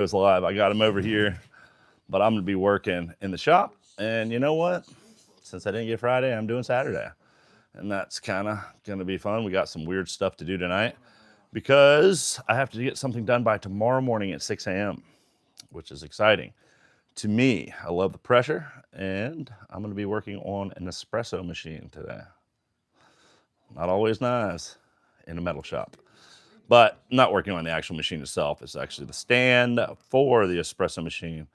goes live. I got him over here, but I'm going to be working in the shop. And you know what? Since I didn't get Friday, I'm doing Saturday. And that's kind of going to be fun. We got some weird stuff to do tonight because I have to get something done by tomorrow morning at 6 a.m., which is exciting. To me, I love the pressure, and I'm going to be working on an espresso machine today. Not always nice in a metal shop. But I'm not working on the actual machine itself. It's actually the stand for the espresso machine.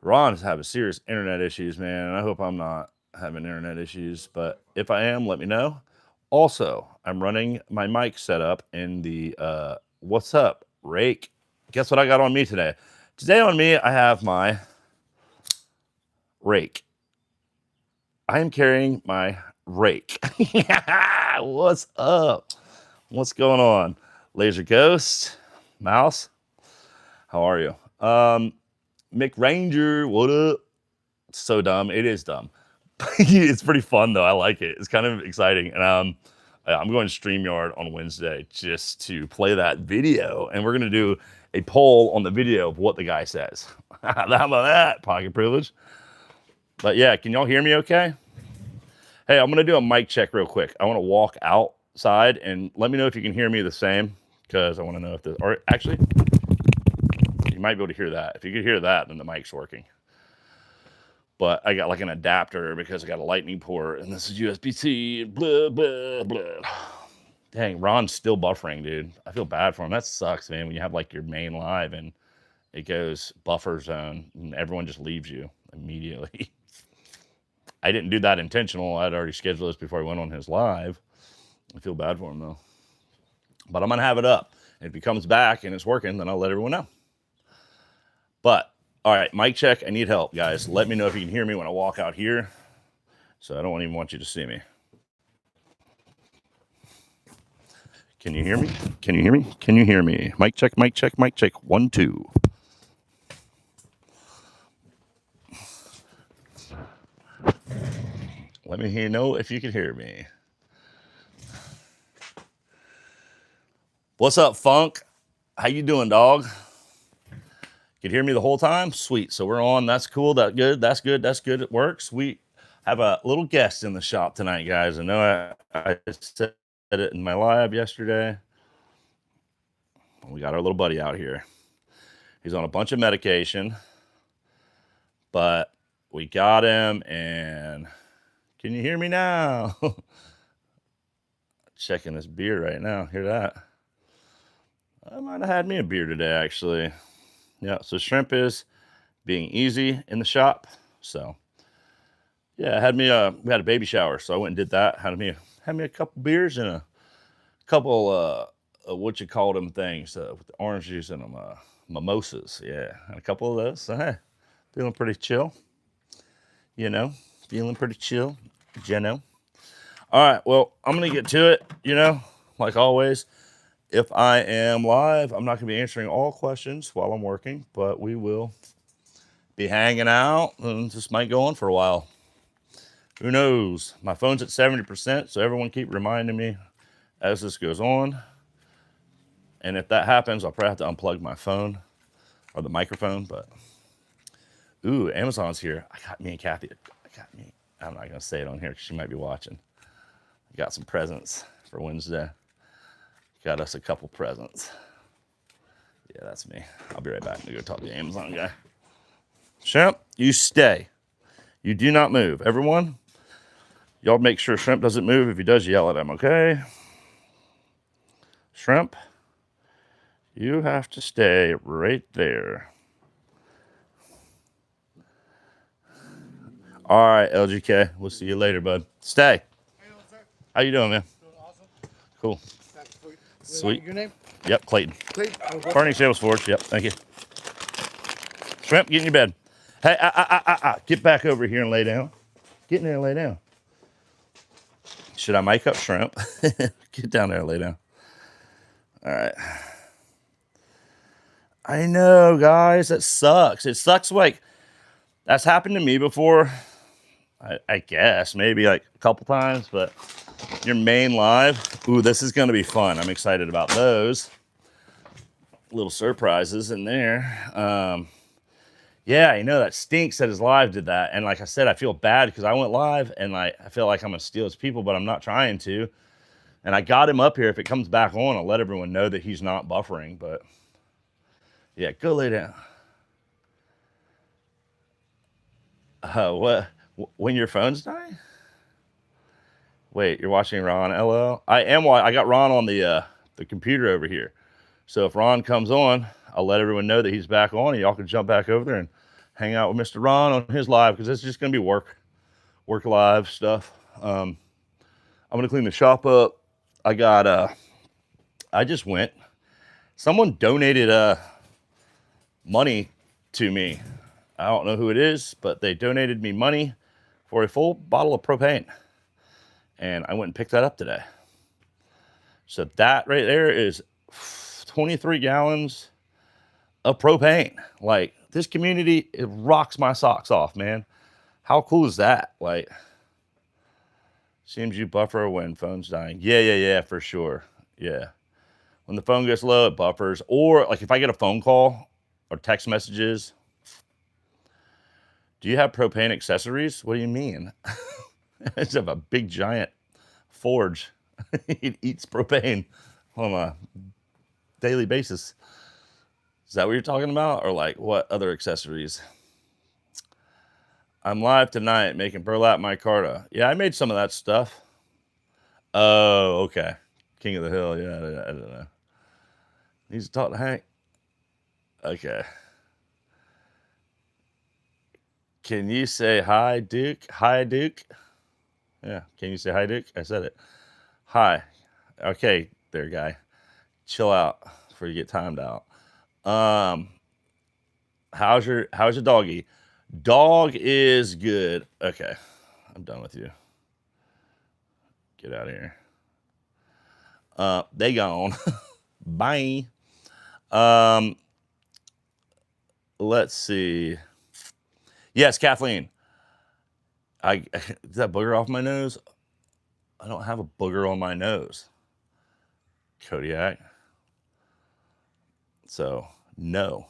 Ron's having serious internet issues, man, and I hope I'm not having internet issues. But if I am, let me know. Also, I'm running my mic setup in the What's Up rake. Guess what I got on me today? Today on me, I have my rake. I am carrying my rake. What's up? What's going on? Laser Ghost, Mouse, how are you? Mick Ranger, what up? It's so dumb. It is dumb. It's pretty fun though. I like it. It's kind of exciting. And I'm going to StreamYard on Wednesday just to play that video. And we're going to do a poll on the video of what the guy says. How about that? Pocket privilege. But yeah, can y'all hear me okay? Hey, I'm going to do a mic check real quick. I want to walk outside and let me know if you can hear me the same. Because I want to know if this, or actually, you might be able to hear that. If you could hear that, then the mic's working. But I got like an adapter because I got a lightning port, and this is USB-C, blah, blah, blah. Dang, Ron's still buffering, dude. I feel bad for him. That sucks, man, when you have like your main live and it goes buffer zone, and everyone just leaves you immediately. I didn't do that intentional. I'd already scheduled this before I went on his live. I feel bad for him, though. But I'm going to have it up. And if he comes back and it's working, then I'll let everyone know. But, all right, mic check. I need help, guys. Let me know if you can hear me when I walk out here. So I don't even want you to see me. Can you hear me? Can you hear me? Can you hear me? Mic check, mic check, mic check. 1, 2. Let me know if you can hear me. What's up, Funk? How you doing, dog? Could hear me the whole time? Sweet. So we're on. That's cool. That's good. That's good. That's good. It works. We have a little guest in the shop tonight, guys. I know I said it in my live yesterday. We got our little buddy out here. He's on a bunch of medication, but we got him. And can you hear me now? Checking this beer right now. Hear that? I might have had me a beer today, actually. Yeah, so shrimp is being easy in the shop. So, yeah, we had a baby shower, so I went and did that. Had me a couple beers and a couple, what you call them things, with the orange juice in them, mimosas. Yeah, and a couple of those. So, hey, feeling pretty chill. You know, feeling pretty chill. All right, well, I'm going to get to it, like always. If I am live, I'm not going to be answering all questions while I'm working, but we will be hanging out, and this might go on for a while. Who knows? My phone's at 70%, so everyone keep reminding me as this goes on. And if that happens, I'll probably have to unplug my phone or the microphone, but ooh, Amazon's here. I got me and Kathy. I'm not going to say it on here because she might be watching. I got some presents for Wednesday. Got us a couple presents. Yeah, that's me. I'll be right back. I'm going to go talk to the Amazon guy. Shrimp, you stay. You do not move. Everyone, y'all make sure Shrimp doesn't move. If he does, yell at him, okay? Shrimp, you have to stay right there. All right, LGK. We'll see you later, bud. Stay. How you doing, sir? How you doing, man? Doing awesome. Cool. That's sweet. Sweet. Your name? Yep, Clayton. Clayton. Burning Sales Forge. Yep, thank you. Shrimp, get in your bed. Hey, get back over here and lay down. Get in there and lay down. Should I make up Shrimp? Get down there and lay down. All right. I know, guys, that sucks. It sucks like that's happened to me before. I guess maybe like a couple times, but your main live. Ooh, this is going to be fun. I'm excited about those. little surprises in there. Yeah, you know, that stinks that his live did that. And like I said, I feel bad because I went live and like I feel like I'm gonna steal his people, but I'm not trying to. And I got him up here. If it comes back on, I'll let everyone know that he's not buffering. But yeah, go lay down. What? When your phone's dying? Wait, you're watching Ron? LL. I am. I got Ron on the computer over here. So if Ron comes on, I'll let everyone know that he's back on, and y'all can jump back over there and hang out with Mr. Ron on his live because it's just gonna be work live stuff. I'm gonna clean the shop up. I got I just went. Someone donated money to me. I don't know who it is, but they donated me money for a full bottle of propane. And I went and picked that up today. So that right there is 23 gallons of propane. Like, this community, it rocks my socks off, man. How cool is that? Like, seems you buffer when phone's dying. Yeah, for sure. Yeah. When the phone gets low, it buffers. Or, like, if I get a phone call or text messages, do you have propane accessories? What do you mean? I just have a big, giant forge. It eats propane on a daily basis. Is that what you're talking about? Or, like, what other accessories? I'm live tonight making burlap micarta. Yeah, I made some of that stuff. Oh, okay. King of the Hill. Yeah, I don't know. Needs to talk to Hank. Okay. Can you say hi, Duke? Hi, Duke. Yeah. Can you say hi, Duke? I said it. Hi. Okay, there, guy. Chill out before you get timed out. How's your doggy? Dog is good. Okay. I'm done with you. Get out of here. They gone. Bye. Let's see. Yes, Kathleen. Is that booger off my nose? I don't have a booger on my nose. Kodiak. So, no.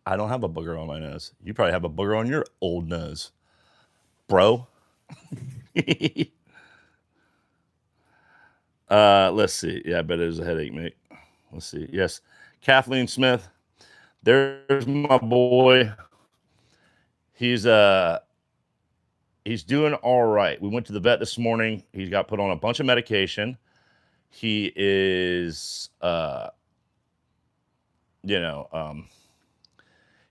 I don't have a booger on my nose. You probably have a booger on your old nose. Bro. Let's see. Yeah, I bet it is a headache, mate. Let's see. Yes. Kathleen Smith. There's my boy. He's doing all right. We went to the vet this morning. He got put on a bunch of medication. He is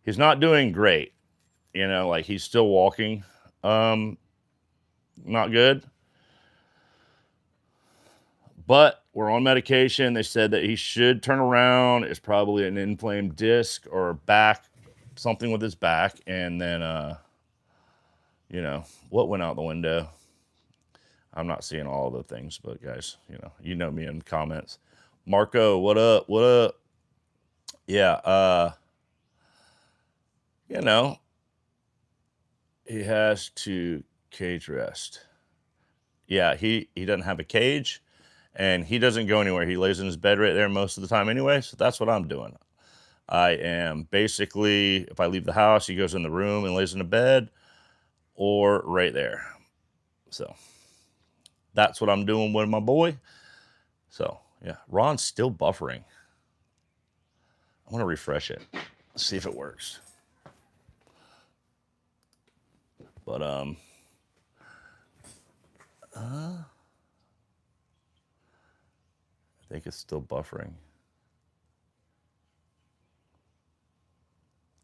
he's not doing great. Like, he's still walking. Not good. But we're on medication. They said that he should turn around. It's probably an inflamed disc or back, something with his back. And then, what went out the window? I'm not seeing all the things, but guys, you know me in comments. Marco, what up? What up? Yeah, he has to cage rest. Yeah, he doesn't have a cage, and he doesn't go anywhere. He lays in his bed right there most of the time anyway, so that's what I'm doing. I am basically, if I leave the house, he goes in the room and lays in the bed, or right there. So that's what I'm doing with my boy. So, yeah, Ron's still buffering. I want to refresh it, see if it works. But, I think it's still buffering.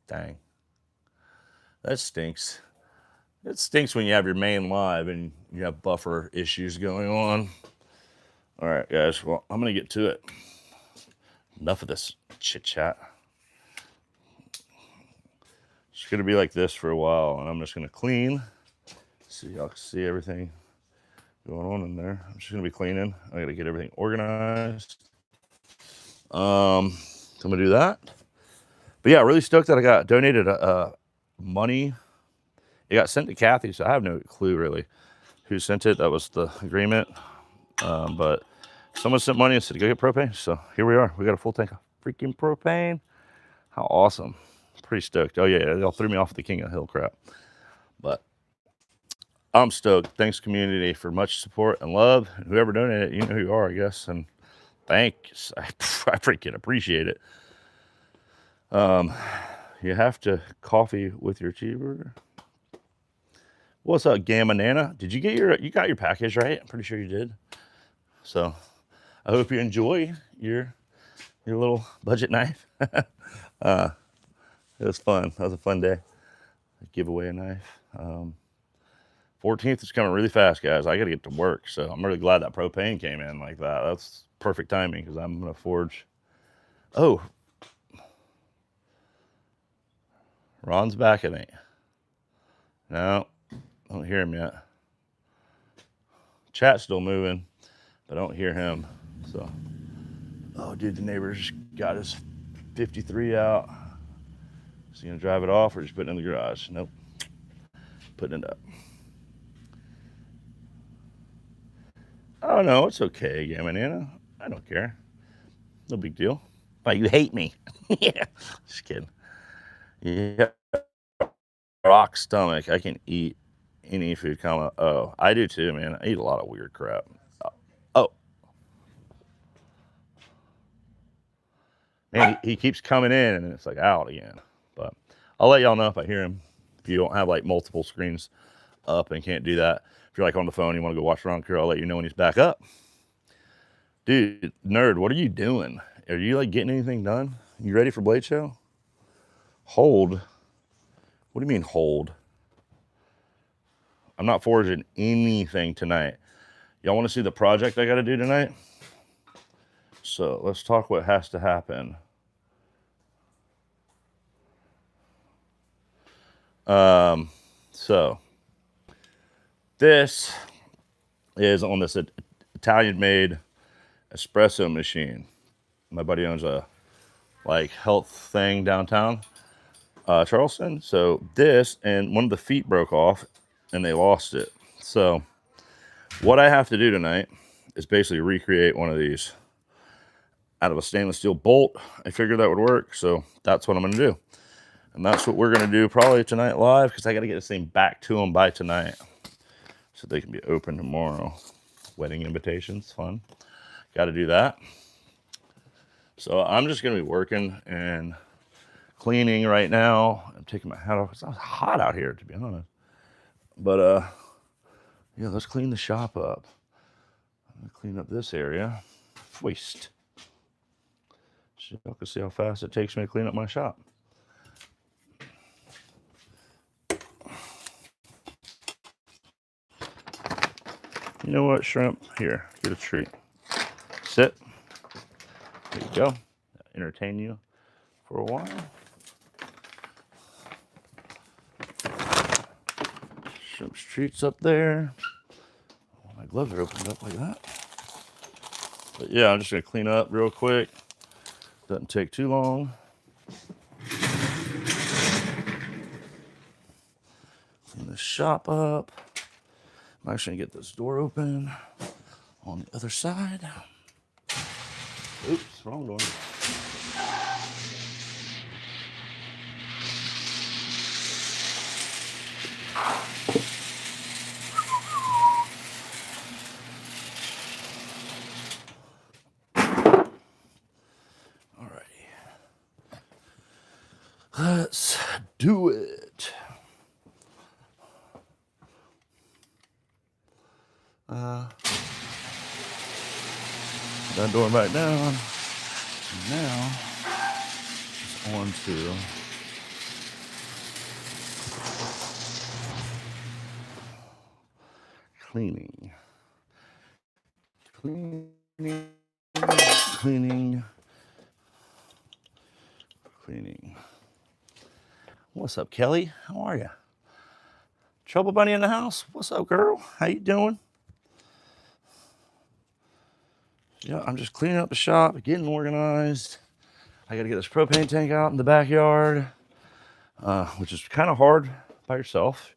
Dang. That stinks. It stinks when you have your main live and you have buffer issues going on. All right, guys. Well, I'm going to get to it. Enough of this chit-chat. It's going to be like this for a while, and I'm just going to clean. So y'all can see everything going on in there. I'm just going to be cleaning. I got to get everything organized. So I'm going to do that. But yeah, really stoked that I got donated money. It got sent to Kathy, so I have no clue really who sent it. That was the agreement. But someone sent money and said, go get propane. So here we are. We got a full tank of freaking propane. How awesome. Pretty stoked. Oh, yeah, y'all threw me off the King of the Hill crap. But I'm stoked. Thanks, community, for much support and love. And whoever donated, you know who you are, I guess. And thanks. I freaking appreciate it. You have to coffee with your cheeseburger. What's up, Gamma Nana? Did you get you got your package right? I'm pretty sure you did. So I hope you enjoy your little budget knife. It was fun. That was a fun day. Give away a knife. 14th is coming really fast, guys. I got to get to work, so I'm really glad that propane came in like that. That's perfect timing because I'm gonna forge. Oh, Ron's back, I think. No, I don't hear him yet. Chat's still moving, but I don't hear him. So, oh, dude, the neighbor's got his 53 out. Is he gonna drive it off or just put it in the garage? Nope, putting it up. Oh no, it's okay, Gamanana. I don't care. No big deal. Why, you hate me? Yeah, just kidding. Yeah, rock stomach. I can eat any food, comma. Oh, I do too, man. I eat a lot of weird crap. Oh, man, he keeps coming in and it's like out again. But I'll let y'all know if I hear him. If you don't have like multiple screens up and can't do that, if you're like on the phone, you want to go watch Ron Crew, I'll let you know when he's back up. Dude, nerd, what are you doing? Are you like getting anything done? You ready for Blade Show? Hold. What do you mean hold? I'm not forging anything tonight. Y'all want to see the project I got to do tonight? So let's talk what has to happen. So this is on this Italian-made espresso machine. My buddy owns a like health thing downtown, Charleston. So this, and one of the feet broke off and they lost it. So what I have to do tonight is basically recreate one of these out of a stainless steel bolt. I figured that would work, so that's what I'm gonna do. And that's what we're gonna do probably tonight live, because I gotta get this thing back to them by tonight so they can be open tomorrow. Wedding invitations, fun. Gotta do that. So I'm just gonna be working and cleaning right now. I'm taking my hat off. It's not hot out here, to be honest. But yeah, let's clean the shop up. I'm gonna clean up this area. Waste. So y'all can see how fast it takes me to clean up my shop. You know what, shrimp? Here, get a treat. Sit. There you go. Entertain you for a while. Shrimp's treats up there. Oh, my gloves are opened up like that. But yeah, I'm just gonna clean up real quick. Doesn't take too long. Clean the shop up. I'm actually gonna get this door open on the other side. Oops, wrong door. Alrighty. Let's do it. That door back down. And now it's on to cleaning. Cleaning. What's up, Kelly? How are you? Trouble Bunny in the house? What's up, girl? How you doing? Yeah, I'm just cleaning up the shop, getting organized. I got to get this propane tank out in the backyard, which is kind of hard by yourself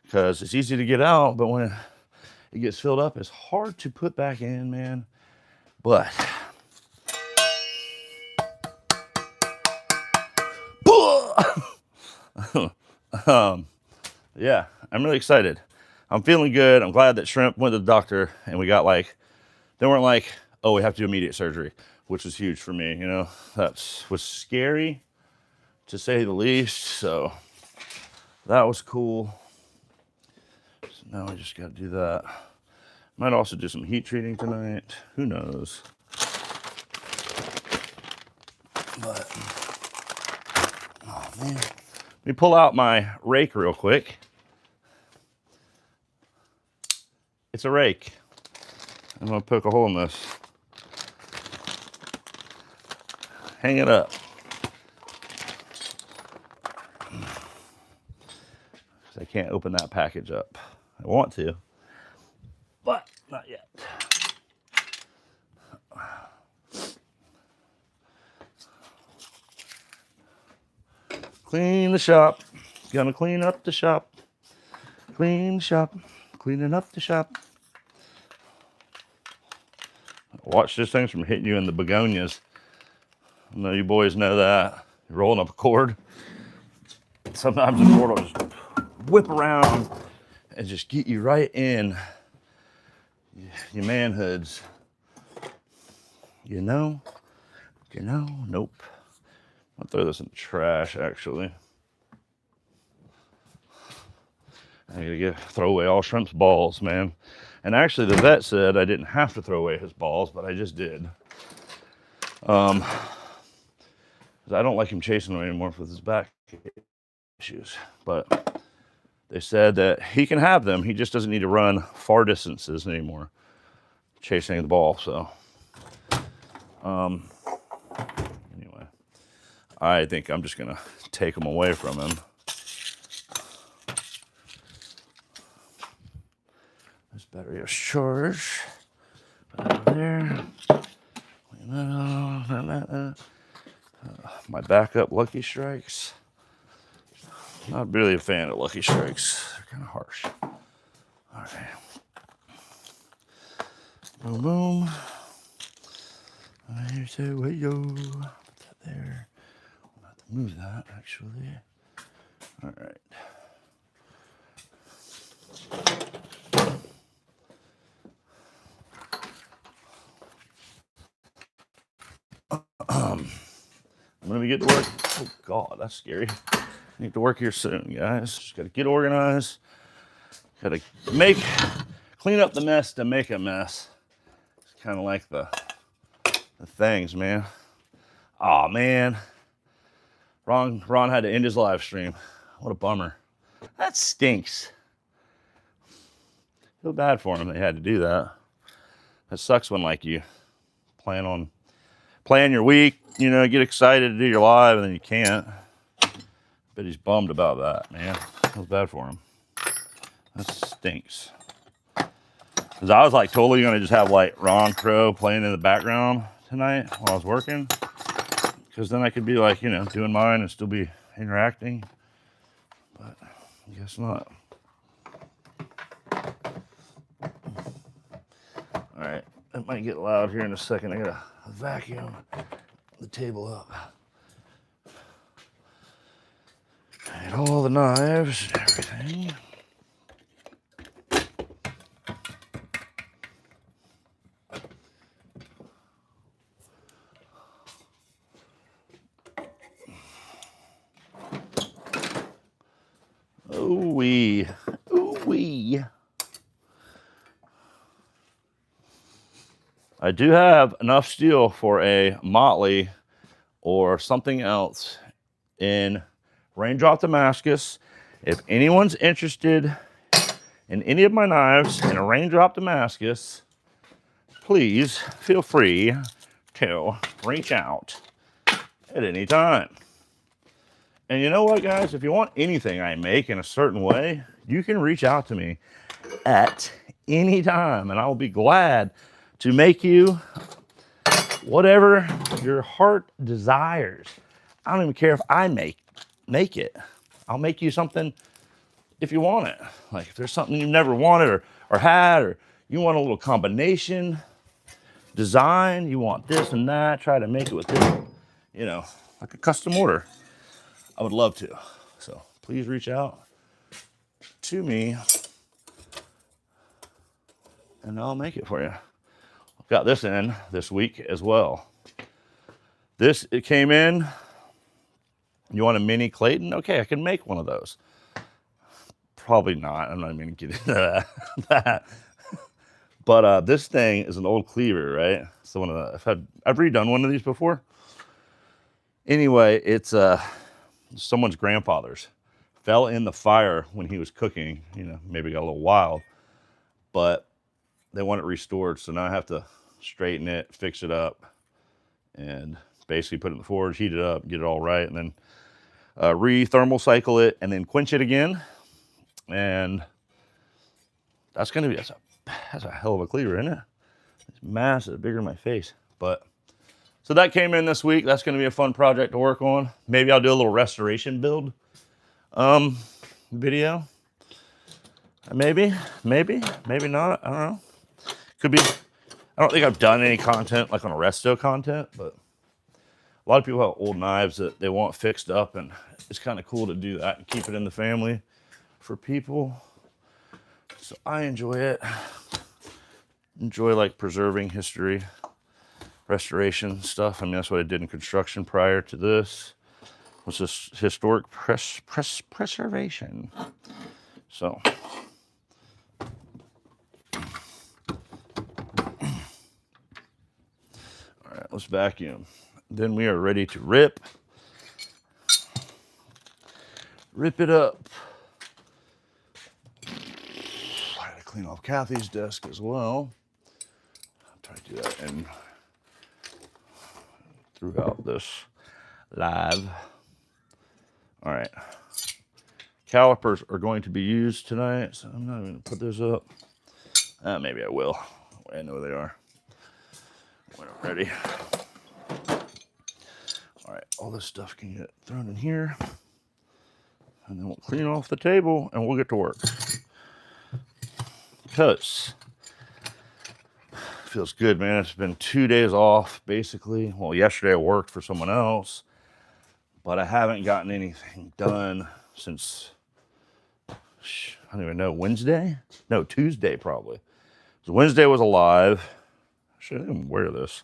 because it's easy to get out, but when it gets filled up, it's hard to put back in, man. But Yeah, I'm really excited. I'm feeling good. I'm glad that Shrimp went to the doctor and we got like, they weren't like, oh, we have to do immediate surgery, which was huge for me. You know, that was scary to say the least. So that was cool. So now I just got to do that. Might also do some heat treating tonight. Who knows? But, oh man. Let me pull out my rake real quick. It's a rake. I'm gonna poke a hole in this. Hang it up. I can't open that package up. I want to, but not yet. Clean the shop. Gonna clean up the shop. Clean the shop. Cleaning up the shop. Watch this thing from hitting you in the begonias. I know you boys know that. You're rolling up a cord. Sometimes the cord will just whip around and just get you right in your manhoods. You know? Nope. I'll throw this in the trash, actually. I need to throw away all Shrimp's balls, man. And actually, the vet said I didn't have to throw away his balls, but I just did. 'Cause I don't like him chasing them anymore with his back issues. But they said that he can have them. He just doesn't need to run far distances anymore chasing the ball. So, anyway, I think I'm just gonna take them away from him. This battery is charged. Put that over there. My backup Lucky Strikes. Not really a fan of Lucky Strikes. They're kind of harsh. All right. Boom, boom. Here's the way yo. Put that there. I'm about to move that actually. All right. I'm gonna be getting to work. Oh God, that's scary. I need to work here soon, guys. Just gotta get organized. Gotta clean up the mess to make a mess. It's kind of like the things, man. Oh man, Ron had to end his live stream. What a bummer. That stinks. Feel bad for him they had to do that. That sucks when like you plan your week, you know, get excited to do your live and then you can't. But he's bummed about that, man. Feels bad for him. That stinks. Cause I was like totally gonna just have like Ron Crow playing in the background tonight while I was working. Cause then I could be like, you know, doing mine and still be interacting. But I guess not. All right, it might get loud here in a second. I gotta vacuum the table up. And all the knives and everything. Ooh-wee. Ooh-wee. I do have enough steel for a Motley or something else in Raindrop Damascus. If anyone's interested in any of my knives in a Raindrop Damascus, please feel free to reach out at any time. And you know what, guys? If you want anything I make in a certain way, you can reach out to me at any time, and I will be glad to make you whatever your heart desires. I don't even care if I make it. I'll make you something if you want it. Like if there's something you've never wanted or had, or you want a little combination design, you want this and that, try to make it with this, you know, like a custom order. I would love to. So please reach out to me and I'll make it for you. Got this in this week as well. It came in. You want a mini Clayton? Okay, I can make one of those. Probably not. I'm not even gonna get into that. But this thing is an old cleaver, right? So I've redone one of these before. Anyway, it's someone's grandfather's. Fell in the fire when he was cooking. You know, maybe got a little wild, but they want it restored. So now I have to straighten it, fix it up, and basically put it in the forge, heat it up, get it all right, and then re-thermal cycle it, and then quench it again. And that's a hell of a cleaver, isn't it? It's massive, bigger than my face. But so that came in this week. That's going to be a fun project to work on. Maybe I'll do a little restoration build video. Maybe not. I don't know. Could be. I don't think I've done any content like on resto content, but a lot of people have old knives that they want fixed up, and it's kind of cool to do that and keep it in the family for people. So I enjoy it. Enjoy like preserving history, restoration stuff. I mean, that's what I did in construction prior to this. Was this historic preservation. So all right, let's vacuum. Then we are ready to rip it up. I had to clean off Kathy's desk as well. I'll try to do that and throughout this live. All right. Calipers are going to be used tonight, so I'm not going to put those up. Maybe I will. I know they are. When I'm ready. All right, all this stuff can get thrown in here. And then we'll clean off the table and we'll get to work. Because it feels good, man. It's been 2 days off, basically. Well, yesterday I worked for someone else, but I haven't gotten anything done since, I don't even know, Wednesday? No, Tuesday probably. So Wednesday was alive. I should even wear this.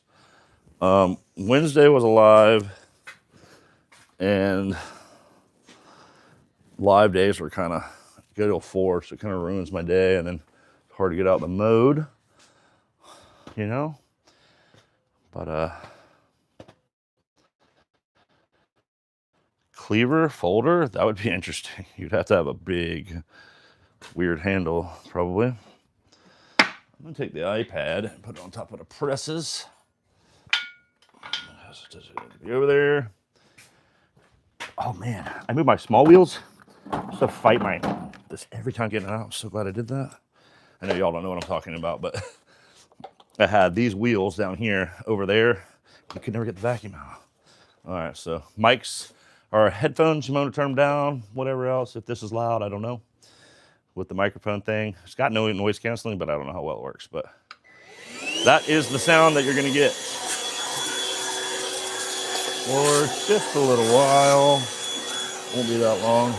Wednesday was alive, and live days were kind of good till 4, so it kind of ruins my day, and then it's hard to get out the mode, you know? But cleaver folder, that would be interesting. You'd have to have a big weird handle probably. I'm gonna take the iPad and put it on top of the presses. Does it be over there? Oh man, I moved my small wheels. I used to fight this every time getting out. I'm so glad I did that. I know y'all don't know what I'm talking about, but I had these wheels down here over there. I could never get the vacuum out. All right, so mics or headphones, you want to turn them down, whatever else. If this is loud, I don't know. With the microphone thing, it's got no noise canceling, but I don't know how well it works. But that is the sound that you're gonna get for just a little while. Won't be that long.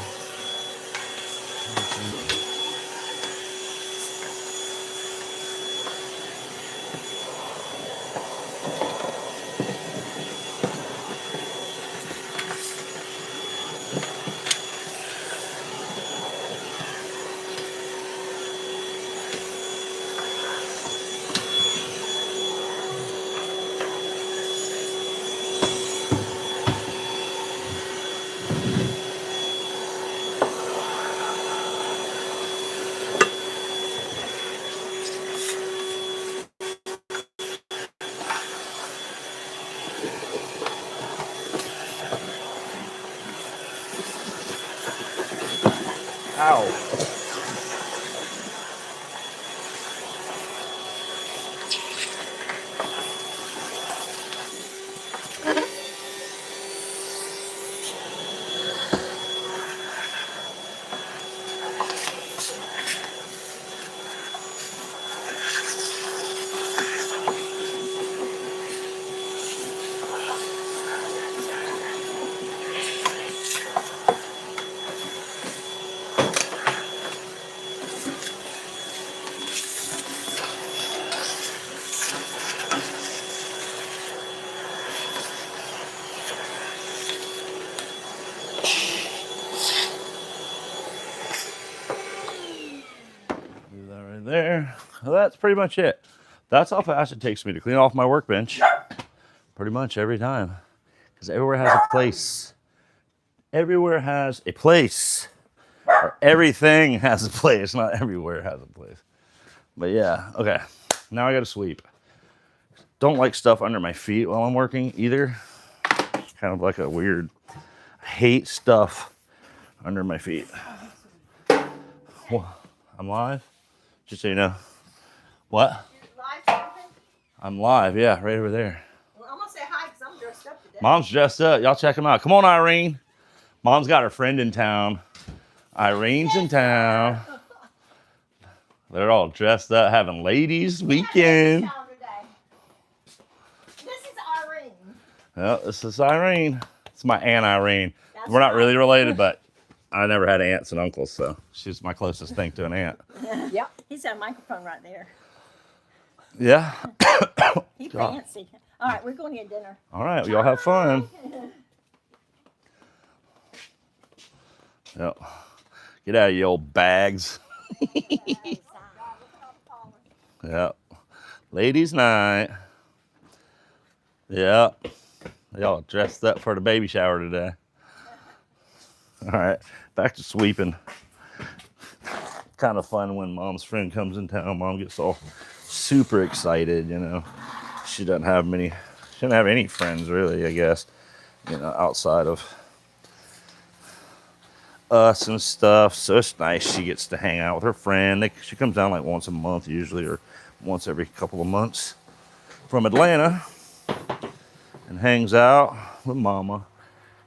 Ow. there. Well, that's pretty much it. That's how fast it takes me to clean off my workbench. Pretty much every time. Because everywhere has a place. Everywhere has a place. Or everything has a place. Not everywhere has a place. But yeah, okay. Now I gotta sweep. Don't like stuff under my feet while I'm working either. It's kind of like a weird, I hate stuff under my feet. Well, I'm live? Just so you know. What? You're live something? I'm live, yeah, right over there. Well, I'm gonna say hi because I'm dressed up today. Mom's dressed up. Y'all check him out. Come on, Irene. Mom's got her friend in town. Irene's in town. They're all dressed up, having ladies' weekend. This is Irene. Well, this is Irene. It's my Aunt Irene. That's We're not right. really related, but I never had aunts and uncles, so she's my closest thing to an aunt. Yep. He's got a microphone right there. Yeah. He's fancy. All right, we're going to get dinner. All right, well, y'all have fun. Yep. Get out of your old bags. Yep. Ladies' night. Yep. Y'all dressed up for the baby shower today. All right, back to sweeping. Kind of fun when Mom's friend comes in town. Mom gets all super excited, you know. She doesn't have any friends really, I guess, you know, outside of us and stuff. So it's nice she gets to hang out with her friend. She comes down like once a month usually, or once every couple of months from Atlanta and hangs out with Mama.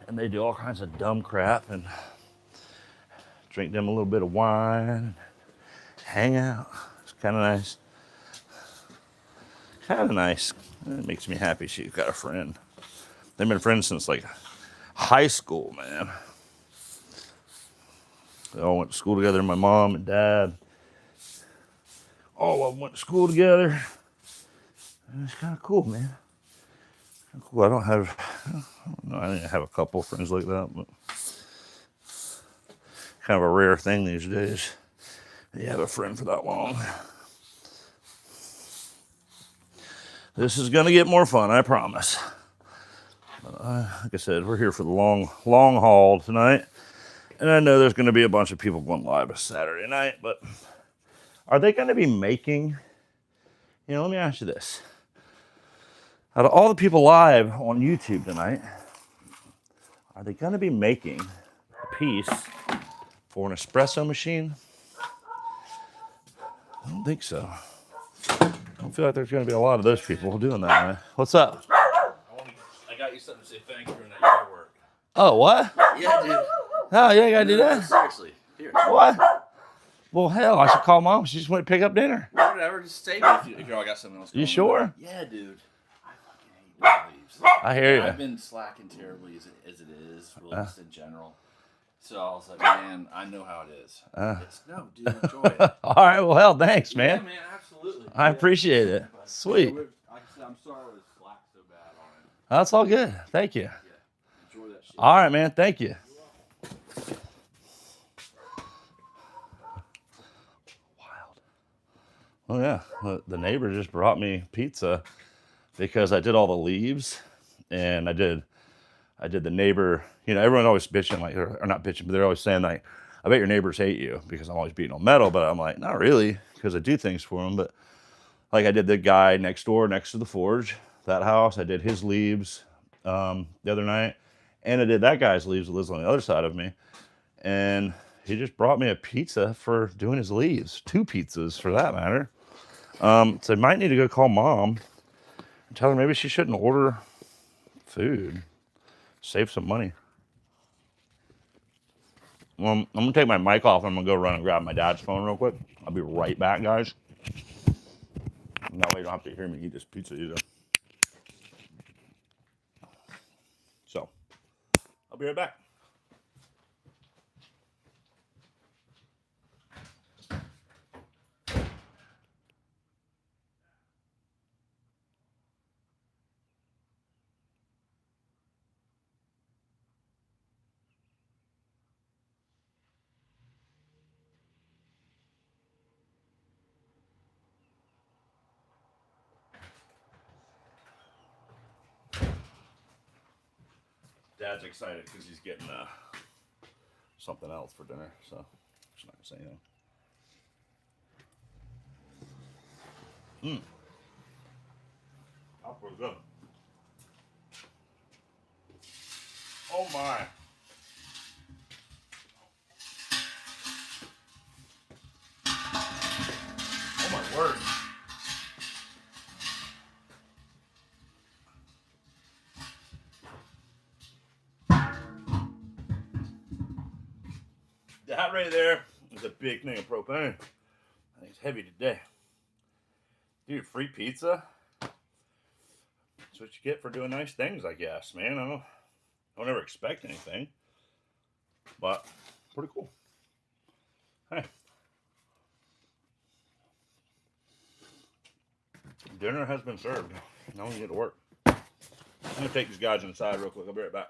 And they do all kinds of dumb crap and drink them a little bit of wine and hang out. It's kind of nice. Kind of nice. It makes me happy she's got a friend. They've been friends since like high school, man. They all went to school together. My mom and dad. All of them went to school together. And it's kind of cool, man. Cool. I don't know, I have a couple friends like that, but kind of a rare thing these days. You have a friend for that long. This is gonna get more fun, I promise. Like I said, we're here for the long haul tonight, and I know there's gonna be a bunch of people going live Saturday night. But are they gonna be making? You know, let me ask you this. Out of all the people live on YouTube tonight, are they going to be making a piece for an espresso machine? I don't think so. I don't feel like there's going to be a lot of those people doing that, man. What's up? I got you something to say thank you for that yard work. Oh, what? Yeah, dude. Oh, you ain't got to do that? Seriously. Here. What? Well, hell, I should call Mom. She just went to pick up dinner. Whatever, just save it if you all got something else going You sure? on. Yeah, dude. I fucking hate leaves. I hear you. I've been slacking terribly as it is, really just in general. So I was like, man, I know how it is. No, dude, enjoy it. All right, well, hell, thanks, man. Yeah, man, absolutely. I appreciate it. Sweet. Like I said, I'm sorry I was slack so bad on it. That's all good. Thank you. Yeah, enjoy that shit. All right, man. Thank you. Oh yeah, the neighbor just brought me pizza because I did all the leaves, and I did the neighbor. You know, everyone always bitching like, or not bitching, but they're always saying like, I bet your neighbors hate you because I'm always beating on metal. But I'm like, not really, because I do things for them. But like I did the guy next door, next to the forge, that house. I did his leaves the other night, and I did that guy's leaves that lives on the other side of me, and he just brought me a pizza for doing his leaves, 2 pizzas for that matter. So I might need to go call Mom and tell her maybe she shouldn't order food. Save some money. I'm gonna take my mic off and I'm gonna go run and grab my dad's phone real quick. I'll be right back, guys. And that way you don't have to hear me eat this pizza either. So, I'll be right back. Dad's excited because he's getting something else for dinner, so I'm just not gonna say anything. That was good. Oh my. Oh my word. That right there is a big thing of propane. I think it's heavy today. Dude, free pizza? That's what you get for doing nice things, I guess, man. I don't ever expect anything. But pretty cool. Hey. Dinner has been served. Now we can get to work. I'm gonna take these guys inside real quick. I'll be right back.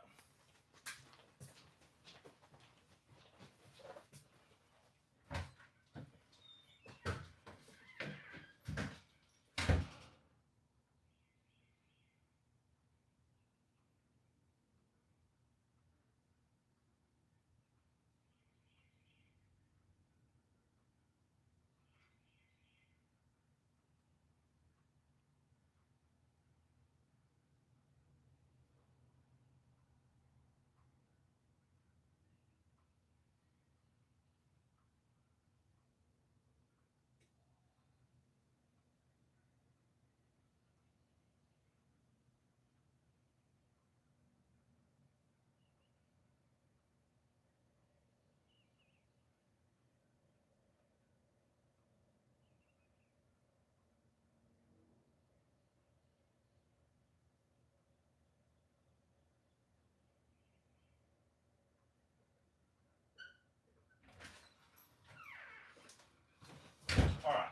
All right.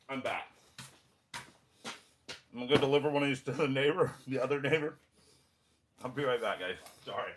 I'm back. I'm gonna go deliver one of these to the neighbor, the other neighbor. I'll be right back, guys. Sorry.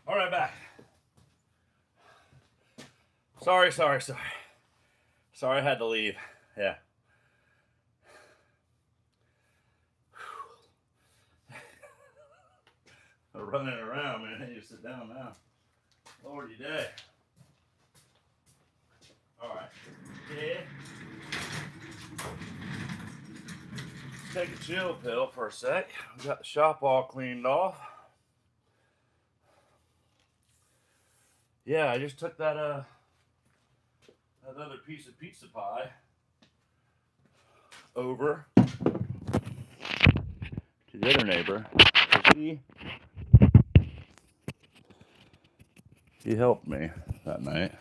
All right, back. Sorry. Sorry I had to leave. Yeah. I'm running around, man. I need to sit down now. Lordy day. All right. Yeah. Take a chill pill for a sec. We got the shop all cleaned off. Yeah, I just took that other piece of pizza pie over to the other neighbor. He helped me that night.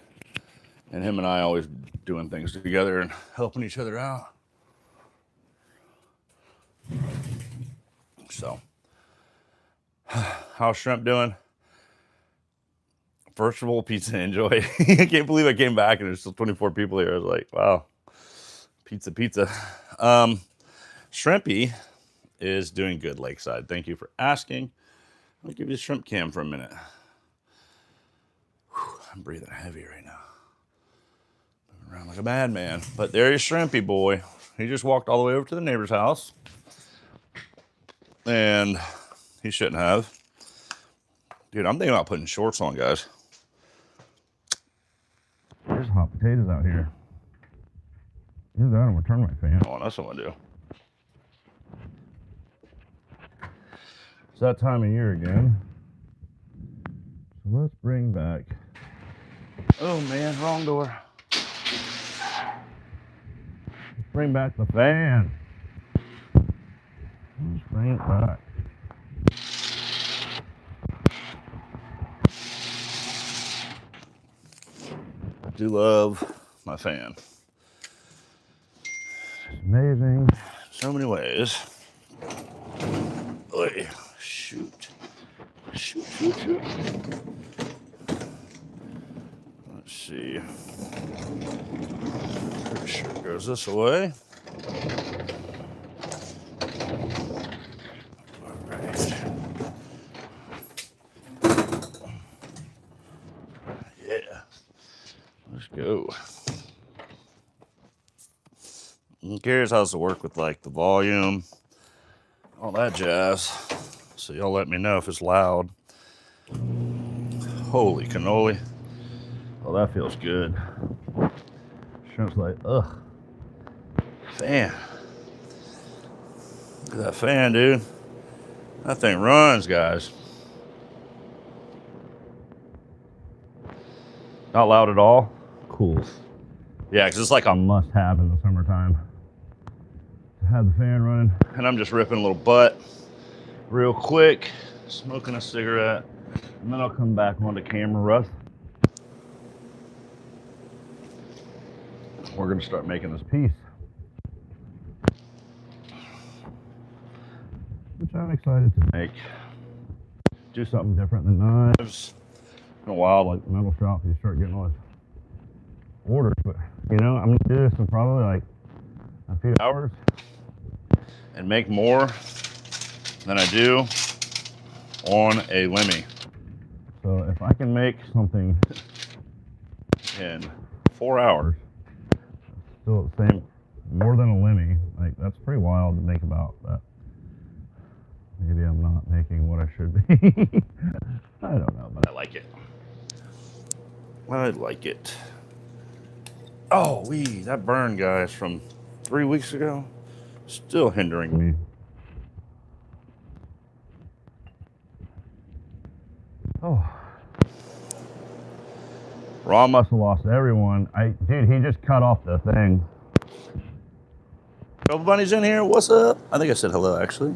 And him and I always doing things together and helping each other out. So, how's Shrimp doing? First of all, pizza enjoy. I can't believe I came back and there's still 24 people here. I was like, wow, pizza. Shrimpy is doing good, Lakeside. Thank you for asking. I'll give you the shrimp cam for a minute. Whew, I'm breathing heavy right now. Moving around like a madman. But there is Shrimpy boy. He just walked all the way over to the neighbor's house. And he shouldn't have. Dude, I'm thinking about putting shorts on, guys. There's hot potatoes out here. Either that or I'm gonna turn my fan on. That's what I'm gonna do. It's that time of year again. So let's bring back. Oh man, wrong door. Let's bring back the fan. Let's bring it back. I do love my fan. It's amazing in so many ways. Oy, shoot. Shoot. Let's see. Pretty sure it goes this way. All right. Yeah. Let's go. I'm curious how this will work with like the volume, all that jazz. So y'all let me know if it's loud. Holy cannoli. Oh, that feels good. Shrimp's like, ugh. Fan. Look at that fan, dude. That thing runs, guys. Not loud at all. Cool. Yeah, because it's like a must-have in the summertime to have the fan running. And I'm just ripping a little butt real quick, smoking a cigarette, and then I'll come back onto camera rough. We're gonna start making this piece, which I'm excited to make. Do something different than knives. In a while, like metal shop, you start getting all this orders, but you know, I'm gonna do this in probably like a few hours and make more than I do on a Lemmy. So if I can make something in 4 hours, still the same, more than a Lemmy, like that's pretty wild to think about. But maybe I'm not making what I should be. I don't know, but I like it. I like it. Oh, that burn, guys, from 3 weeks ago, still hindering me. Oh. Ron must have lost everyone. Dude, he just cut off the thing. Couple bunnies in here. What's up? I think I said hello, actually.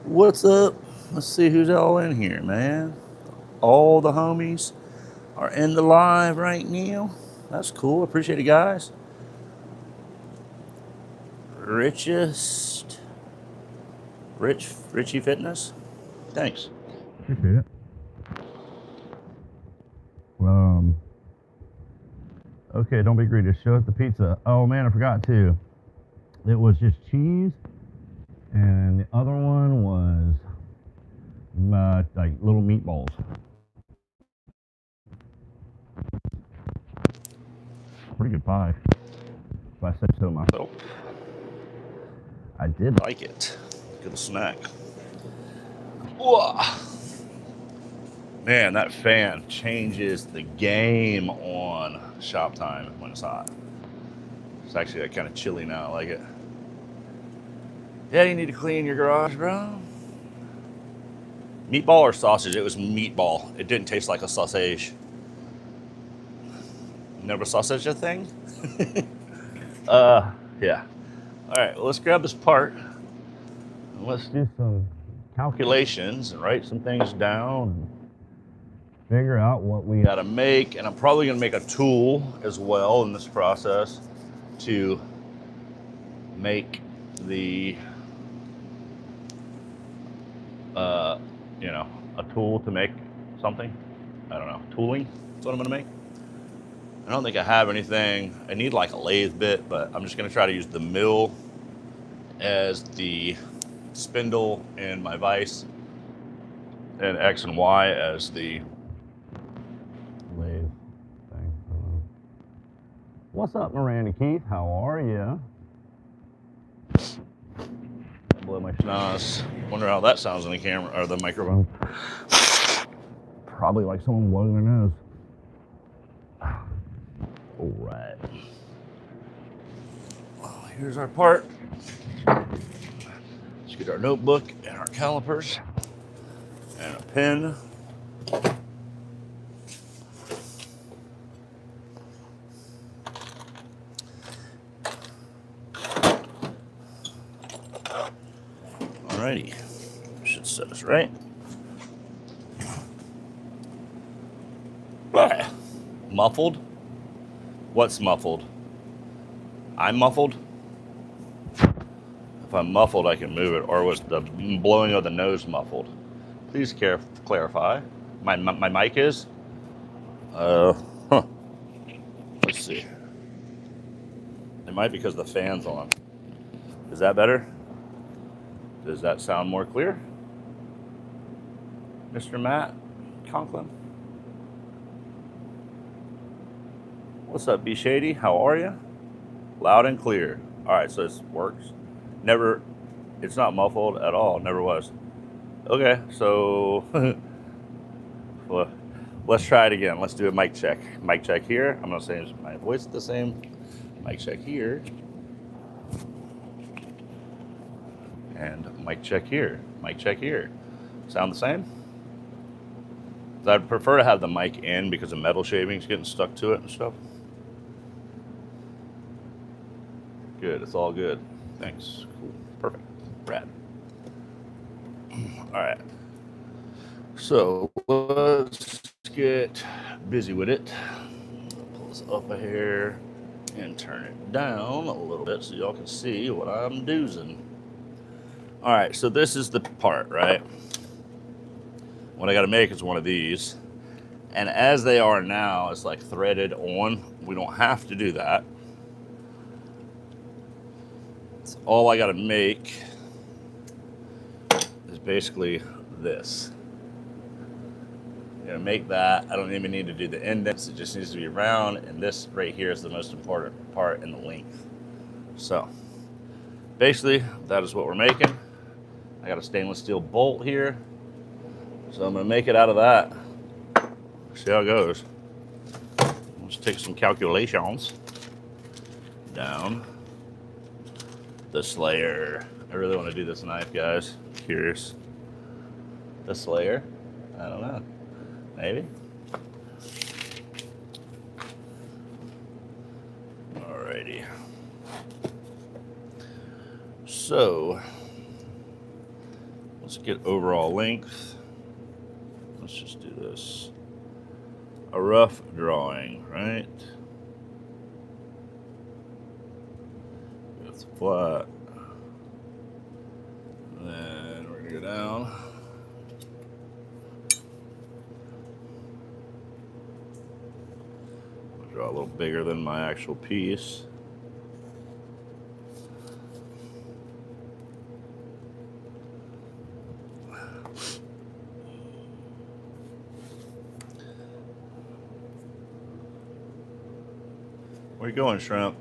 What's up? Let's see who's all in here, man. All the homies are in the live right now. That's cool. Appreciate it, guys. Richie Fitness. Thanks. Appreciate it. Okay, don't be greedy. Show us the pizza. Oh man, I forgot to. It was just cheese, and the other one was like little meatballs. Pretty good pie, if I say so myself. I did like it. Good snack. Whoa. Man, that fan changes the game on shop time when it's hot. It's actually like kind of chilly now. I like it. Yeah, you need to clean your garage, bro. Meatball or sausage? It was meatball. It didn't taste like a sausage. Never sausage a thing? Yeah. All right, well, let's grab this part. And let's do some calculations and write some things down and figure out what we gotta make. And I'm probably gonna make a tool as well in this process to make the, a tool to make something. I don't know, tooling, that's what I'm gonna make. I don't think I have anything. I need like a lathe bit, but I'm just gonna try to use the mill as the spindle and my vise, and X and Y as the lathe thing. What's up, Miranda Keith? How are you? Blow my schnoz. Wonder how that sounds in the camera or the microphone. Probably like someone blowing their nose. All right. Well, here's our part. Let's get our notebook and our calipers and a pen. Alrighty. Should set us right. Right. Muffled? What's muffled? I'm muffled? If I'm muffled, I can move it. Or was the blowing of the nose muffled? Please clarify. My mic is? Huh. Let's see. It might be because the fan's on. Is that better? Does that sound more clear? Mr. Matt Conklin? What's up, B Shady? How are you? Loud and clear. All right, so this works. Never, it's not muffled at all. Never was. Okay, so well, let's try it again. Let's do a mic check. Mic check here. I'm gonna say my voice is the same. Mic check here. And mic check here. Mic check here. Sound the same? I'd prefer to have the mic in because the metal shavings getting stuck to it and stuff. Good, it's all good. Thanks. Cool. Perfect. Rad. All right. So let's get busy with it. Pull this up a hair and turn it down a little bit so y'all can see what I'm doing. All right, so this is the part, right? What I got to make is one of these. And as they are now, it's like threaded on. We don't have to do that. It's all I got to make is basically this. Make that. I don't even need to do the indents. It just needs to be round. And this right here is the most important part in the length. So basically, that is what we're making. I got a stainless steel bolt here. So I'm going to make it out of that. See how it goes. Let's take some calculations. Down this layer. I really want to do this knife, guys. Curious. This layer. I don't know. Maybe. Alrighty. So let's get overall length. Let's just do this. A rough drawing, right? It's flat. Then we're gonna go down. I'll draw a little bigger than my actual piece. Where you going, Shrimp?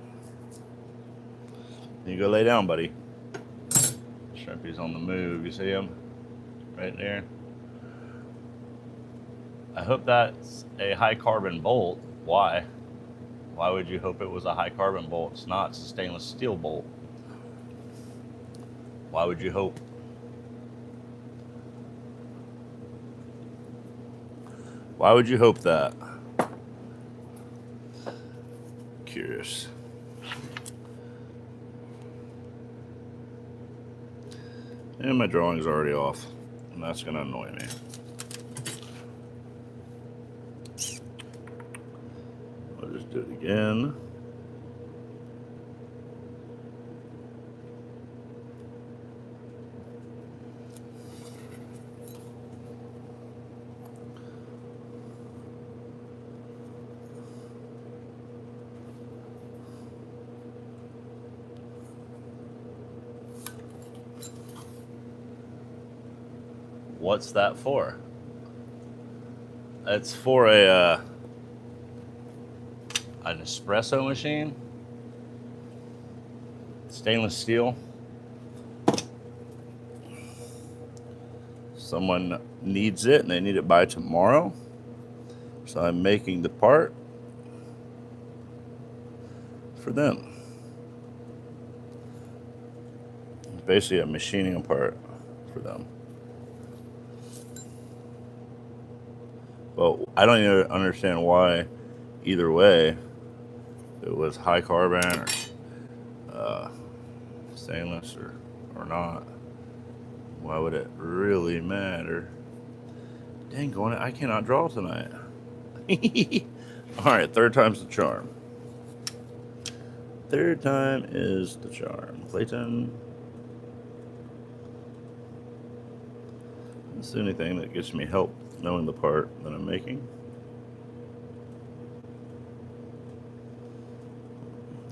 You go lay down, buddy. Shrimpy's on the move. You see him? Right there. I hope that's a high carbon bolt. Why? Why would you hope it was a high carbon bolt? It's not. It's a stainless steel bolt. Why would you hope? Why would you hope that? Curious. And my drawing's already off, and that's gonna annoy me. I'll just do it again. What's that for? It's for an espresso machine. Stainless steel. Someone needs it and they need it by tomorrow. So I'm making the part for them. It's basically a machining part for them. But I don't even understand why either way, if it was high carbon or stainless or not. Why would it really matter? Dang, I cannot draw tonight. All right, third time's the charm. Third time is the charm. Clayton. That's the only thing that gives me help knowing the part that I'm making.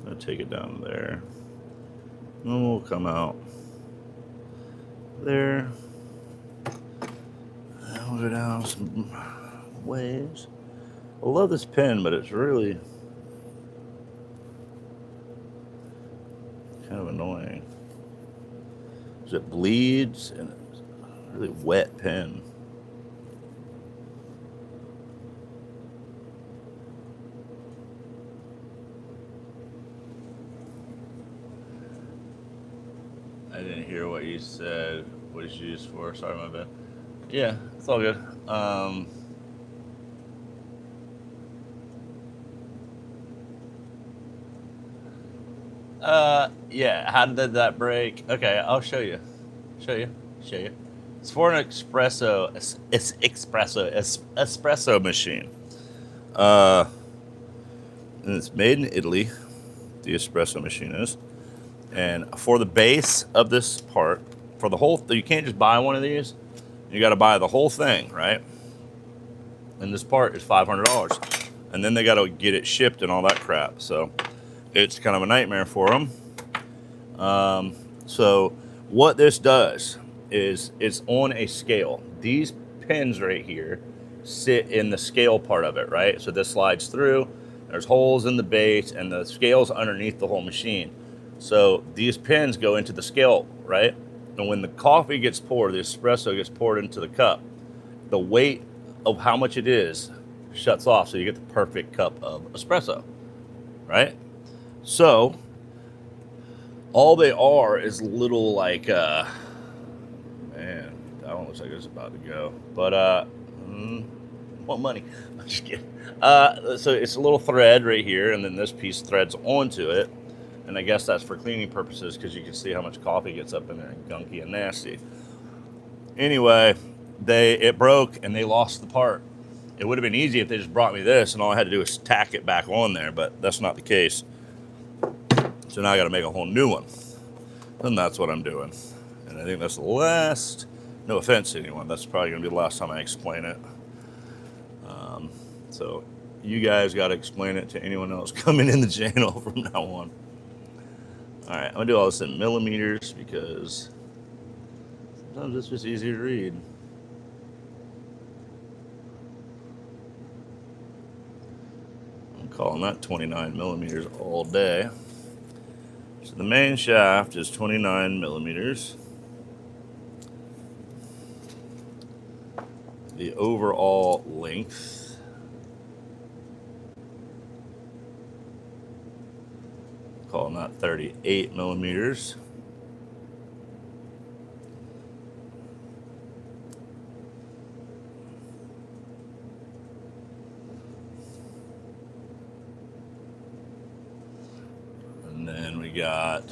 I'll take it down there. And we'll come out there. And we'll go down some ways. I love this pen, but it's really kind of annoying. Because it bleeds and it's a really wet pen. I didn't hear what you said. What is used for? Sorry, my bad. Yeah, it's all good. Yeah. How did that break? Okay, I'll show you. Show you. It's for an espresso machine. And it's made in Italy. The espresso machine is. And for the base of this part, for the whole, you can't just buy one of these. You got to buy the whole thing, right? And this part is $500. And then they got to get it shipped and all that crap. So it's kind of a nightmare for them. So what this does is it's on a scale. These pins right here sit in the scale part of it, right? So this slides through. There's holes in the base and the scale's underneath the whole machine. So these pins go into the scale, right? And when the coffee gets poured, the espresso gets poured into the cup, the weight of how much it is shuts off, so you get the perfect cup of espresso, right? So all they are is little like, man, that one looks like it's about to go. But want money? I'm just kidding. So it's a little thread right here, and then this piece threads onto it. And I guess that's for cleaning purposes because you can see how much coffee gets up in there and gunky and nasty. Anyway, it broke and they lost the part. It would have been easy if they just brought me this and all I had to do was tack it back on there, but that's not the case. So now I got to make a whole new one. And that's what I'm doing. And I think that's the last, no offense to anyone, that's probably going to be the last time I explain it. So you guys got to explain it to anyone else coming in the channel from now on. All right, I'm gonna do all this in millimeters because sometimes it's just easier to read. I'm calling that 29 millimeters all day. So the main shaft is 29 millimeters. The overall length calling that 38 millimeters. And then we got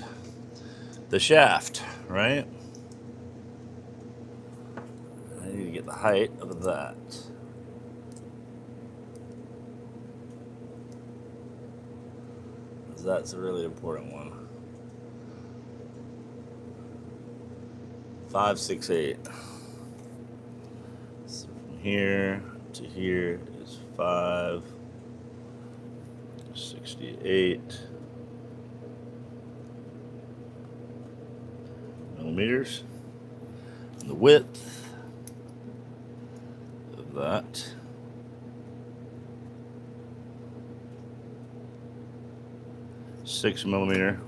the shaft, right? I need to get the height of that. That's a really important one. 568. So from here to here is 568 millimeters. And the width that. $6mm.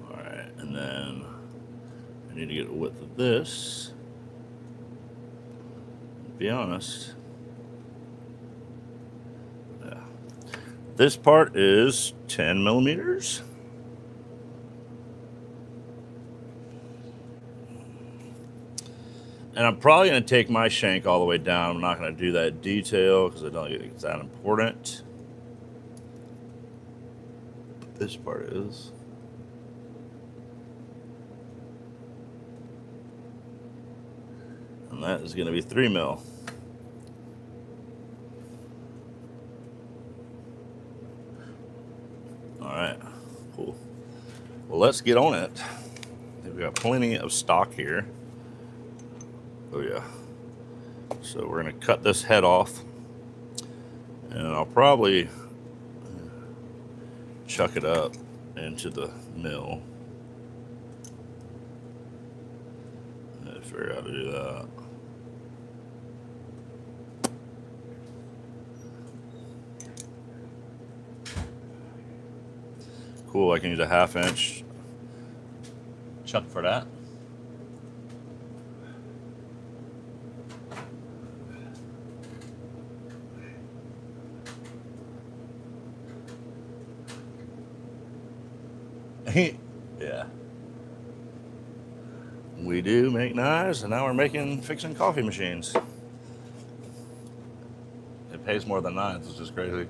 Alright, and then I need to get a width of this. To be honest. Yeah. This part is 10mm. And I'm probably going to take my shank all the way down. I'm not going to do that detail because I don't think it's that important. But this part is. And that is going to be 3mm. All right, cool. Well, let's get on it. We've got plenty of stock here. Oh yeah. So we're gonna cut this head off, and I'll probably chuck it up into the mill. I gotta figure out how to do that. Cool, I can use a 1/2 inch chuck for that. Yeah. We do make knives, and now we're fixing coffee machines. It pays more than knives, which is crazy.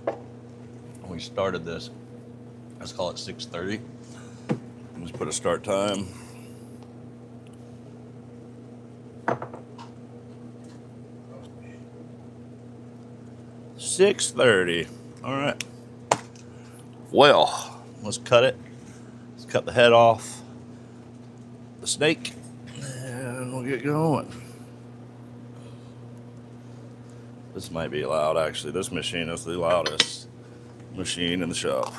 When we started this, let's call it 6:30. Let's put a start time. $6:30. All right. Well, let's cut it. Let's cut the head off the snake, and we'll get going. This might be loud, actually. This machine is the loudest machine in the shop.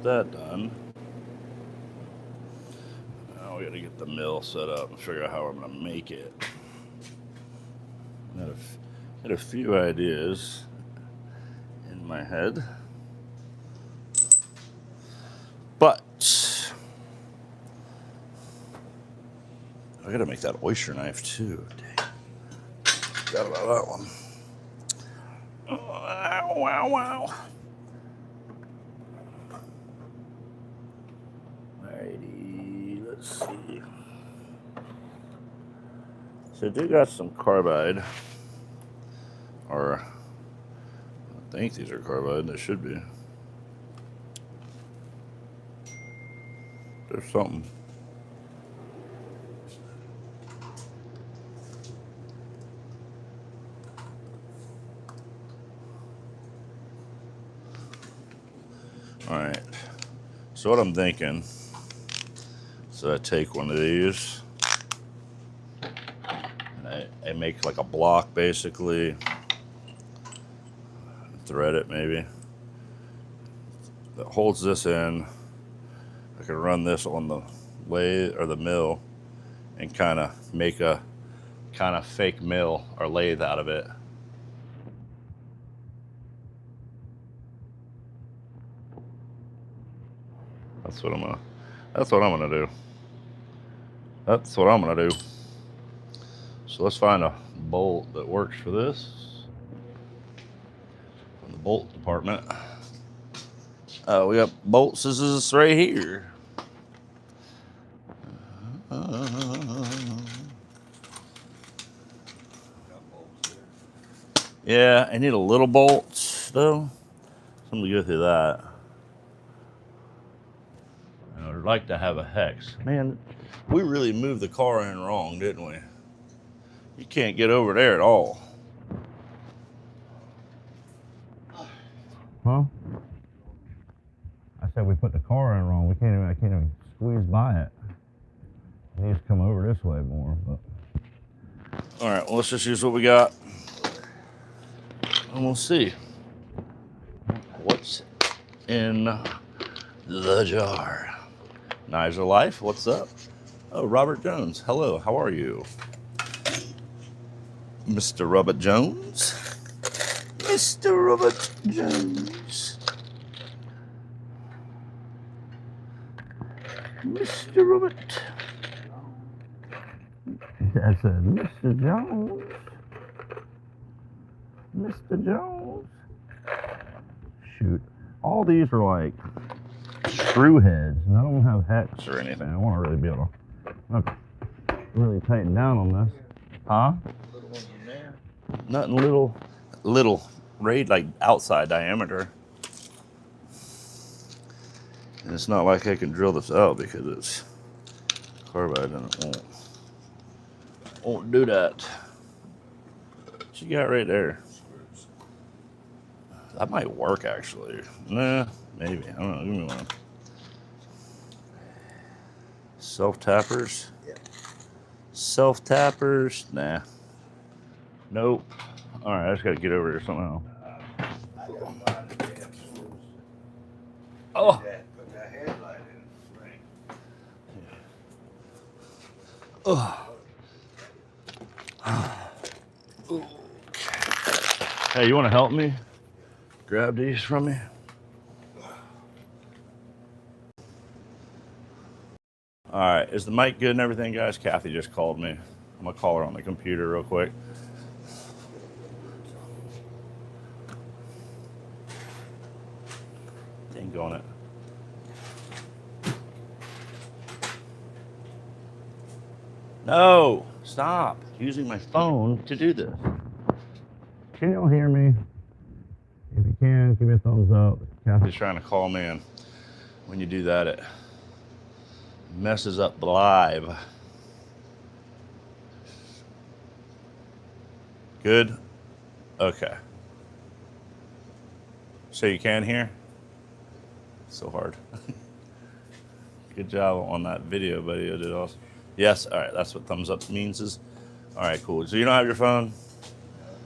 That done. Now we got to get the mill set up and figure out how I'm going to make it. Had a few ideas in my head, but I got to make that oyster knife too. Dang. Forgot about that one. Oh, wow, wow. Alrighty, let's see. So I do got some carbide, or I think these are carbide. They should be. There's something. All right. So what I'm thinking, so I take one of these, and I make like a block basically, thread it maybe, that holds this in. I could run this on the lathe or the mill and kind of make a kind of fake mill or lathe out of it. That's what I'm gonna do. That's what I'm gonna do. So let's find a bolt that works for this. From the bolt department. We got bolt scissors right here. Yeah, I need a little bolt though. So I'm gonna go through that. I would like to have a hex. Man, we really moved the car in wrong, didn't we? You can't get over there at all. Huh? I said we put the car in wrong. I can't even squeeze by it. It needs to come over this way more, but. All right, well, let's just use what we got. And we'll see what's in the jar. Knives of Life, what's up? Oh, Robert Jones, hello, how are you? Mr. Robert Jones? Mr. Robert Jones. Mr. Robert. I said, Mr. Jones. Mr. Jones. Shoot. All these are like screw heads. None of them have hex or anything. I want to really be able to really tighten down on this. Huh? Nothing little, right? Like outside diameter. And it's not like I can drill this out because it's carbide and it won't do that. What you got right there? That might work actually. Nah, maybe. I don't know. Give me one. Self tappers. Self tappers. Nah. Nope. All right, I just gotta get over here somehow. Oh. Put that headlight in. Right. Hey, you want to help me? Grab these from me. All right, is the mic good and everything, guys? Kathy just called me. I'm gonna call her on the computer real quick. Dang on it. No, stop using my phone to do this. Can y'all hear me? If you can, give me a thumbs up. He's trying to call me, and when you do that, it messes up the live. Good? Okay. So you can hear? So hard. Good job on that video, buddy. You did awesome. Yes, all right, that's what thumbs up means is. All right, cool. So you don't have your phone?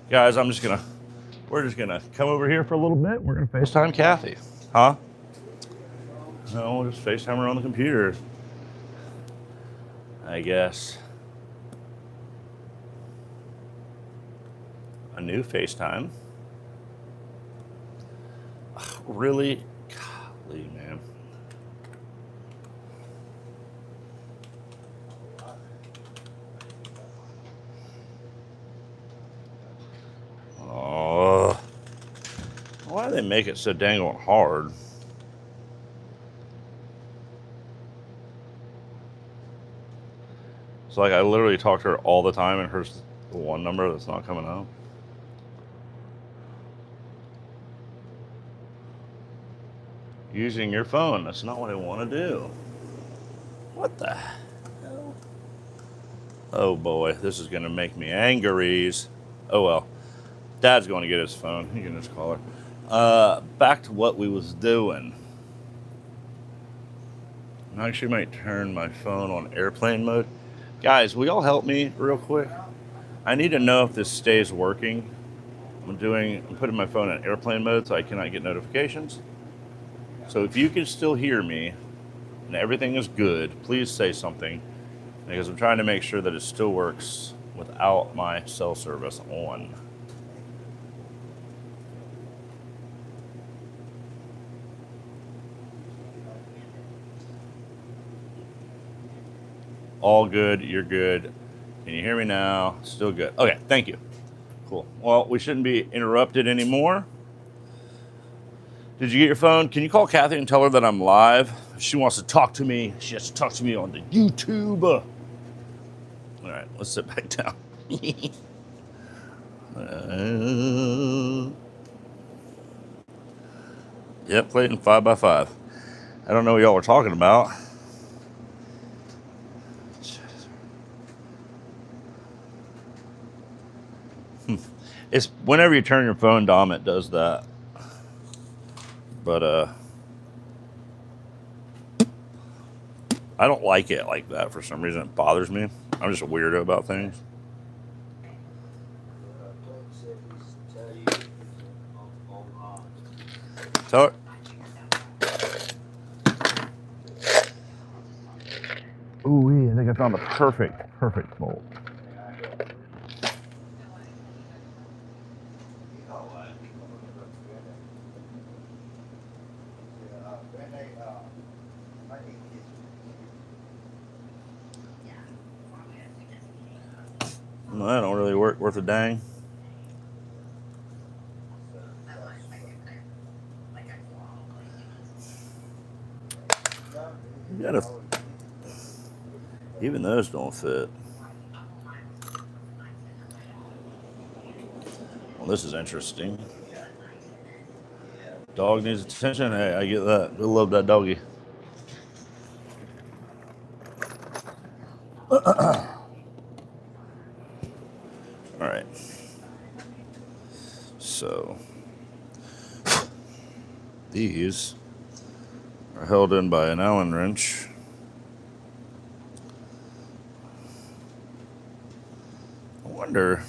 Guys, we're just gonna come over here for a little bit. We're gonna FaceTime Kathy. Huh? No, we'll just FaceTime her on the computer. I guess. A new FaceTime. Really? Golly, man. Oh. Why do they make it so dang on hard? It's like I literally talk to her all the time and hers the one number that's not coming out. Using your phone, that's not what I want to do. What the hell? Oh boy, this is gonna make me angries. Oh well. Dad's going to get his phone. He can just call her. Back to what we was doing. I actually might turn my phone on airplane mode. Guys, will y'all help me real quick? I need to know if this stays working. I'm putting my phone in airplane mode so I cannot get notifications. So if you can still hear me and everything is good, please say something, because I'm trying to make sure that it still works without my cell service on. All good. You're good. Can you hear me now? Still good. Okay, thank you. Cool. Well, we shouldn't be interrupted anymore. Did you get your phone? Can you call Kathy and tell her that I'm live? If she wants to talk to me, she has to talk to me on the YouTube. All right, let's sit back down. Yep, Clayton, 5x5. I don't know what y'all were talking about. It's whenever you turn your phone, Dom, it does that. But I don't like it like that for some reason. It bothers me. I'm just a weirdo about things. Tell her. Ooh, I think I found the perfect bolt. No, that don't really work worth a dang. You gotta, even those don't fit. Well, this is interesting. Dog needs attention. Hey, I get that. I love that doggy. All right. So these are held in by an Allen wrench. I wonder.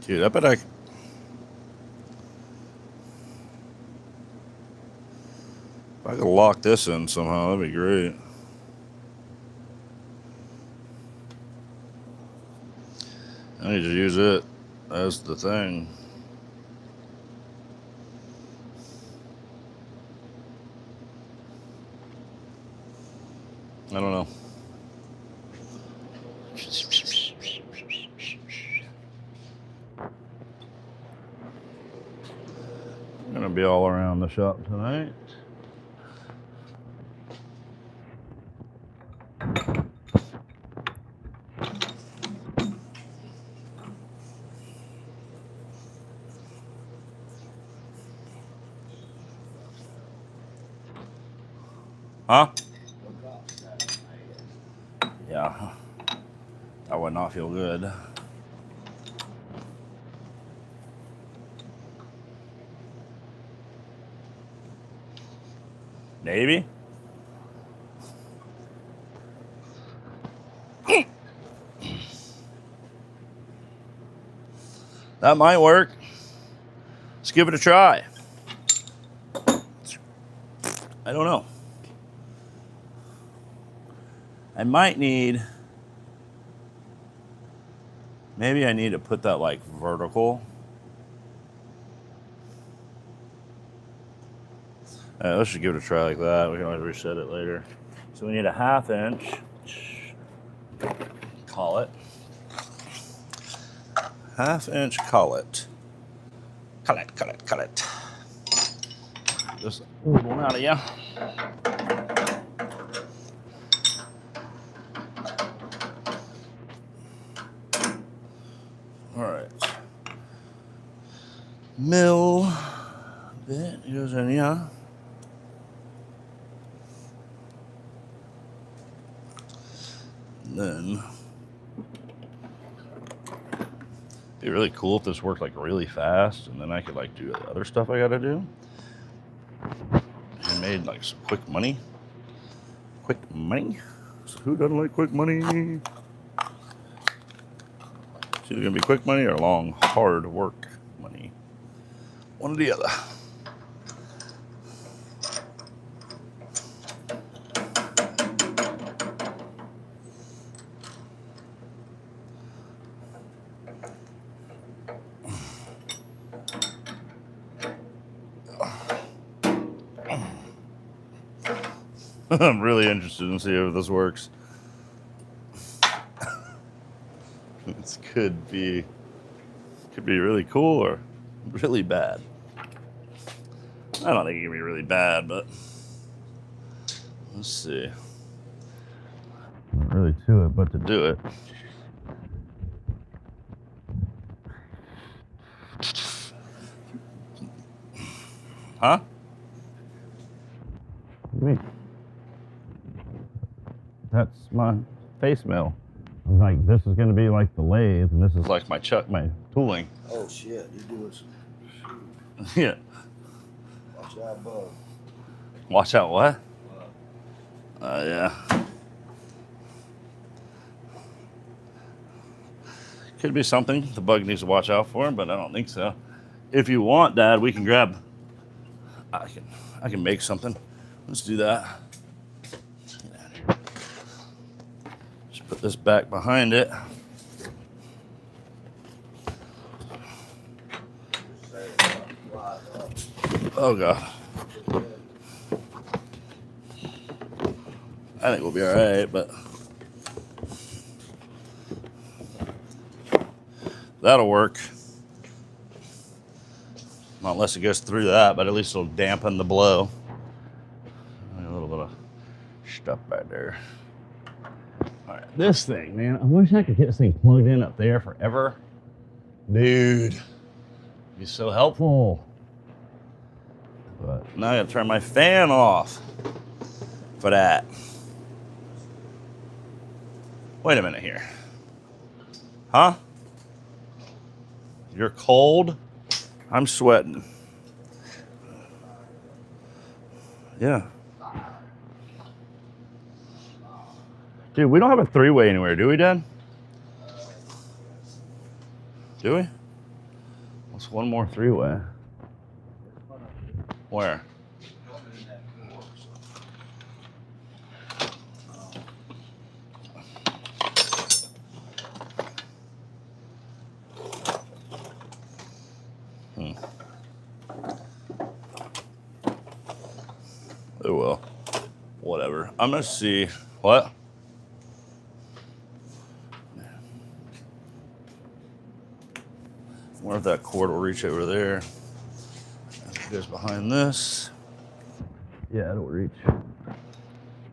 Dude, I bet if I could lock this in somehow, that'd be great. I need to use it as the thing. I don't know. I'm gonna be all around the shop tonight. Huh? Yeah. That would not feel good. Navy? That might work. Let's give it a try. I don't know. I might need, maybe I need to put that like vertical. Let's just give it a try like that. We can always reset it later. So we need a 1/2 inch. Call it. 1/2 inch collet. Collet. Just old one out of you. All right. Mill bit goes in here. Then it'd be really cool if this worked like really fast, and then I could like do the other stuff I gotta do. And made like some quick money. Quick money. So who doesn't like quick money? It's either gonna be quick money or long, hard work money. One or the other. I'm really interested in seeing if this works. This could be really cool or really bad. I don't think it can be really bad, but let's see. Not really to it, but to Do it. Huh? me. That's my face mill. I was like, this is going to be like the lathe, and this is It's like my tooling. Oh shit, you're doing some. Shoot. Yeah. Watch out, bug. Watch out, what? Bug. Yeah. Could be something the bug needs to watch out for, but I don't think so. If you want, Dad, we can grab. I can make something. Let's do that. Just put this back behind it. Oh God. I think we'll be all right, but that'll work. Not unless it goes through that, but at least it'll dampen the blow. A little bit of stuff back there. All right, this thing, man. I wish I could get this thing plugged in up there forever. dude, be so helpful. But Now I gotta turn my fan off for that. Wait a minute here. Huh? You're cold? I'm sweating. Yeah. Dude, we don't have a three-way anywhere, do we, Dad? Do we? What's one more three-way? Where? Oh well. Whatever. I'm gonna see. What? I wonder if that cord will reach over there. If it goes behind this. yeah, it'll reach.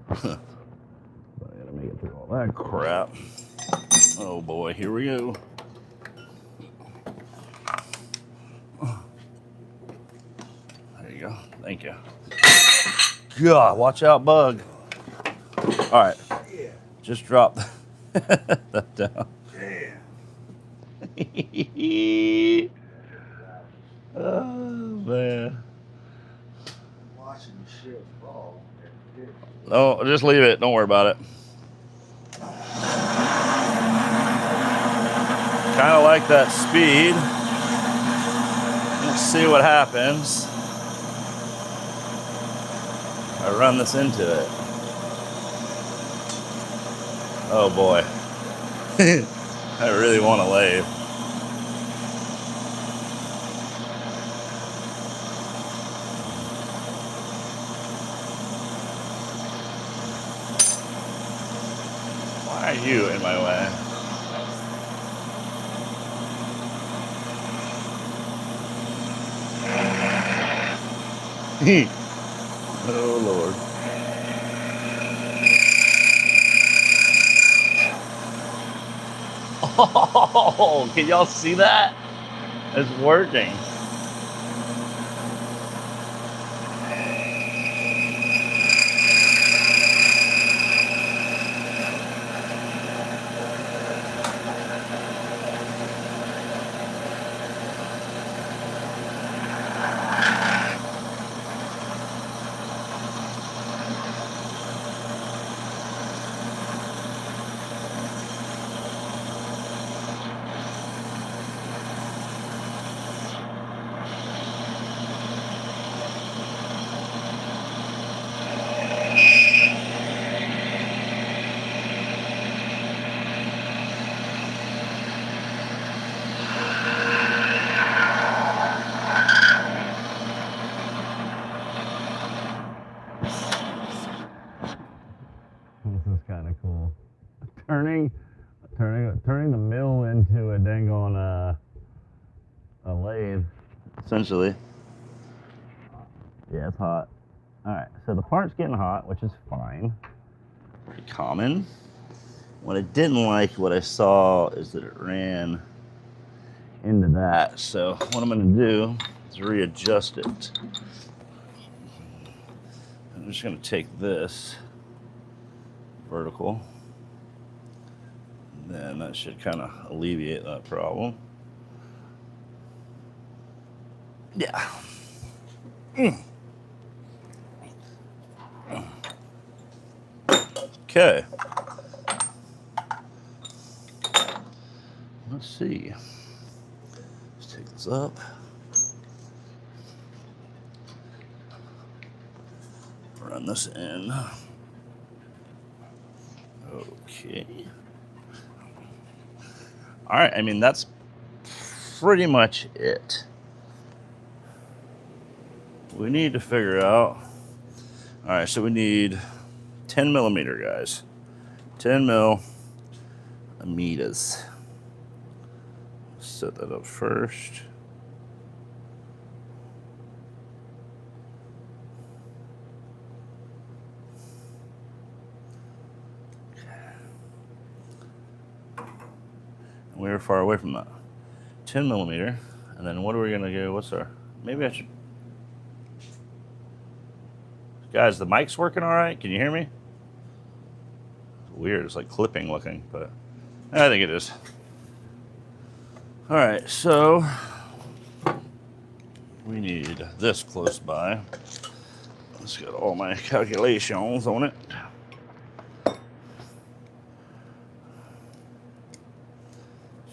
But I gotta make it through all that crap. Oh boy, here we go. There you go. Thank you. God, watch out, bug. All right, Yeah. just drop that down. Damn. Oh man. Watching the shit fall. No, just leave it. Don't worry about it. Kind of like that speed. Let's see what happens. I run this into it. Oh boy. I really want to lathe. Why are you in my way? Oh Lord. Oh, can y'all see that? It's working. This is kind of cool. Turning the mill into a dang on a lathe, essentially. Yeah, it's hot. All right, so the part's getting hot, which is fine. Pretty common. What I didn't like, what I saw, is that it ran into that. So what I'm going to do is readjust it. I'm just going to take this vertical. Then that should kind of alleviate that problem. Yeah. Okay. Let's see. Let's take this up. Run this in. Okay. All right, I mean, that's pretty much it. We need to figure out. All right, so we need 10 millimeter, guys. 10 mil amitas. Set that up first. We were far away from that. 10 millimeter. And then what are we gonna do? What's our, maybe I should, guys, the mic's working all right? Can you hear me? It's weird, it's like clipping looking, but I think it is. All right, so we need this close by. It's got all my calculations on it.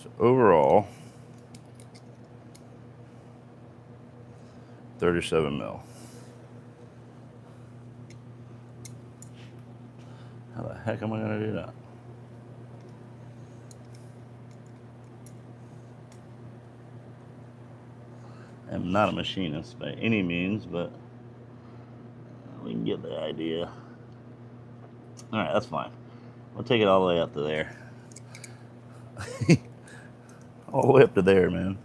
So overall, 37 mil. How the heck am I gonna do that? I'm not a machinist by any means, but we can get the idea. All right, that's fine. We'll take it all the way up to there. All the way up to there, man.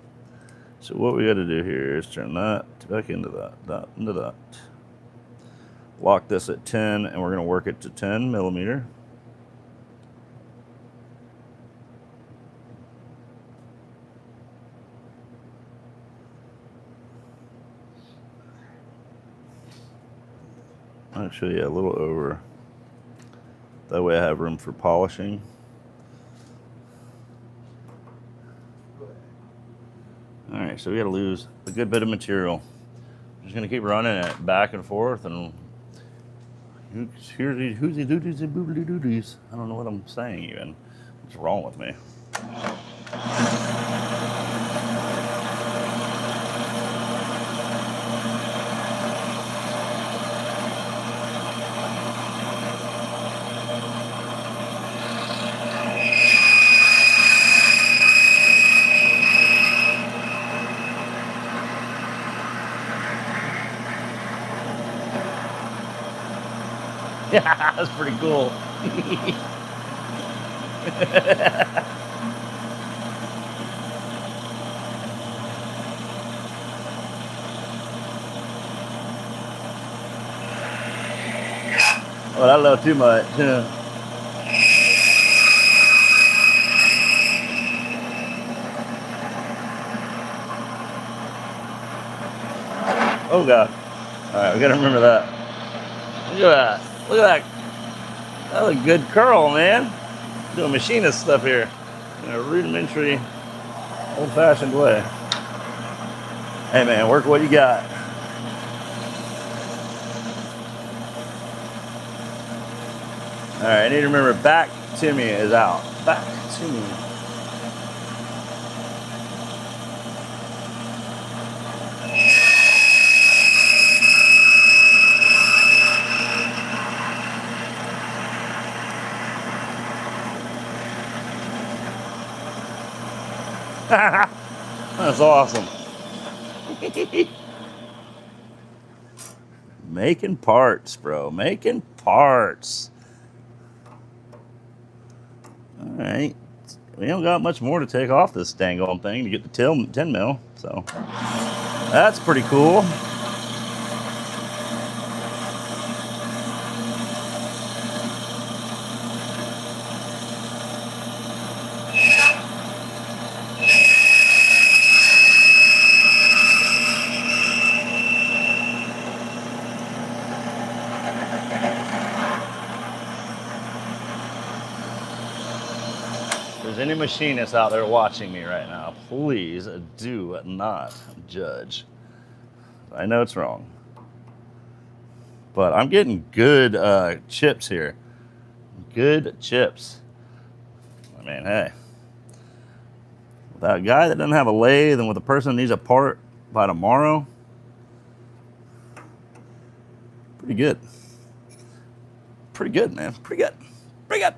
So what we got to do here is turn that back into that into that. Lock this at 10, and we're going to work it to 10 millimeter. Actually, yeah, a little over. That way I have room for polishing. All right, so we got to lose a good bit of material. I'm just going to keep running it back and forth, and here's these whoosy doodies and boobly doodies. I don't know what I'm saying even. What's wrong with me? Yeah, that's pretty cool. Oh, that a little too much. Yeah. Oh God. All right, we gotta remember that. Look at that. Look at that. That was a good curl, man. Doing machinist stuff here in a rudimentary, old-fashioned way. Hey, man, work what you got. All right, I need to remember back to me is out. Back to me. That's awesome. Making parts, bro. Making parts. All right. We don't got much more to take off this dang old thing to get the 10 mil. So that's pretty cool. If there's any machinists out there watching me right now, please do not judge. I know it's wrong. But I'm getting good chips here. Good chips. I mean, hey. With a guy that doesn't have a lathe and with a person that needs a part by tomorrow, pretty good. Pretty good, man. Pretty good. Pretty good.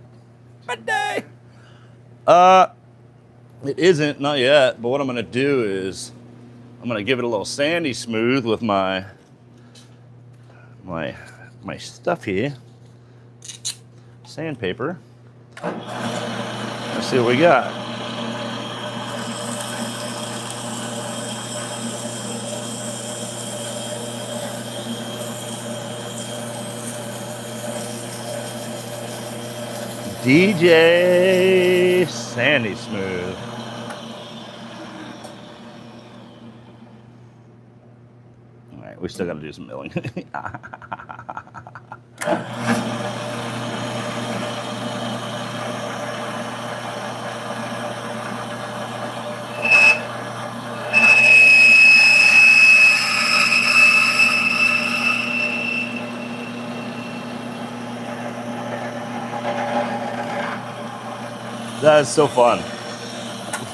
Good day. It isn't, not yet, but what I'm gonna do is I'm gonna give it a little sandy smooth with my stuff here. Sandpaper. Let's see what we got. DJ Sandy Smooth. All right, we still got to do some milling. That is so fun.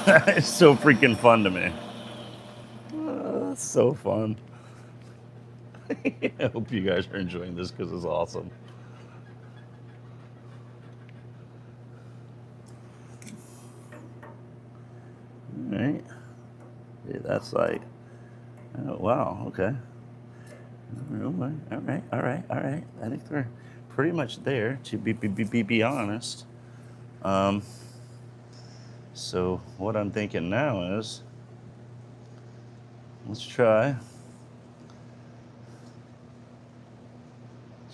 That is so freaking fun to me. That's so fun. I hope you guys are enjoying this because it's awesome. All right. Yeah, that's like, oh, wow, okay. All right. I think they're pretty much there, to be honest. So what I'm thinking now is, let's try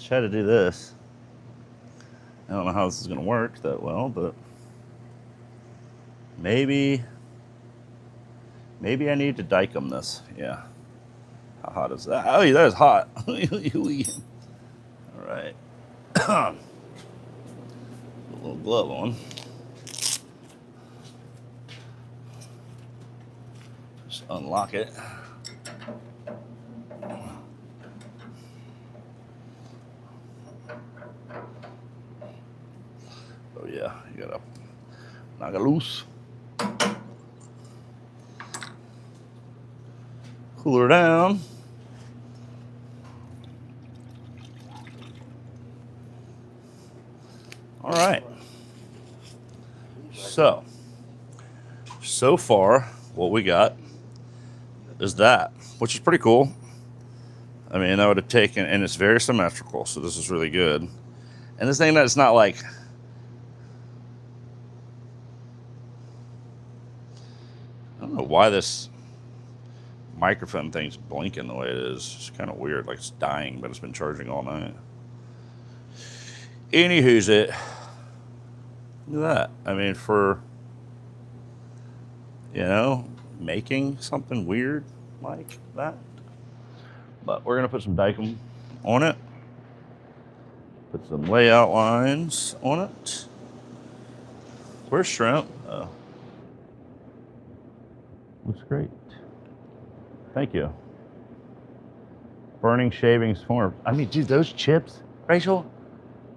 to do this. I don't know how this is going to work that well, but maybe I need to Dicom this. Yeah. How hot is that? Oh, yeah, that is hot. All right. A little glove on. Just unlock it. Oh yeah, you gotta knock it loose. Cool her down. All right. So far, what we got is that, which is pretty cool. I mean, I would have taken, and it's very symmetrical, so this is really good. And this thing that's not like, I don't know why this microphone thing's blinking the way it is. It's kind of weird, like it's dying, but it's been charging all night. Anywho's it. Look at that. I mean, for, you know, making something weird like that. But we're going to put some Dicom on it. Put some layout lines on it. Where's shrimp? Oh. Looks great. Thank you. Burning shavings form. I mean, dude, those chips, Rachel,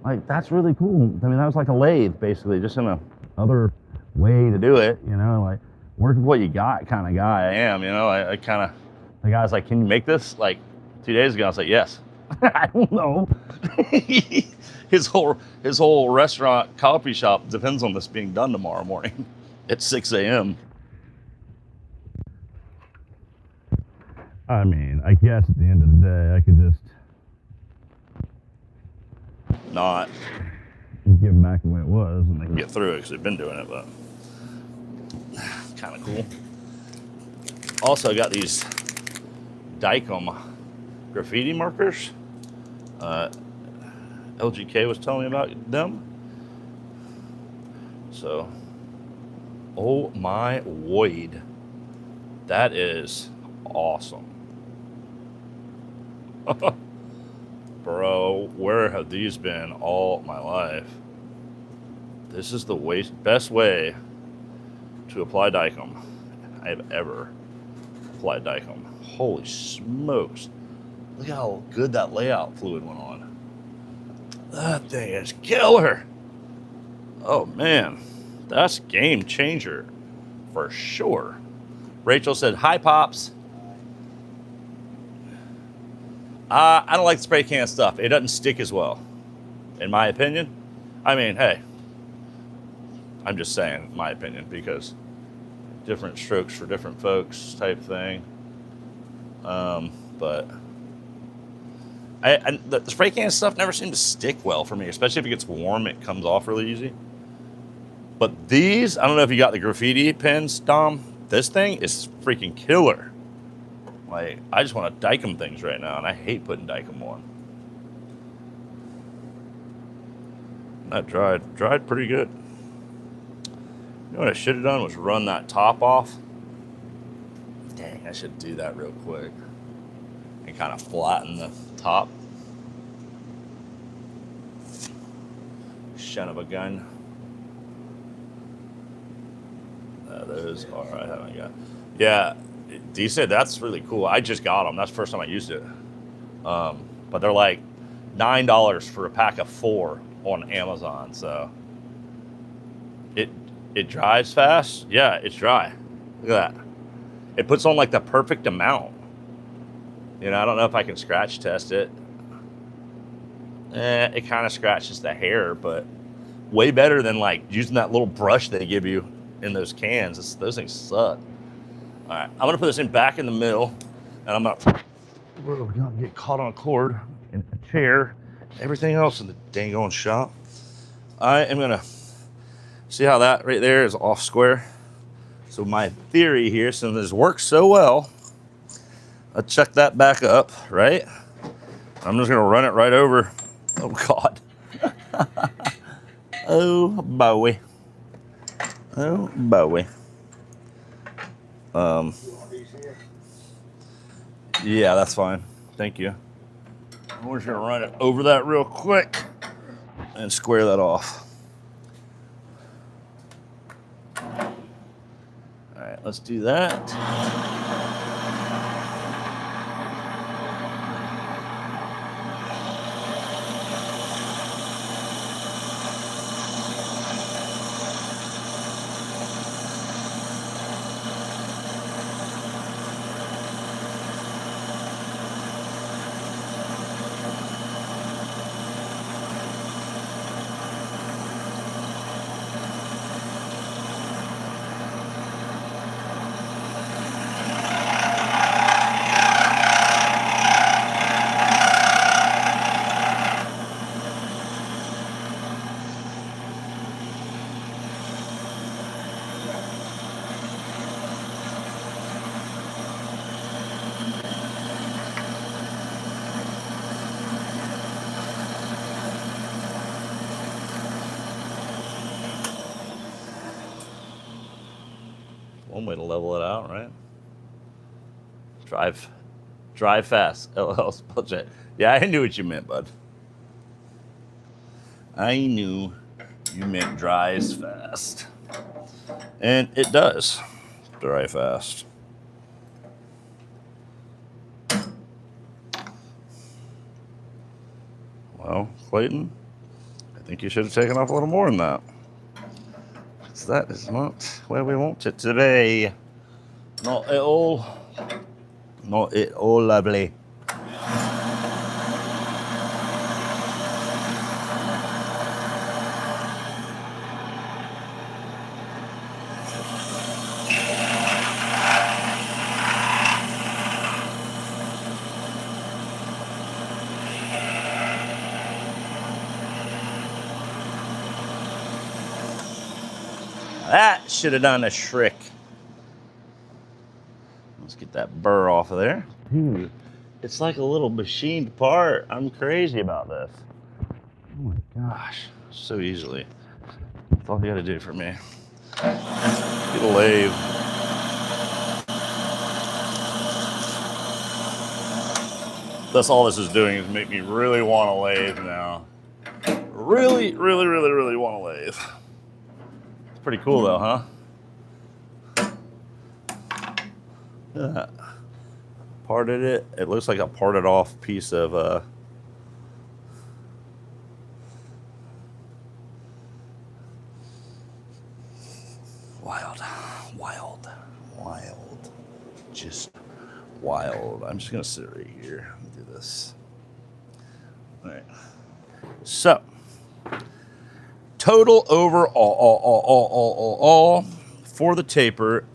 like, that's really cool. I mean, that was like a lathe, basically, just in another way to do it, you know, like, work with what you got kind of guy I am, you know. I kind of, the guy's like, can you make this? Like, 2 days ago, I was like, yes. I don't know. his whole restaurant, coffee shop depends on this being done tomorrow morning at 6 a.m. I mean, I guess at the end of the day, I could just Not. get them back the way it was, and they can Get through it because they've been doing it, but kind of cool. Also, I got these Dykem graffiti markers. LGK was telling me about them. So, oh my Woid, that is awesome. Bro, where have these been all my life? This is the best way to apply Dykem I have ever applied Dykem. Holy smokes. Look how good that layout fluid went on. That thing is killer. Oh man, that's game changer for sure. Rachel said, hi Pops. I don't like the spray can stuff. It doesn't stick as well, in my opinion. I mean, hey, I'm just saying my opinion because different strokes for different folks type thing. But the spray can stuff never seemed to stick well for me, especially if it gets warm, it comes off really easy. But these, I don't know if you got the graffiti pins, Dom. This thing is freaking killer. Like, I just want to Dykem things right now, and I hate putting Dykem on. That dried pretty good. You know what I should have done was run that top off. Dang, I should do that real quick. And kind of flatten the top. Son of a gun. Those are, I haven't got. Yeah, D said that's really cool. I just got them. That's the first time I used it. But they're like $9 for a pack of 4 on Amazon. So it dries fast. Yeah, it's dry. Look at that. It puts on like the perfect amount. You know, I don't know if I can scratch test it. It kind of scratches the hair, but way better than like using that little brush they give you in those cans. Those things suck. All right, I'm gonna put this in back in the middle, and I'm gonna get caught on a cord in a chair, everything else in the dang on shop. I am gonna see how that right there is off square. So my theory here, since this works so well, I'll check that back up, right? I'm just gonna run it right over. Oh God. Oh boy. Oh boy. Yeah, that's fine. Thank you. We're just gonna run it over that real quick and square that off. All right, let's do that. One way to level it out, right? Drive fast. LL spell check. Yeah, I knew what you meant, bud. I knew you meant dries fast. And it does dry fast. Well, Clayton, I think you should have taken off a little more than that. That is not where we want it to be. Not at all. Not at all lovely. That should have done a trick. Let's get that burr off of there. Dude, it's like a little machined part. I'm crazy about this. Oh my gosh, so easily. That's all you gotta do for me. Get a lathe. That's all this is doing is make me really want a lathe now. Really, really, really, really want a lathe. It's pretty cool though, huh? Look at that. Parted it. It looks like a parted off piece of wild, wild, wild, just wild. I'm just gonna sit right here and do this. All right. So, total overall for the taper,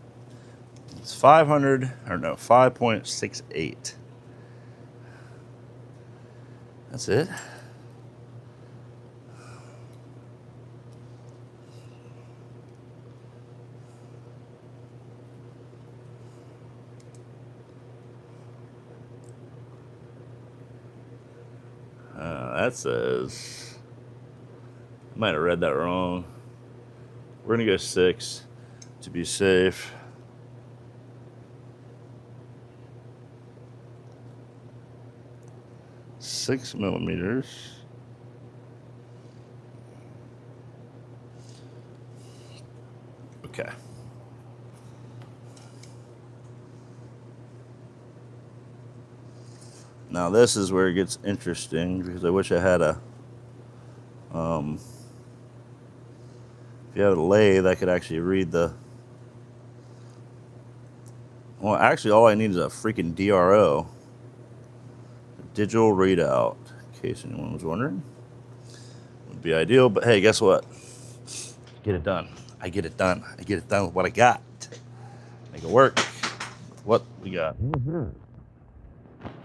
it's 5.68. That's it. That says, I might have read that wrong. We're gonna go 6 to be safe. Six millimeters. Okay. Now this is where it gets interesting because I wish I had a, if you have a lathe, I could actually read the, well, actually all I need is a freaking DRO, a digital readout, in case anyone was wondering. Would be ideal, but hey, guess what? Get it done. I get it done. I get it done with what I got. Make it work with what we got.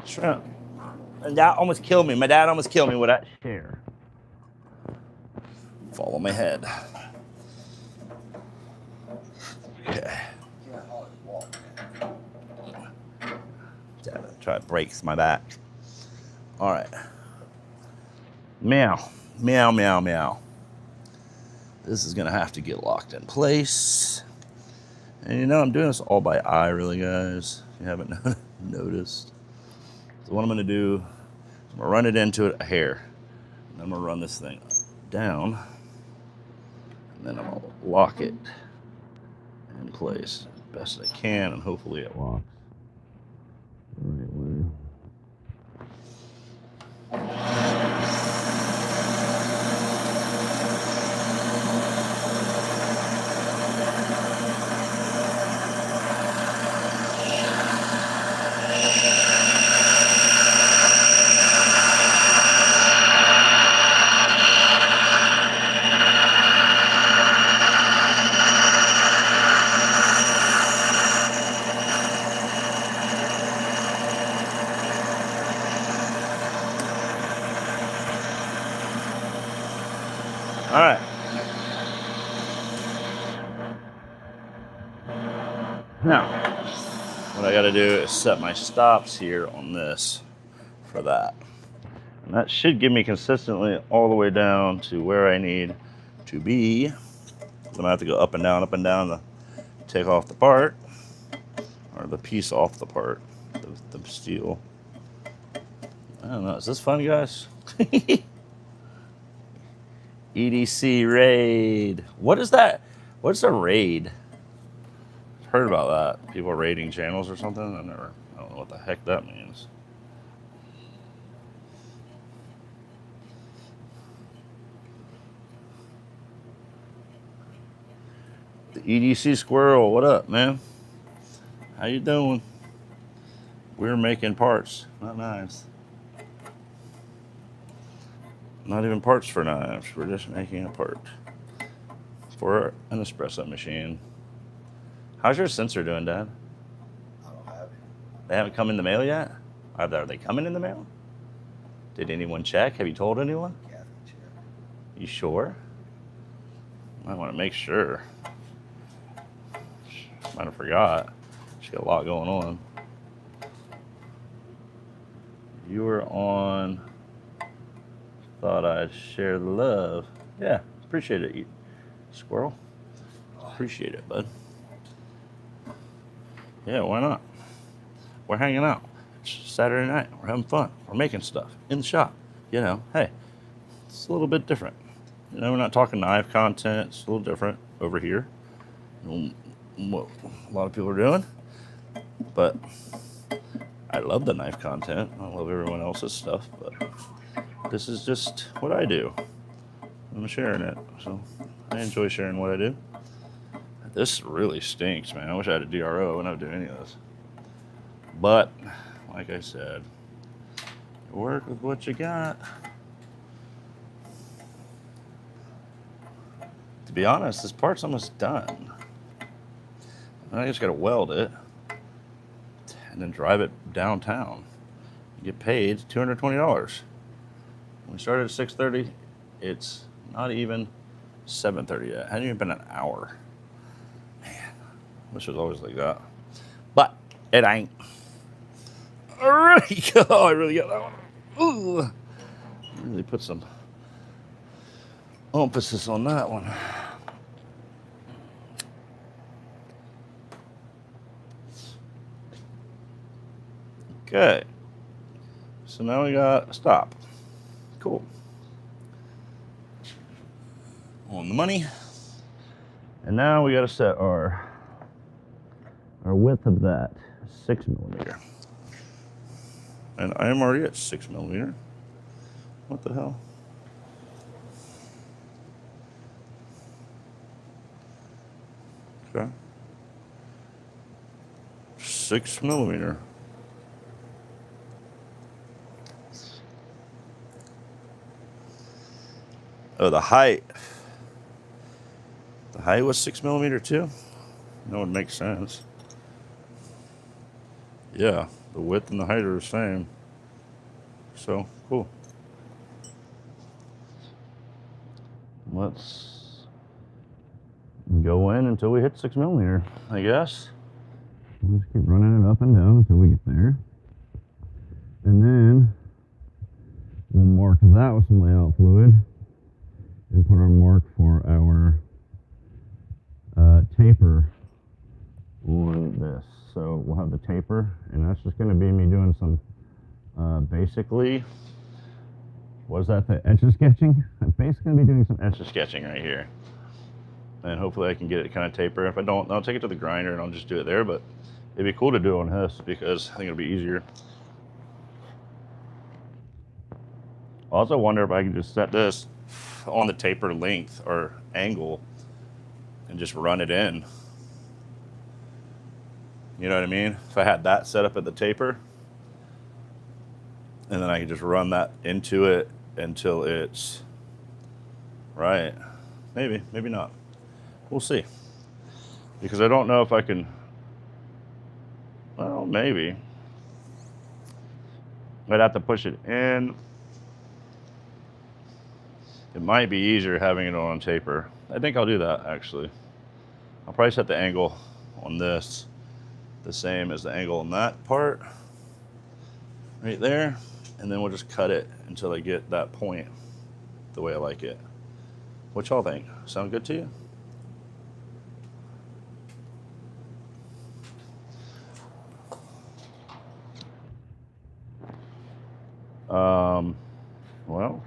Shrimp. And that almost killed me. My dad almost killed me with that chair. Follow my head. Okay. Damn it. Try to break my back. All right. Meow. Meow, meow, meow. This is going to have to get locked in place. And you know, I'm doing this all by eye, really, guys. If you haven't noticed. So what I'm going to do, I'm going to run it into a hair. And I'm going to run this thing down. And then I'm going to lock it in place as best I can. And hopefully it locks the right way. All right. Now, what I got to do is set my stops here on this for that. And that should give me consistently all the way down to where I need to be. I'm going to have to go up and down to take off the part, or the piece off the part, the steel. I don't know. Is this fun, guys? EDC raid. What is that? What's a raid? I've heard about that. People raiding channels or something. I don't know what the heck that means. The EDC squirrel, what up, man? How you doing? We're making parts, not knives. Not even parts for knives. We're just making a part for an espresso machine. How's your sensor doing, Dad? I don't have it. They haven't come in the mail yet? Are they coming in the mail? Did anyone check? Have you told anyone? Kathy check. You sure? I want to make sure. Might have forgot. She's got a lot going on. You were on. Thought I'd share the love. Yeah, appreciate it, you squirrel. Appreciate it, bud. Yeah, why not? We're hanging out. It's Saturday night. We're having fun. We're making stuff in the shop. You know, hey, it's a little bit different. You know, we're not talking knife content. It's a little different over here than what a lot of people are doing. But I love the knife content. I love everyone else's stuff, but this is just what I do. I'm sharing it, so I enjoy sharing what I do. This really stinks, man. I wish I had a DRO and I would do any of this. But, like I said, work with what you got. To be honest, this part's almost done. I just gotta weld it and then drive it downtown. Get paid $220. We started at 6:30. It's not even 7:30 yet. Hasn't even been an hour. Man, wish it was always like that. But it ain't. Alright, oh, I really got that one. Ooh, really put some emphasis on that one. Okay, so now we got a stop. Cool. On the money. And now we got to set our width of that 6mm. And I am already at 6mm. What the hell? Okay. 6mm. Oh, the height. The height was 6mm too? That would make sense. Yeah, the width and the height are the same. So, cool. Let's go in until we hit 6mm, I guess. We'll just keep running it up and down until we get there. And then we'll mark that with some layout fluid and put our mark for our taper on this. So we'll have the taper, and that's just going to be me doing some basically, what is that, the etch-a-sketching? I'm basically going to be doing some etch-a-sketching right here. And hopefully I can get it kind of taper. If I don't, I'll take it to the grinder and I'll just do it there, but it'd be cool to do it on this because I think it'll be easier. I also wonder if I can just set this on the taper length or angle and just run it in. You know what I mean? If I had that set up at the taper, and then I can just run that into it until it's right. Maybe, maybe not. We'll see. Because I don't know if I can, well, maybe. I'd have to push it in. It might be easier having it on taper. I think I'll do that, actually. I'll probably set the angle on this the same as the angle on that part. Right there. And then we'll just cut it until I get that point the way I like it. What y'all think? Sound good to you? Well,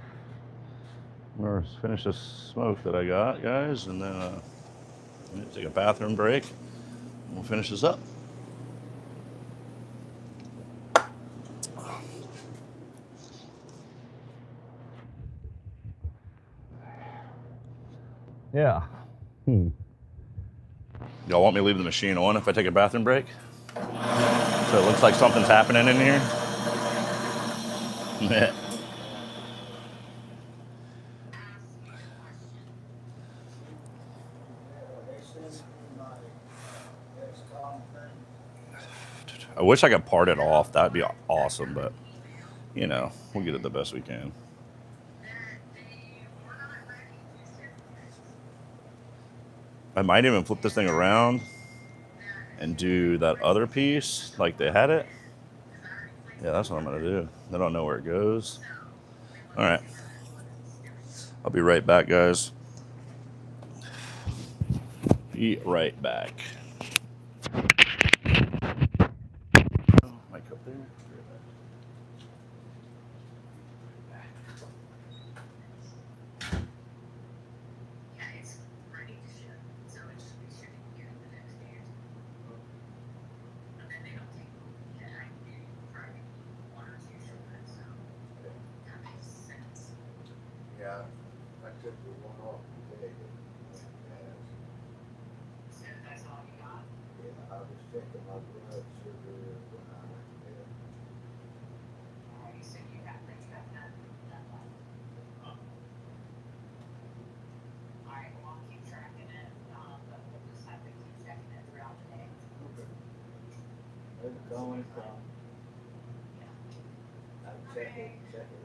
I'm gonna finish this smoke that I got, guys, and then I'm gonna take a bathroom break and we'll finish this up. Yeah. Y'all want me to leave the machine on if I take a bathroom break? So it looks like something's happening in here. I wish I could part it off. That'd be awesome, but you know, we'll get it the best we can. I might even flip this thing around and do that other piece like they had it. Yeah, that's what I'm gonna do. They don't know where it goes. All right. I'll be right back, guys. Be right back. Mic up there. Yeah, I took the one off today. Yeah, I was checking my blood sugar when I went to bed. There's a going from. I check it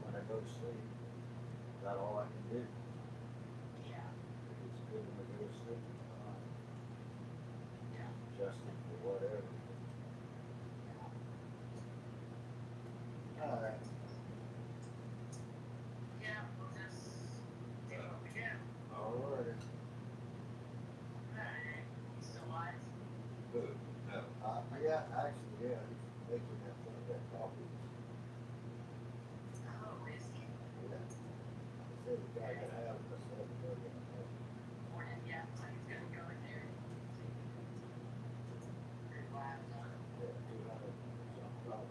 when I go to sleep. That's all I can do. If it's good when I go to sleep, adjusting for whatever. All right. All right. Yeah, actually, yeah, he's making that coffee. Yeah. I said the guy got out of the 7:30. Yeah, 200 something dollars.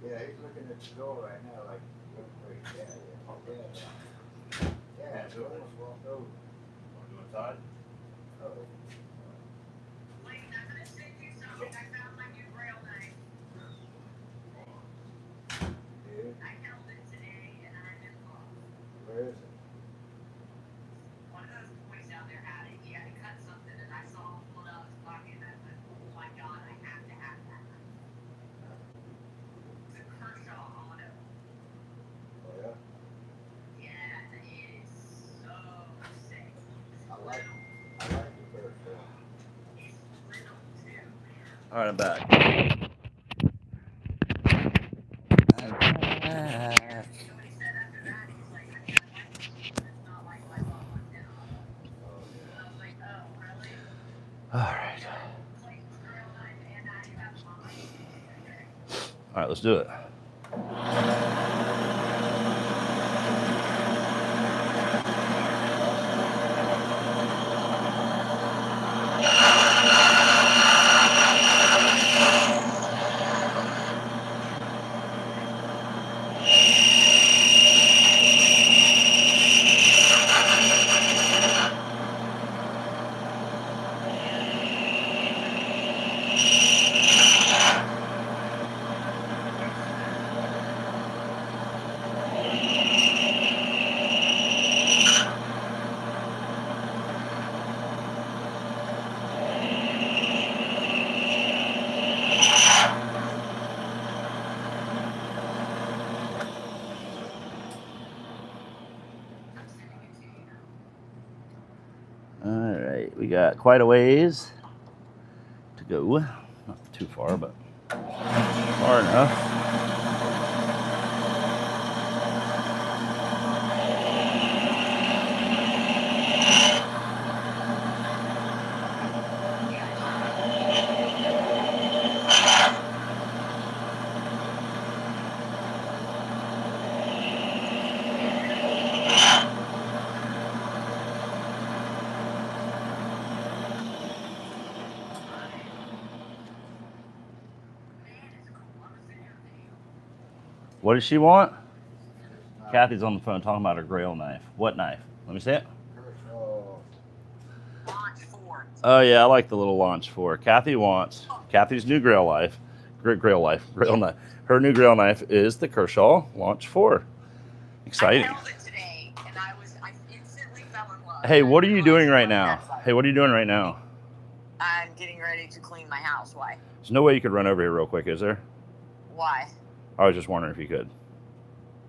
Yeah, he's looking at the door right now, like, looking for his dad. Yeah, he almost walked over. Want to go inside? Oh. Dude, where is it? Oh, yeah? I like the first one. All right, I'm back. All right. All right, let's do it. All right, we got quite a ways to go. Not too far, but far enough. What does she want? Kathy's on the phone talking about her Grail knife. What knife? Let me see it. Oh, Oh yeah, I like the little launch 4. Kathy wants Kathy's new Grail knife. Grail knife. Her new Grail knife is the Kershaw Launch 4. Exciting. I held it today, and I instantly fell in love. Hey, what are you doing right now? Hey, what are you doing right now? I'm getting ready to clean my house. Why? There's no way you could run over here real quick, is there? Why? I was just wondering if you could.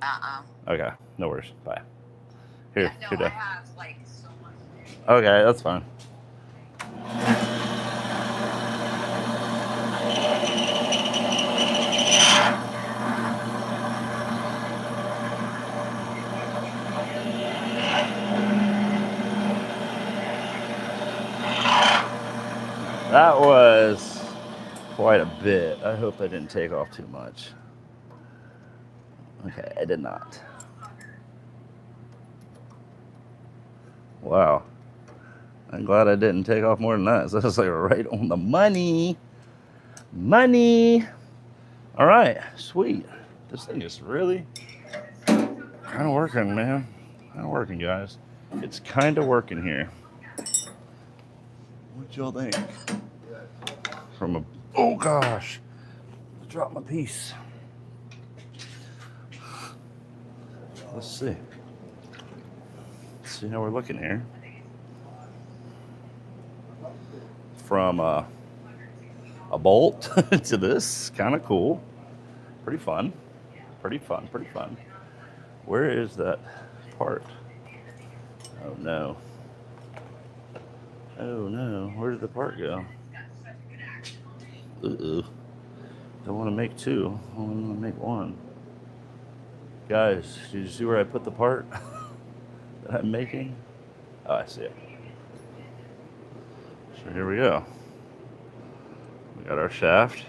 Uh-uh. Okay, no worries. Bye. Here, No, here, I Dad. have like so much to do. Okay, that's fine. That was quite a bit. I hope I didn't take off too much. Okay, I did not. Wow. I'm glad I didn't take off more than that. So that's like right on the money. Money. All right, sweet. This thing is really kind of working, man. Kind of working, guys. It's kind of working here. What y'all think? From a, oh gosh, I dropped my piece. Let's see. Let's see how we're looking here. From a bolt to this, kind of cool. Pretty fun. Pretty fun, pretty fun. Where is that part? Oh no. Oh no, where did the part go? Uh-oh. Don't want to make two, I want to make one. Guys, did you see where I put the part that I'm making? Oh, I see it. So here we go. We got our shaft.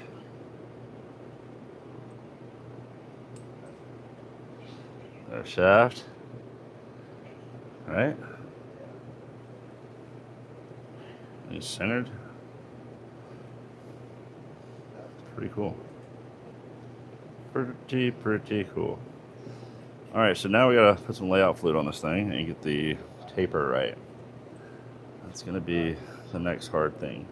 Our shaft. Right? It's centered. Pretty cool. Pretty cool. All right, so now we gotta put some layout fluid on this thing and get the taper right. That's gonna be the next hard thing.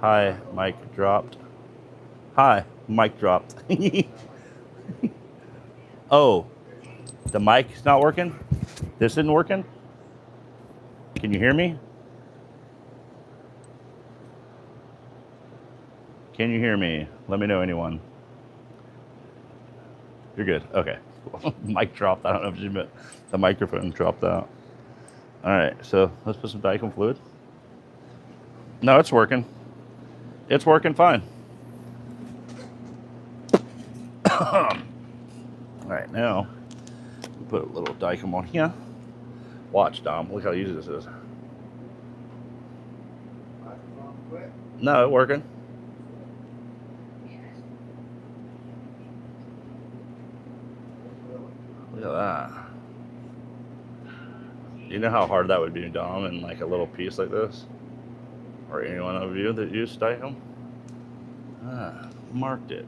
Hi, mic dropped. Hi, mic dropped. Oh, the mic's not working? This isn't working? Can you hear me? Can you hear me? Let me know, anyone. You're good. Okay. Cool. Mic dropped. I don't know if you meant the microphone dropped out. All right. So let's put some Dicom fluid. No, it's working. It's working fine. All right. Now we put a little Dicom on here. Watch, Dom. Look how easy this is. No, it's working. Look at that. You know how hard that would be, Dom, in like a little piece like this? Or anyone of you that use Dicom? Ah, marked it.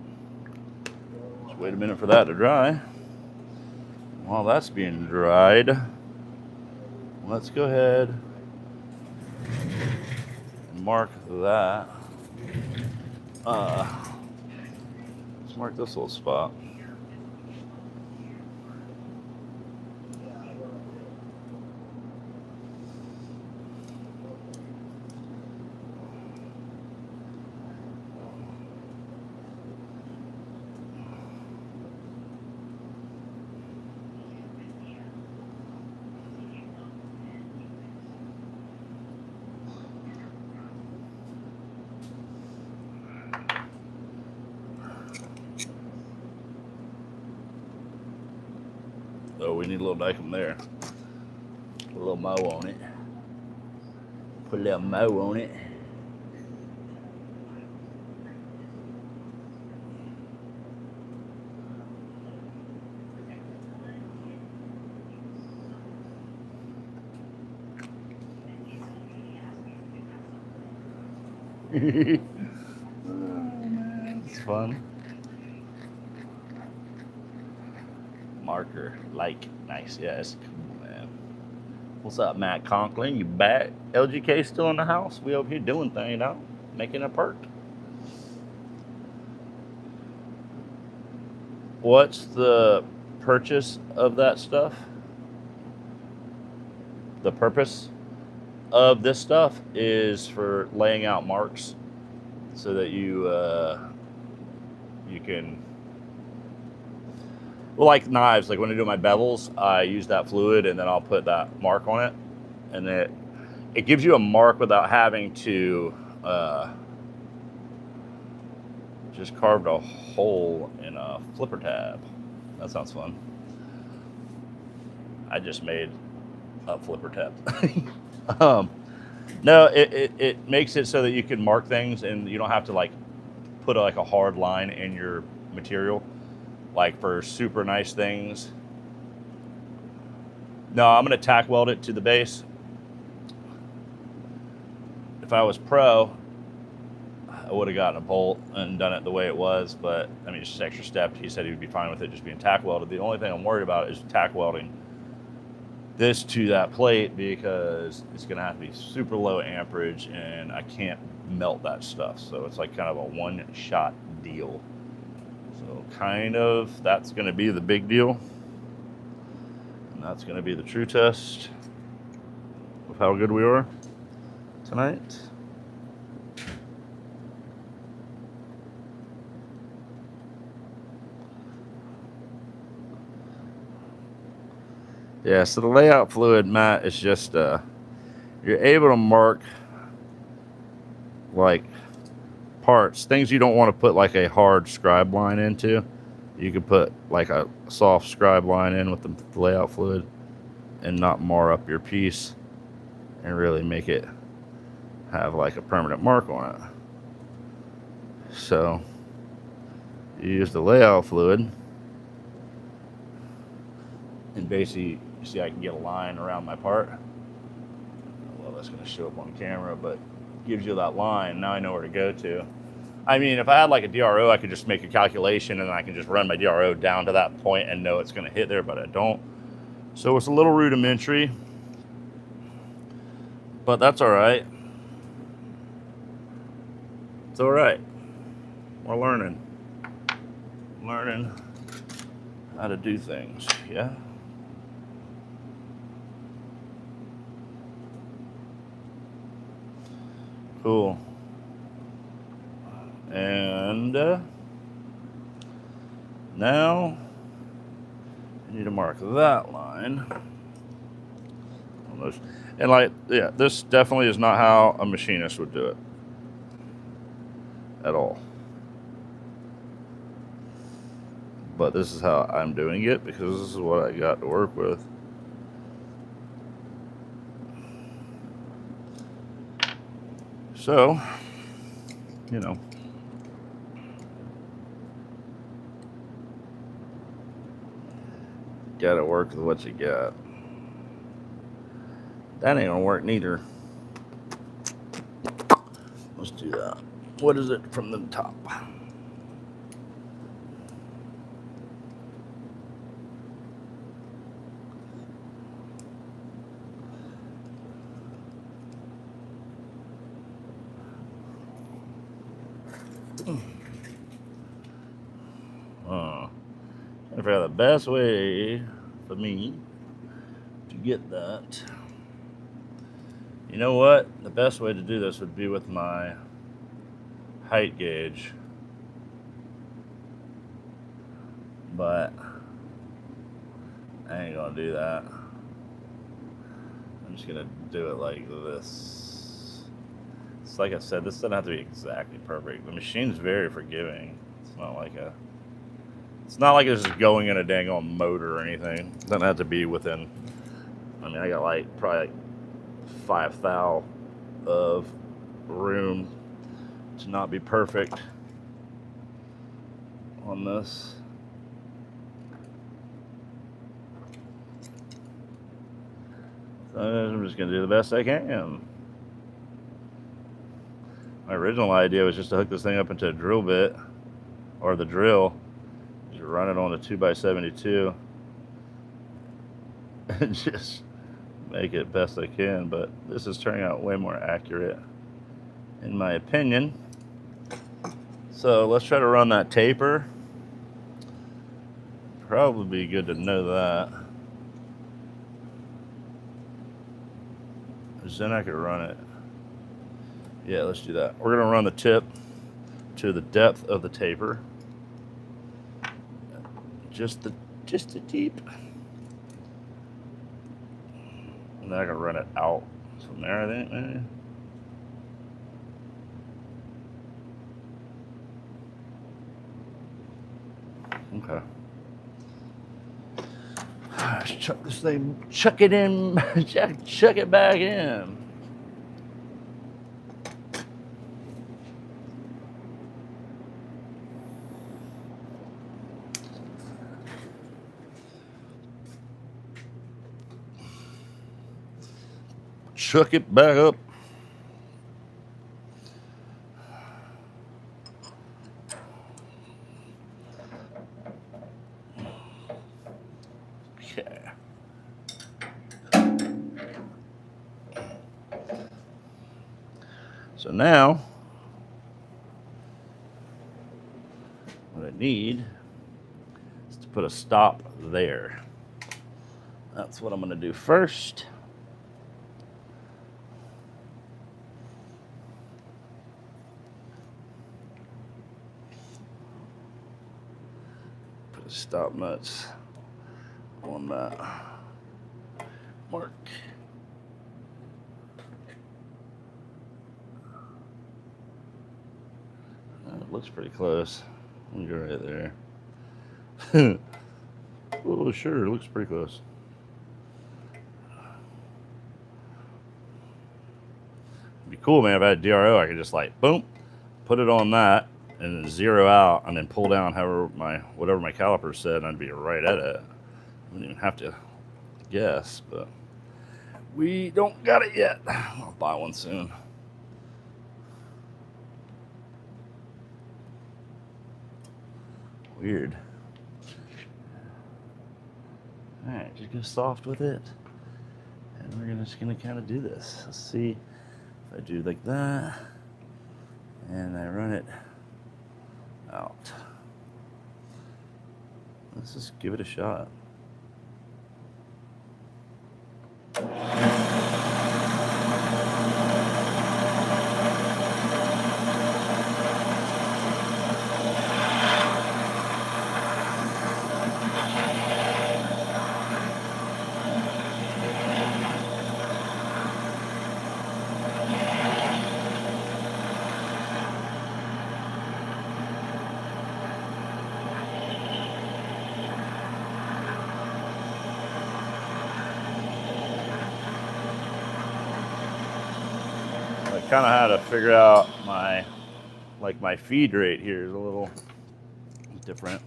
Just wait a minute for that to dry. While that's being dried, let's go ahead and mark that. Let's mark this little spot. So we need a little Dicom there. Put a little mow on it. Put a little mow on it. It's fun. Marker, like, nice, yes, cool, man. What's up, Matt Conklin? You back? LGK still in the house? We over here doing things now, making a perk. What's the purchase of that stuff? The purpose of this stuff is for laying out marks so that you can Well, like knives, like when I do my bevels, I use that fluid and then I'll put that mark on it, and it gives you a mark without having to just carve a hole in a flipper tab. That sounds fun. I just made a flipper tab. No, it makes it so that you can mark things and you don't have to like put like a hard line in your material, like for super nice things. No, I'm gonna tack weld it to the base. If I was pro, I would have gotten a bolt and done it the way it was, but I mean, it's just extra step. He said he would be fine with it just being tack welded. The only thing I'm worried about is tack welding this to that plate because it's gonna have to be super low amperage and I can't melt that stuff. So it's like kind of a one-shot deal. So kind of, that's gonna be the big deal. And that's gonna be the true test of how good we are tonight. Yeah, so the layout fluid, Matt, is just you're able to mark like parts, things you don't want to put like a hard scribe line into. You could put like a soft scribe line in with the layout fluid and not mar up your piece and really make it have like a permanent mark on it. So you use the layout fluid and basically, you see I can get a line around my part. Well, that's going to show up on camera, but gives you that line. Now I know where to go to. I mean, if I had like a DRO, I could just make a calculation and I can just run my DRO down to that point and know it's going to hit there, but I don't. So it's a little rudimentary, but that's all right. It's all right. We're learning how to do things. Yeah. Cool. And now I need to mark that line. Almost. And like, yeah, this definitely is not how a machinist would do it at all. But this is how I'm doing it because this is what I got to work with. So, you know, gotta work with what you got. That ain't gonna work neither. Let's do that. What is it from the top? I figure out the best way for me to get that. You know what? The best way to do this would be with my height gauge. But I ain't gonna do that. I'm just gonna do it like this. It's like I said, this doesn't have to be exactly perfect. The machine's very forgiving. It's not like it's just going in a dang on motor or anything. It doesn't have to be within. I mean, I got like probably like 5 thou of room to not be perfect on this. So I'm just gonna do the best I can. My original idea was just to hook this thing up into a drill bit or the drill. Just run it on a 2x72 and just make it best I can, but this is turning out way more accurate in my opinion. So let's try to run that taper. Probably be good to know that. Then I could run it. Yeah, let's do that. We're gonna run the tip to the depth of the taper. Just the Just a deep. And then I can run it out from there, I think, maybe. Okay. Let's chuck this thing, chuck it in, chuck it back in. Chuck it back up. Okay. So now, what I need is to put a stop there. That's what I'm going to do first. Put a stop nuts on that mark. It looks pretty close. Let me go right there. Oh, sure, it looks pretty close. It'd be cool, man. If I had DRO, I could just like boom, put it on that, and then zero out, and then pull down whatever my caliper said, and I'd be right at it. I wouldn't even have to guess, but we don't got it yet. I'll buy one soon. Weird. All right, just go soft with it, and we're just gonna kind of do this. Let's see if I do like that, and I run it out. Let's just give it a shot. I kind of had to figure out my feed rate here is a little different.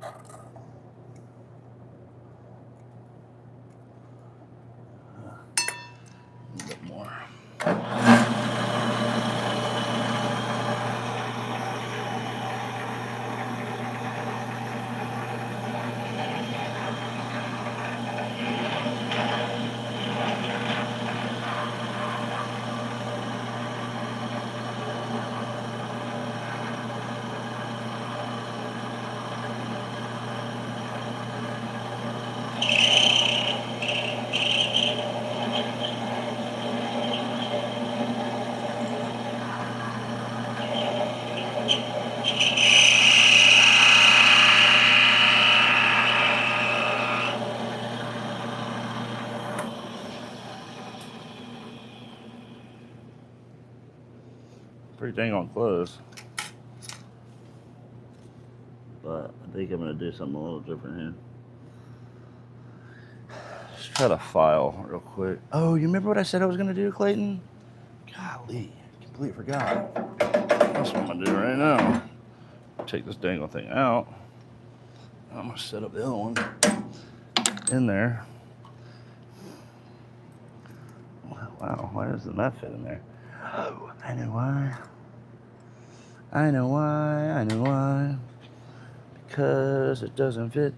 A bit more. Pretty dang on close. But I think I'm going to do something a little different here. Just try to file real quick. Oh, you remember what I said I was going to do, Clayton? Golly, completely forgot. That's what I'm going to do right now. Take this dang thing out. I'm going to set up the other one in there. Wow, why doesn't that fit in there? Oh, I know why. I know why. I know why. Because it doesn't fit.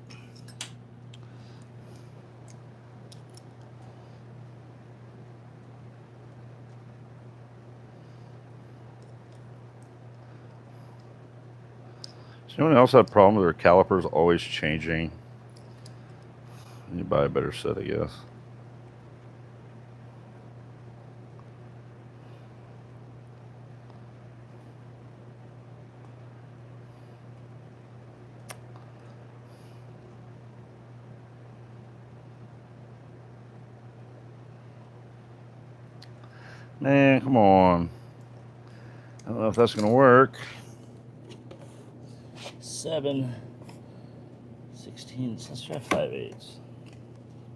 Does anyone else have a problem with their calipers always changing? You buy a better set, I guess. Man, come on. I don't know if that's gonna work. 7/16. Let's try 5/8.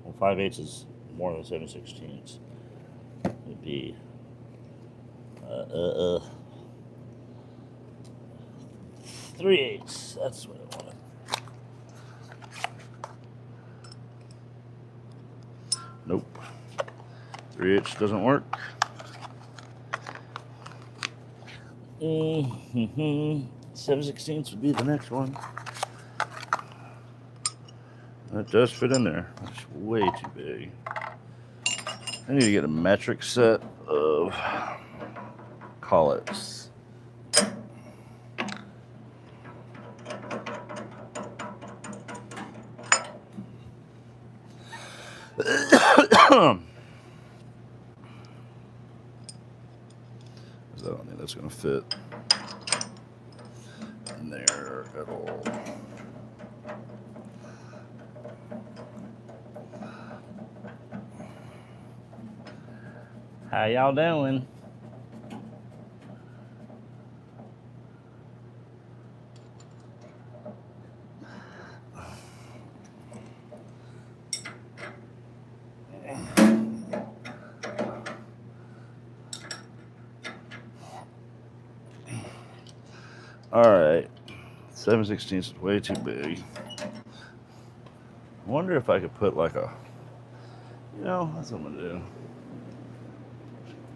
Well, 5/8 is more than 7/16. It'd be 3/8. That's what I wanted. Nope. 3/8 doesn't work. 7/16 would be the next one. That does fit in there. That's way too big. I need to get a metric set of collets. I don't think that's going to fit in there at all. How y'all doing? All right, 7/16 is way too big. I wonder if I could put like a, that's what I'm gonna do.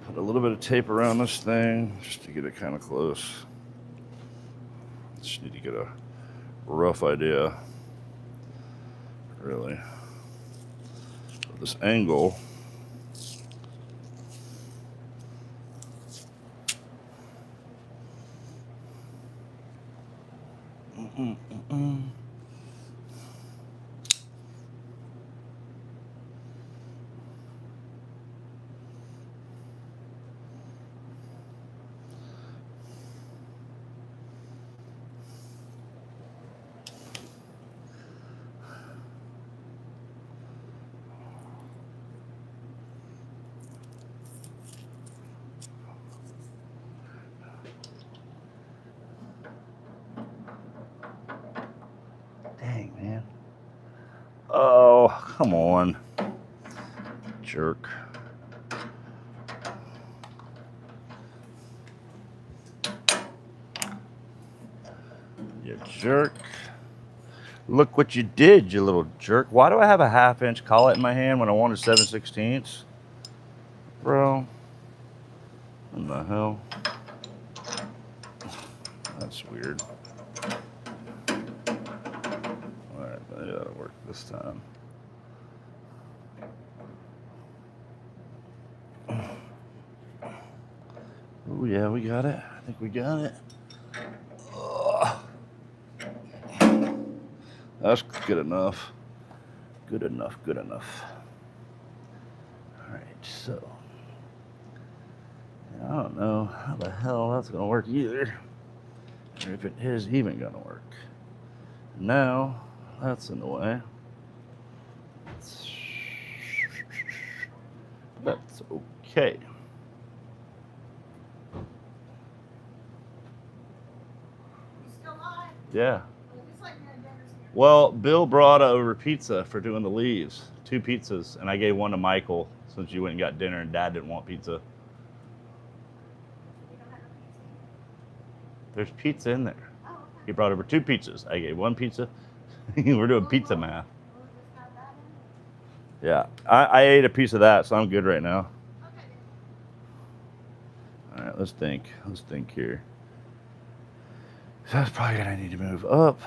Put a little bit of tape around this thing just to get it kind of close. Just need to get a rough idea, really, of this angle. Dang, man. Oh, come on. Jerk. You jerk. Look what you did, you little jerk. Why do I have a 1/2 inch collet in my hand when I wanted 7/16? Bro. What the hell? That's weird. Alright, maybe that'll work this time. Oh yeah, we got it. I think we got it. Ugh. That's good enough. Good enough, good enough. Alright, so I don't know how the hell that's gonna work either. Or if it is even gonna work. Now, that's in the way. That's okay. Yeah. Well, Bill brought over pizza for doing the leaves. 2 pizzas, and I gave one to Michael since you went and got dinner and Dad didn't want pizza. There's pizza in there. He brought over 2 pizzas. I gave 1 pizza. We're doing pizza math. Yeah, I ate a piece of that, so I'm good right now. All right, let's think. Let's think here. So that's probably gonna need to move up.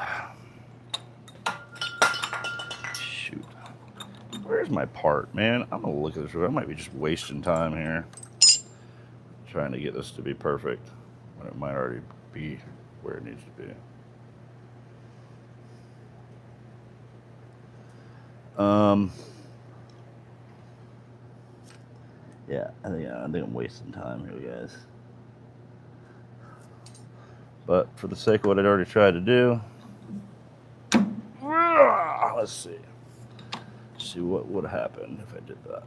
Shoot. Where's my part, man? I'm gonna look at this. I might be just wasting time here. Trying to get this to be perfect when it might already be where it needs to be. Yeah, I think I'm wasting time here, guys. But for the sake of what I'd already tried to do, let's see. See what would happen if I did that.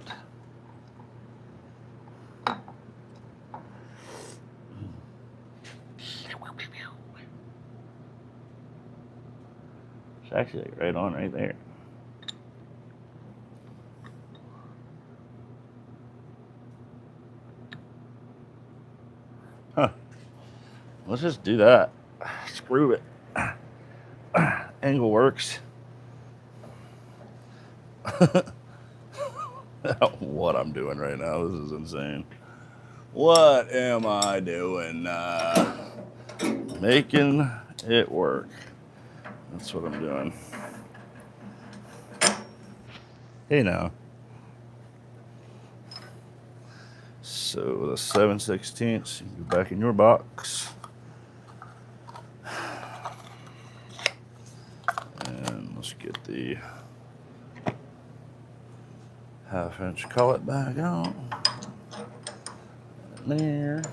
actually like right on right there. Huh. Let's just do that. Screw it. Angle works. What I'm doing right now, this is insane. What am I doing? Making it work. That's what I'm doing. Hey now. So the 7/16, you go back in your box. And let's get the 1/2 inch collet back out. There.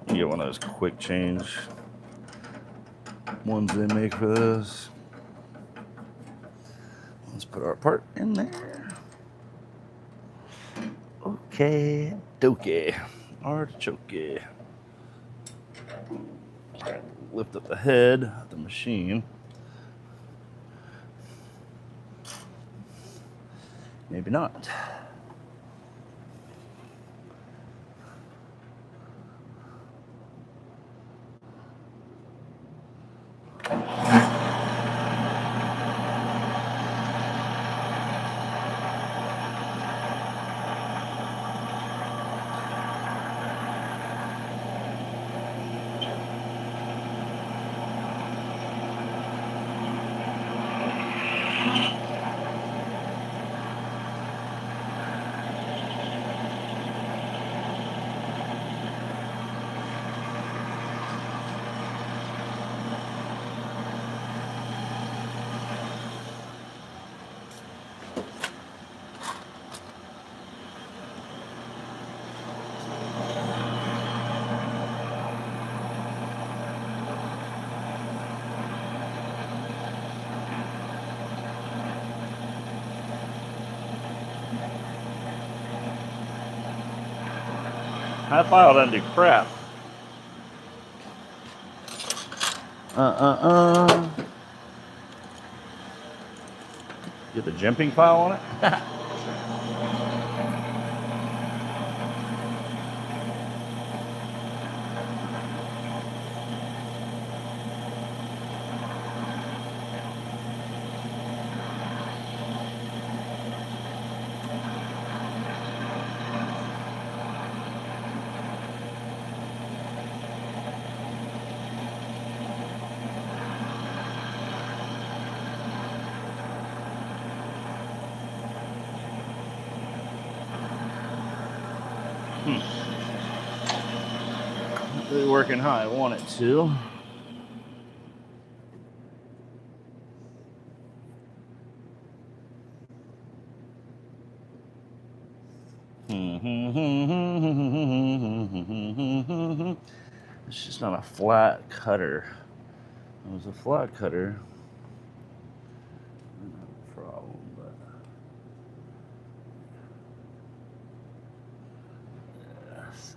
You get one of those quick change ones they make for this. Let's put our part in there. Okay, dokey, artichoke. Lift up the head of the machine. Maybe not. That file doesn't do crap. Get the jimping file on it? Not really working how I want it to. It's just not a flat cutter. If it was a flat cutter, I don't have a problem, but yes.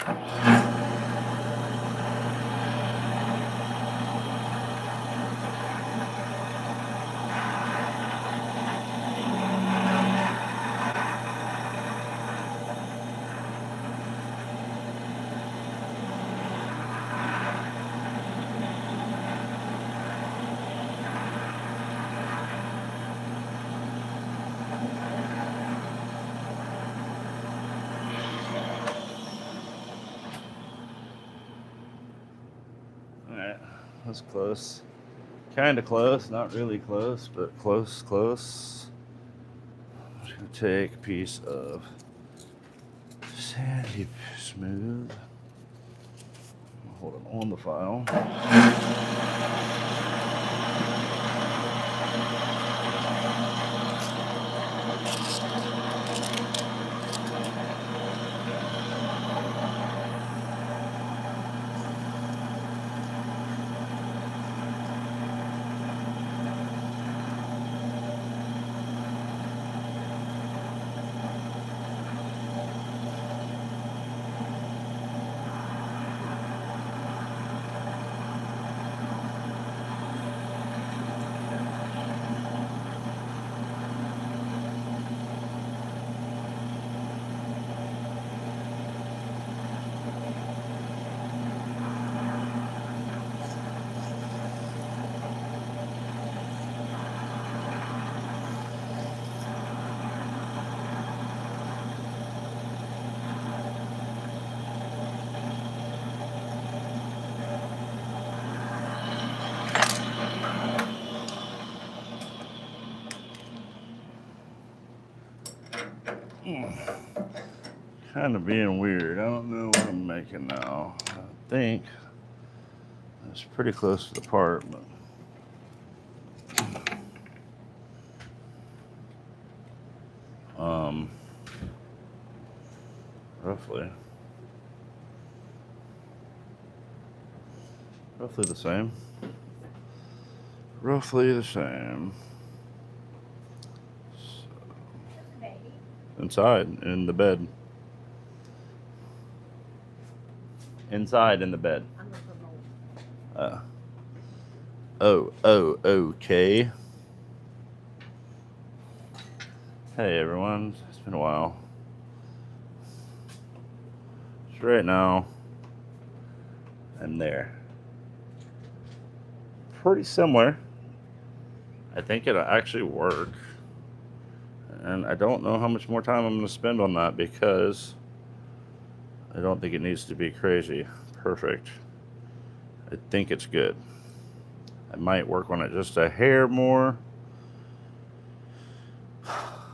Alright, that's close. Kind of close, not really close, but close, close. I'm just going to take a piece of sandy smooth. Hold it on the file. kind of being weird. I don't know what I'm making now. I think it's pretty close to the part, but roughly the same. Roughly the same. So, Baby. inside in the bed. Inside in the bed. I'm gonna promote. Okay. Hey everyone, it's been a while. So right now, I'm there. Pretty similar. I think it'll actually work. And I don't know how much more time I'm going to spend on that because I don't think it needs to be crazy perfect. I think it's good. I might work on it just a hair more.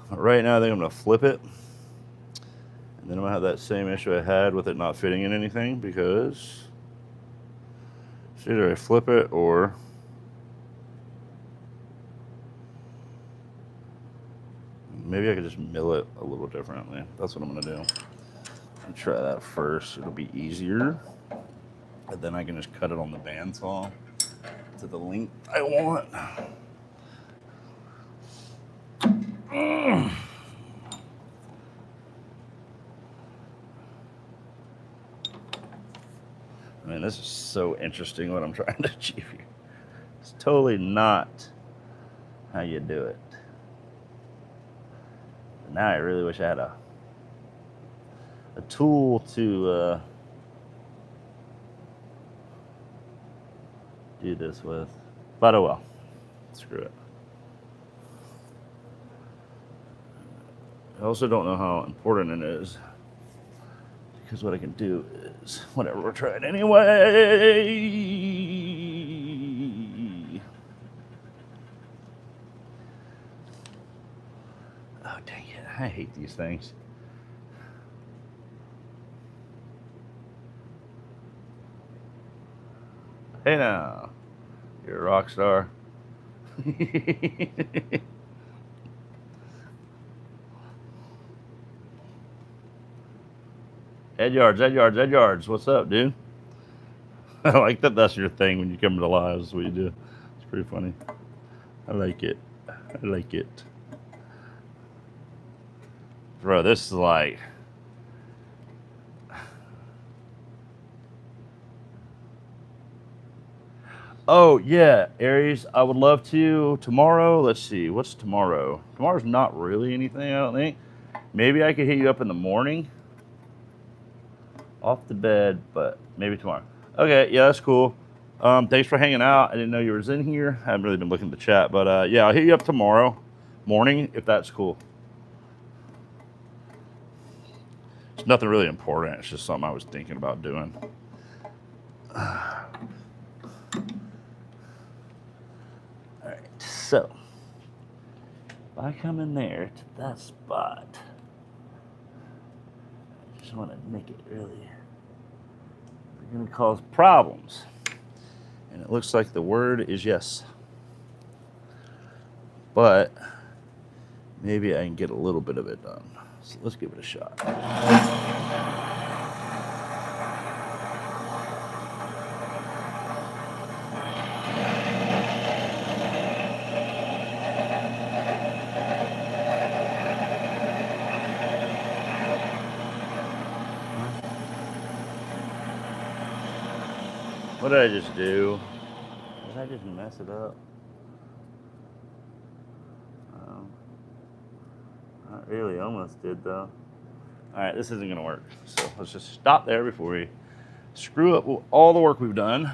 But right now I think I'm going to flip it. And then I'm going to have that same issue I had with it not fitting in anything because it's either I flip it or maybe I could just mill it a little differently. That's what I'm going to do. I'll try that first. It'll be easier. And then I can just cut it on the bandsaw to the length I want. I mean, this is so interesting what I'm trying to achieve here. It's totally not how you do it. But now I really wish I had a tool to do this with. But oh well. Screw it. I also don't know how important it is. Because what I can do is, whatever, we'll try it anyway. Oh, dang it. I hate these things. Hey now. You're a rock star. Ed Yards. What's up, dude? I like that that's your thing when you come to live. That's what you do. It's pretty funny. I like it. Bro, this is like... Oh, yeah, Aries, I would love to. Tomorrow, let's see. What's tomorrow? Tomorrow's not really anything, I don't think. Maybe I could hit you up in the morning. Off the bed, but maybe tomorrow. Okay, yeah, that's cool. Thanks for hanging out. I didn't know you were in here. I haven't really been looking at the chat, but yeah, I'll hit you up tomorrow morning if that's cool. It's nothing really important. It's just something I was thinking about doing. All right, so if I come in there to that spot, I just want to make it really... We're going to cause problems. And it looks like the word is yes. But maybe I can get a little bit of it done. So let's give it a shot. What did I just do? Did I just mess it up? Not really, almost did though. All right, this isn't gonna work. So let's just stop there before we screw up all the work we've done.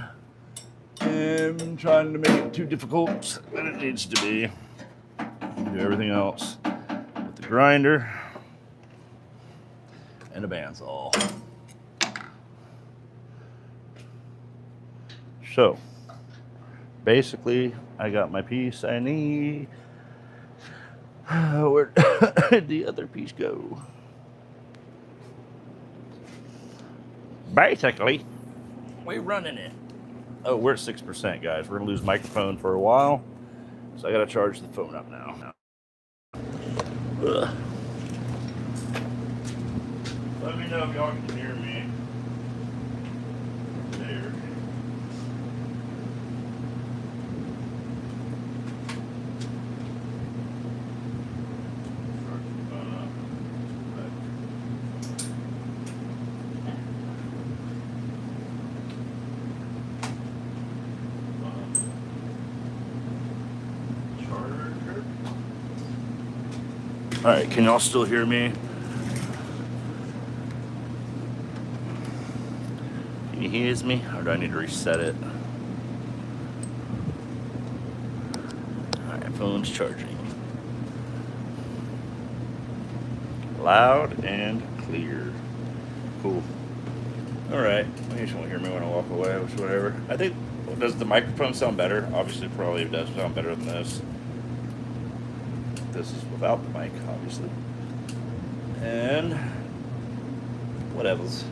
And I'm trying to make it too difficult than it needs to be. Do everything else with the grinder and a bandsaw. So, basically, I got my piece I need. Where did the other piece go? basically, we're running it. Oh, we're at 6%, guys. We're gonna lose microphone for a while, so I gotta charge the phone up now. Ugh. Let me know if y'all can hear me. There. Charge the phone up. All right, can y'all still hear me? Can you hear me, or do I need to reset it? All right, phone's charging. Loud and clear. Cool. All right, you just won't hear me when I walk away, which whatever. I think, does the microphone sound better? Obviously, probably it does sound better than this. This is without the mic, obviously. And whatevers.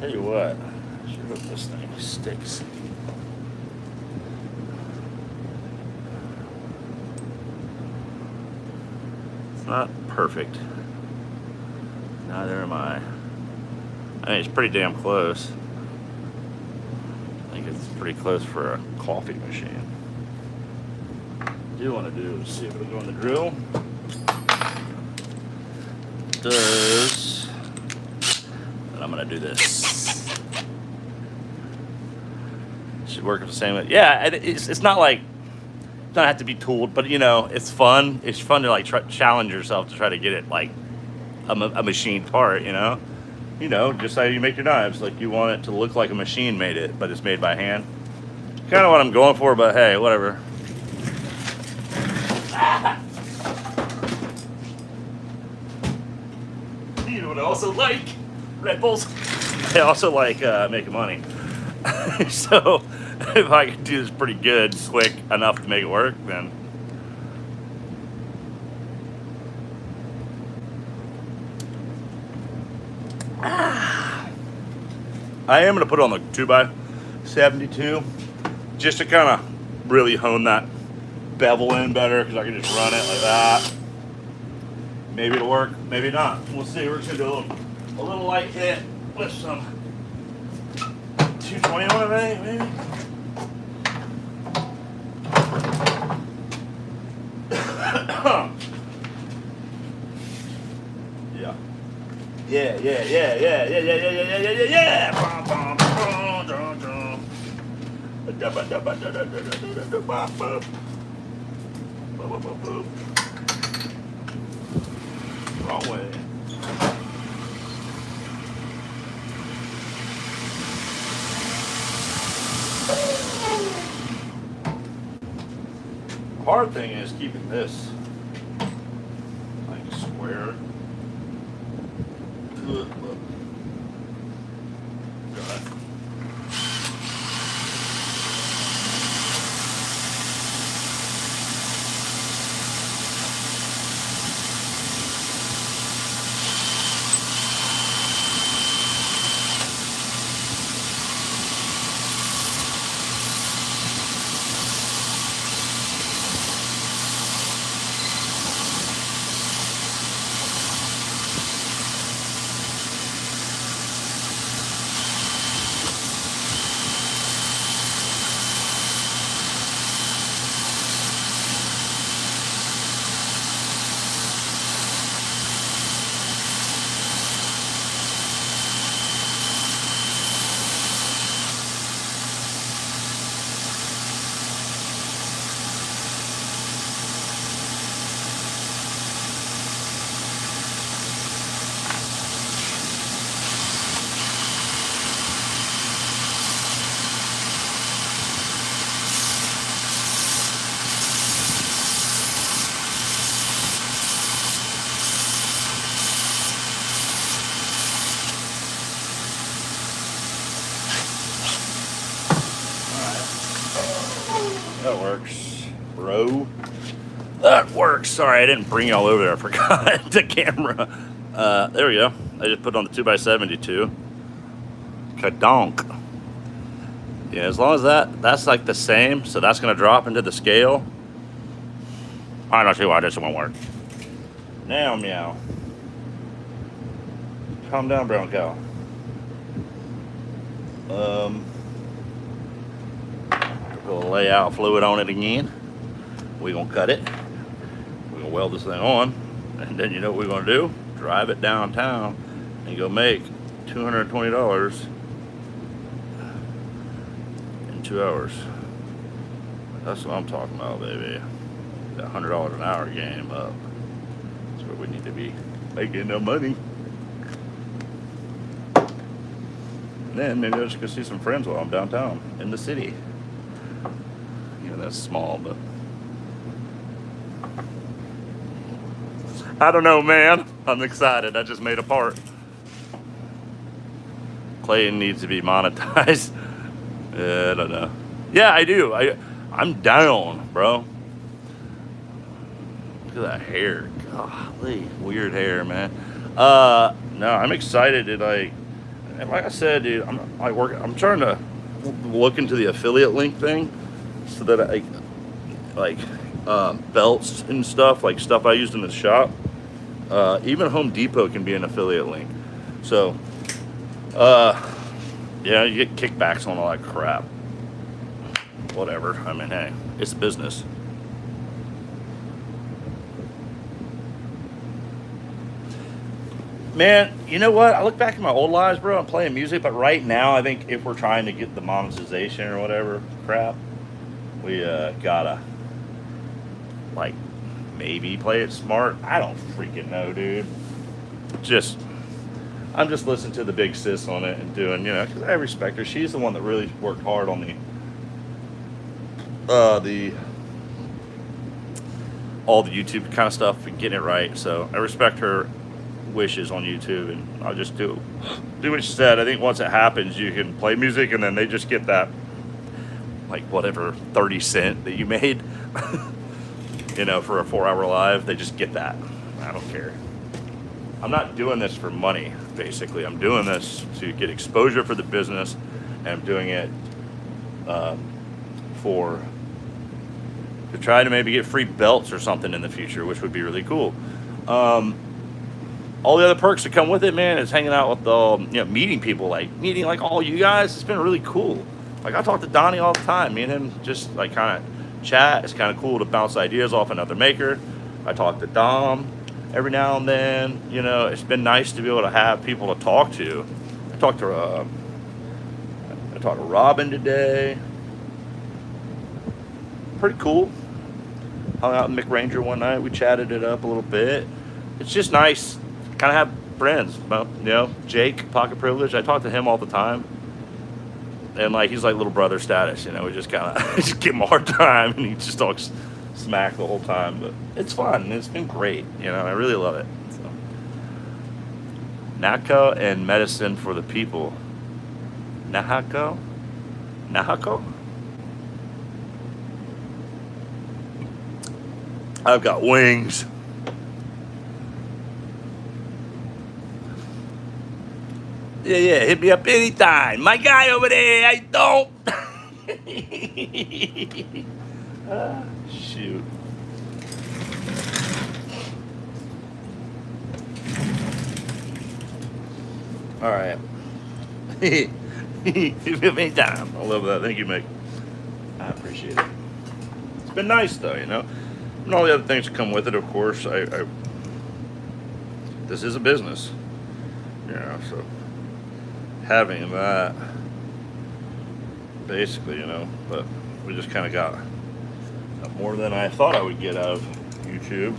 Tell you what, I sure hope this thing sticks. It's not perfect. Neither am I. I mean, it's pretty damn close. I think it's pretty close for a coffee machine. What I do want to do is see if it'll go in the drill. It does. And I'm gonna do this. Should work the same way. Yeah, it's not like it doesn't have to be tooled, but you know, it's fun. It's fun to like challenge yourself to try to get it like a machine part. You know, just how you make your knives. Like you want it to look like a machine made it, but it's made by hand. Kind of what I'm going for, but hey, whatever. You know what I also like? Red Bulls. I also like making money. So if I can do this pretty good, quick enough to make it work, then I am gonna put it on the 2x72 just to kind of really hone that bevel in better, because I can just run it like that. Maybe it'll work, maybe not. We'll see. We're just gonna do a little light hit with some 220 on it, maybe. Yeah. Yeah. Bum, bum, bum, dum, dum. Wrong way. The hard thing is keeping this like square. Good. Got it. That works, bro. That works. Sorry, I didn't bring y'all over there. I forgot the camera. There we go. I just put on the 2x72. Kadonk. Yeah, as long as that's like the same, so that's gonna drop into the scale. I don't see why this won't work. Now, meow. Calm down, brown cow. We'll lay out fluid on it again. We're gonna cut it. We're gonna weld this thing on, and then you know what we're gonna do? Drive it downtown and go make $220 in 2 hours. That's what I'm talking about, baby. That $100 an hour game up. That's where we need to be making the money. And then maybe I'll just go see some friends while I'm downtown in the city. You know, that's small, but I don't know, man. I'm excited. I just made a part. Clayton needs to be monetized. I don't know. Yeah, I do. I'm down, bro. Look at that hair. Golly, weird hair, man. No, I'm excited to like I said, dude. I'm trying to look into the affiliate link thing so that I like belts and stuff, like stuff I used in the shop. Even Home Depot can be an affiliate link. So, yeah, you get kickbacks on all that crap. Whatever. I mean, hey, it's a business. Man, you know what? I look back at my old lives, bro. I'm playing music, but right now, I think if we're trying to get the monetization or whatever crap, we gotta like maybe play it smart. I don't freaking know, dude. I'm just listening to the big sis on it and doing, you know, because I respect her. She's the one that really worked hard on all the YouTube kind of stuff and getting it right. So I respect her wishes on YouTube, and I'll just do what she said. I think once it happens, you can play music, and then they just get that, like, whatever 30 cent that you made, you know, for a 4-hour live. They just get that. I don't care. I'm not doing this for money, basically. I'm doing this to get exposure for the business, and I'm doing it to try to maybe get free belts or something in the future, which would be really cool. All the other perks that come with it, man, is hanging out with meeting people, like meeting like all you guys. It's been really cool. Like I talk to Donnie all the time. Me and him just like kind of chat. It's kind of cool to bounce ideas off another maker. I talk to Dom every now and then. You know, it's been nice to be able to have people to talk to. I talked to Robin today. Pretty cool. Hung out with Mick Ranger one night. We chatted it up a little bit. It's just nice. Kind of have friends, you know. Jake, Pocket Privilege, I talk to him all the time, and like he's like little brother status, you know. We just kind of just give him a hard time, and he just talks smack the whole time. But it's fun. It's been great, you know. I really love it. So. NACO and medicine for the people. Nahako. I've got wings. Yeah, hit me up anytime. My guy over there, I don't. Shoot. All right. Hit me up anytime. I love that. Thank you, Mick. I appreciate it. It's been nice, though, you know. And all the other things that come with it, of course. This is a business. You know, so having that, basically, you know, but we just kind of got more than I thought I would get out of YouTube.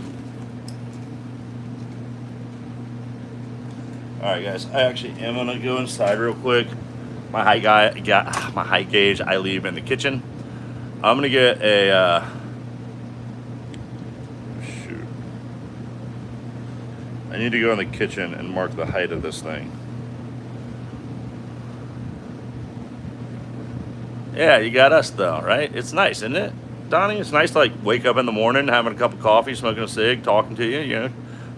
All right, guys, I actually am gonna go inside real quick. My height gauge I leave in the kitchen. I'm gonna get a shoot. I need to go in the kitchen and mark the height of this thing. Yeah, you got us though, right? It's nice, isn't it, Donnie? It's nice to like wake up in the morning, having a cup of coffee, smoking a cig, talking to you, you know,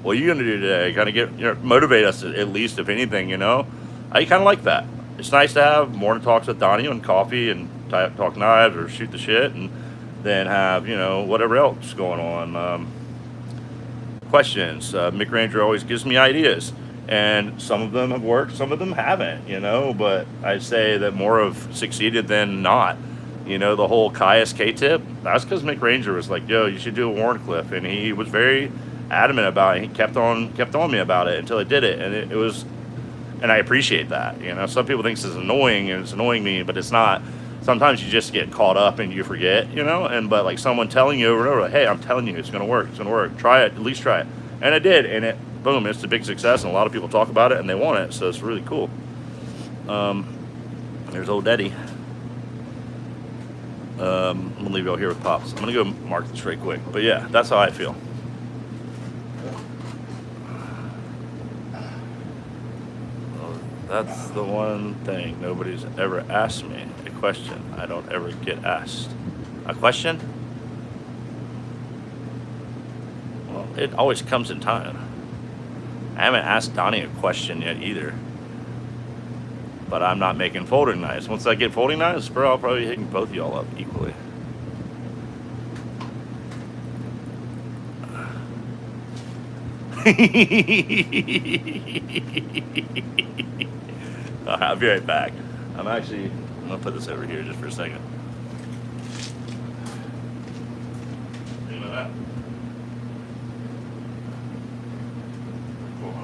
what are you gonna do today? Kind of get, motivate us at least, if anything, I kind of like that. It's nice to have morning talks with Donnie on coffee and talk knives or shoot the shit, and then have, whatever else going on. Questions. Mick Ranger always gives me ideas, and some of them have worked, some of them haven't, but I'd say that more have succeeded than not. The whole Caius K-tip, that's because Mick Ranger was like, yo, you should do a Warncliffe, and he was very adamant about it. He kept on me about it until I did it, and it was, and I appreciate that. Some people think this is annoying, and it's annoying me, but it's not. Sometimes you just get caught up and you forget, but like someone telling you over and over, like, hey, I'm telling you, it's gonna work, try it, at least try it. And I did, and boom, it's a big success, and a lot of people talk about it and they want it, so it's really cool. There's old Eddie. I'm gonna leave you all here with Pops. I'm gonna go mark this right quick, but yeah, that's how I feel. Well, that's the one thing nobody's ever asked me, a question I don't ever get asked. A question? Well, it always comes in time. I haven't asked Donnie a question yet either. But I'm not making folding knives. Once I get folding knives, bro, I'll probably be hitting both of y'all up equally. I'll be right back. I'm gonna put this over here just for a second. You know that? Cool.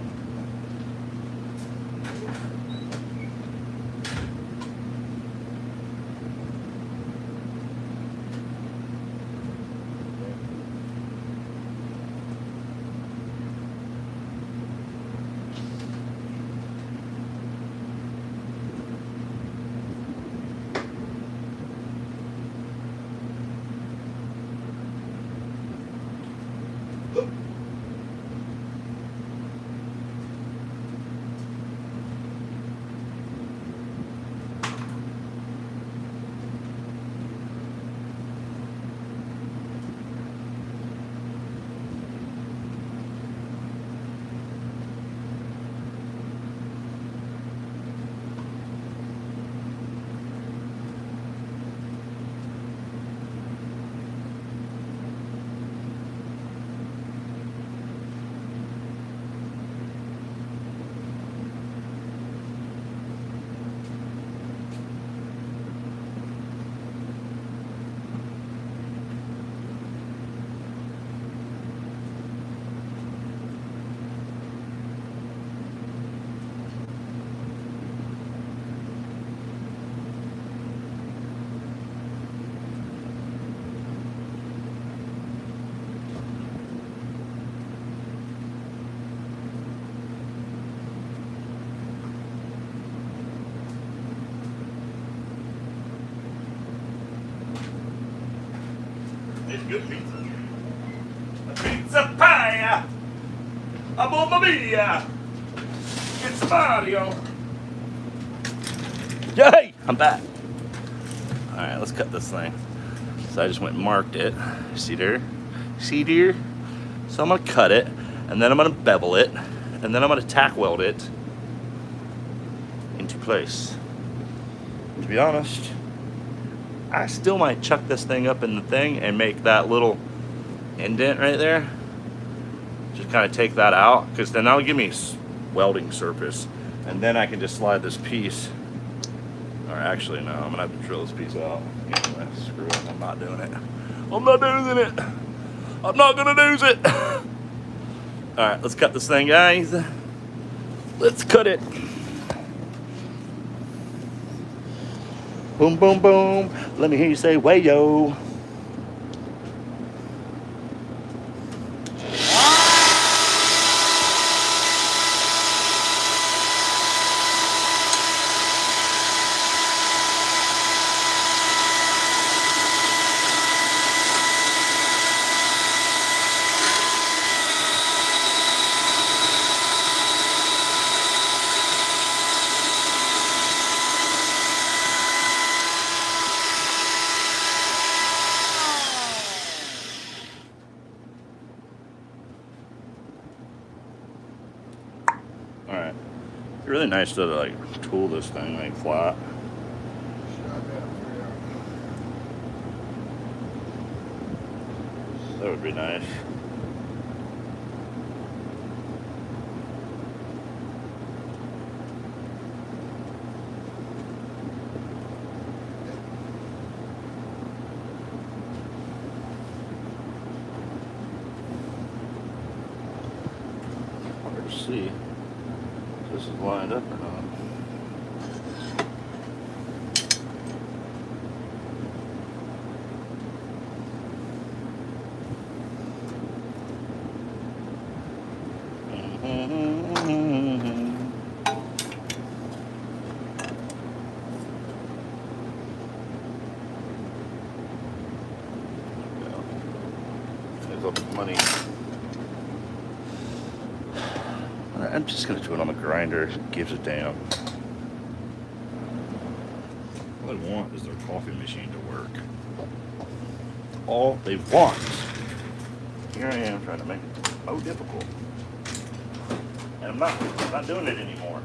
It's good pizza. A pizza pie. A mamma mia. It's Mario. Yay! I'm back. All right, let's cut this thing. So I just went and marked it. See there? See there? So I'm gonna cut it, and then I'm gonna bevel it, and then I'm gonna tack weld it into place. To be honest, I still might chuck this thing up in the thing and make that little indent right there. Just kind of take that out, because then that'll give me welding surface, and then I can just slide this piece. Or actually, no, I'm gonna have to drill this piece out. Anyway, screw it, I'm not doing it. I'm not doing it. I'm not gonna do it. All right, let's cut this thing, guys. Let's cut it. Boom, boom, boom. Let me hear you say, way yo. All right. It's really nice to like tool this thing like flat. That would be nice. Hard to see if this is lined up or not. There's all the money. I'm just gonna do it on the grinder. Who gives a damn? All I want is their coffee machine to work. All they want. Here I am trying to make it so difficult. And I'm not doing it anymore.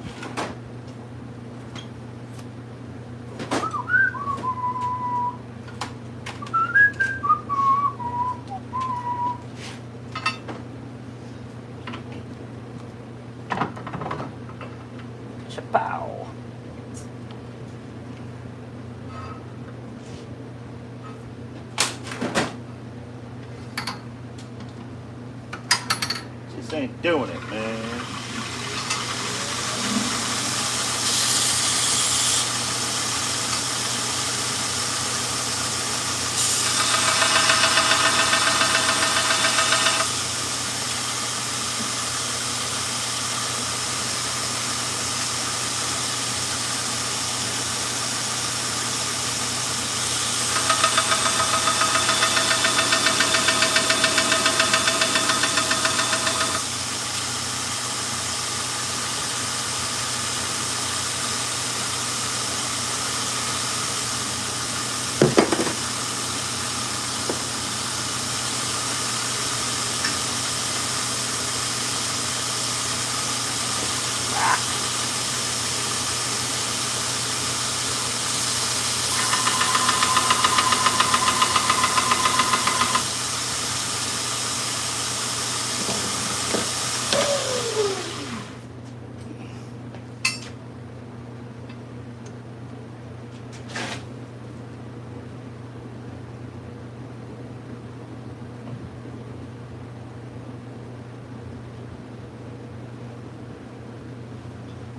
Chapow. Just ain't doing it, man.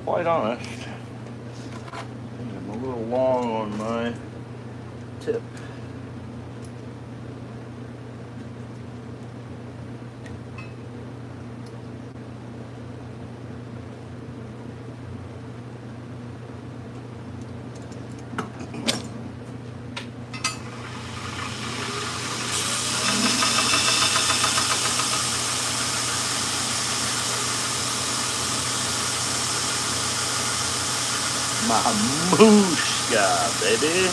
Quite honest, I'm a little long on my tip. Mamushka, baby.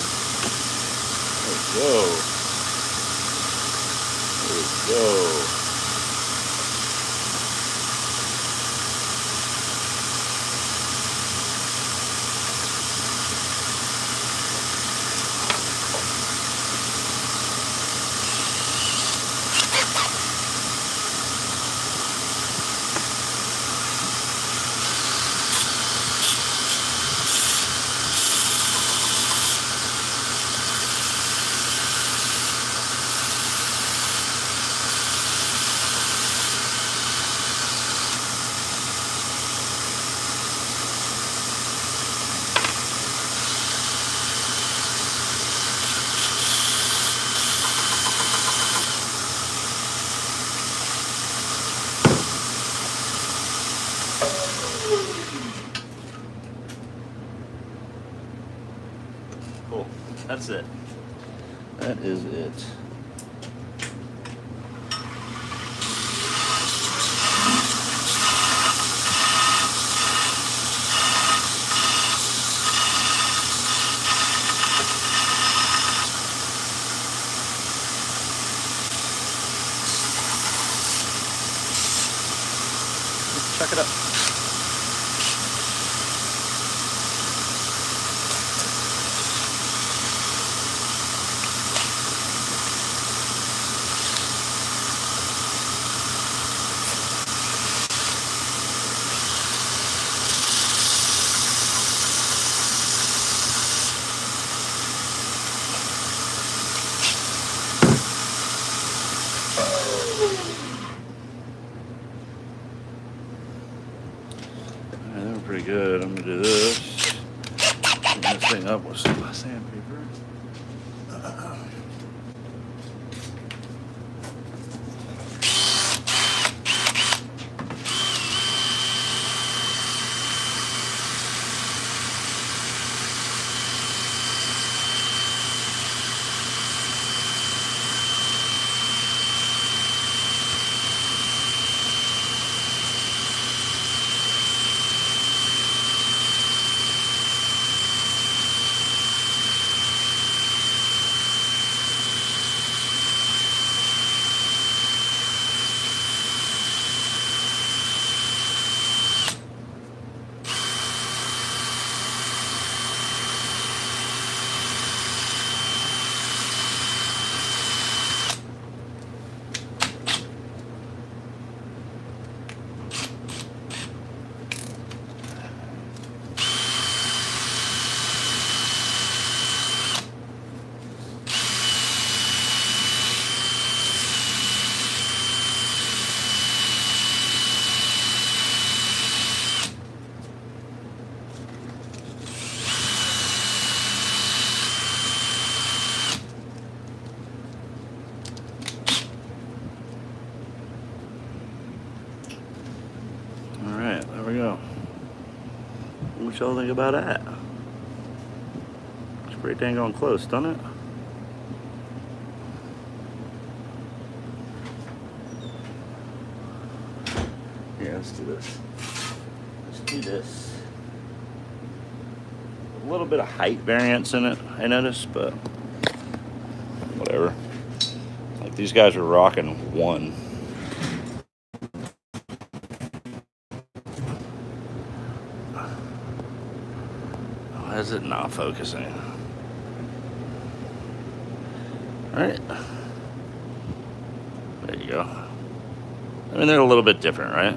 Let's go. Let's go. Cool. That's it. That is it. Check it out. pretty good. I'm gonna do this. Clean this thing up with some sandpaper. Alright, there we go. What y'all think about that? It's pretty dang on close, doesn't it? Yeah, let's do this. Let's do this. A little bit of height variance in it, I noticed, but whatever. Like these guys are rocking 1. Why is it not focusing? Alright. There you go. I mean, they're a little bit different, right?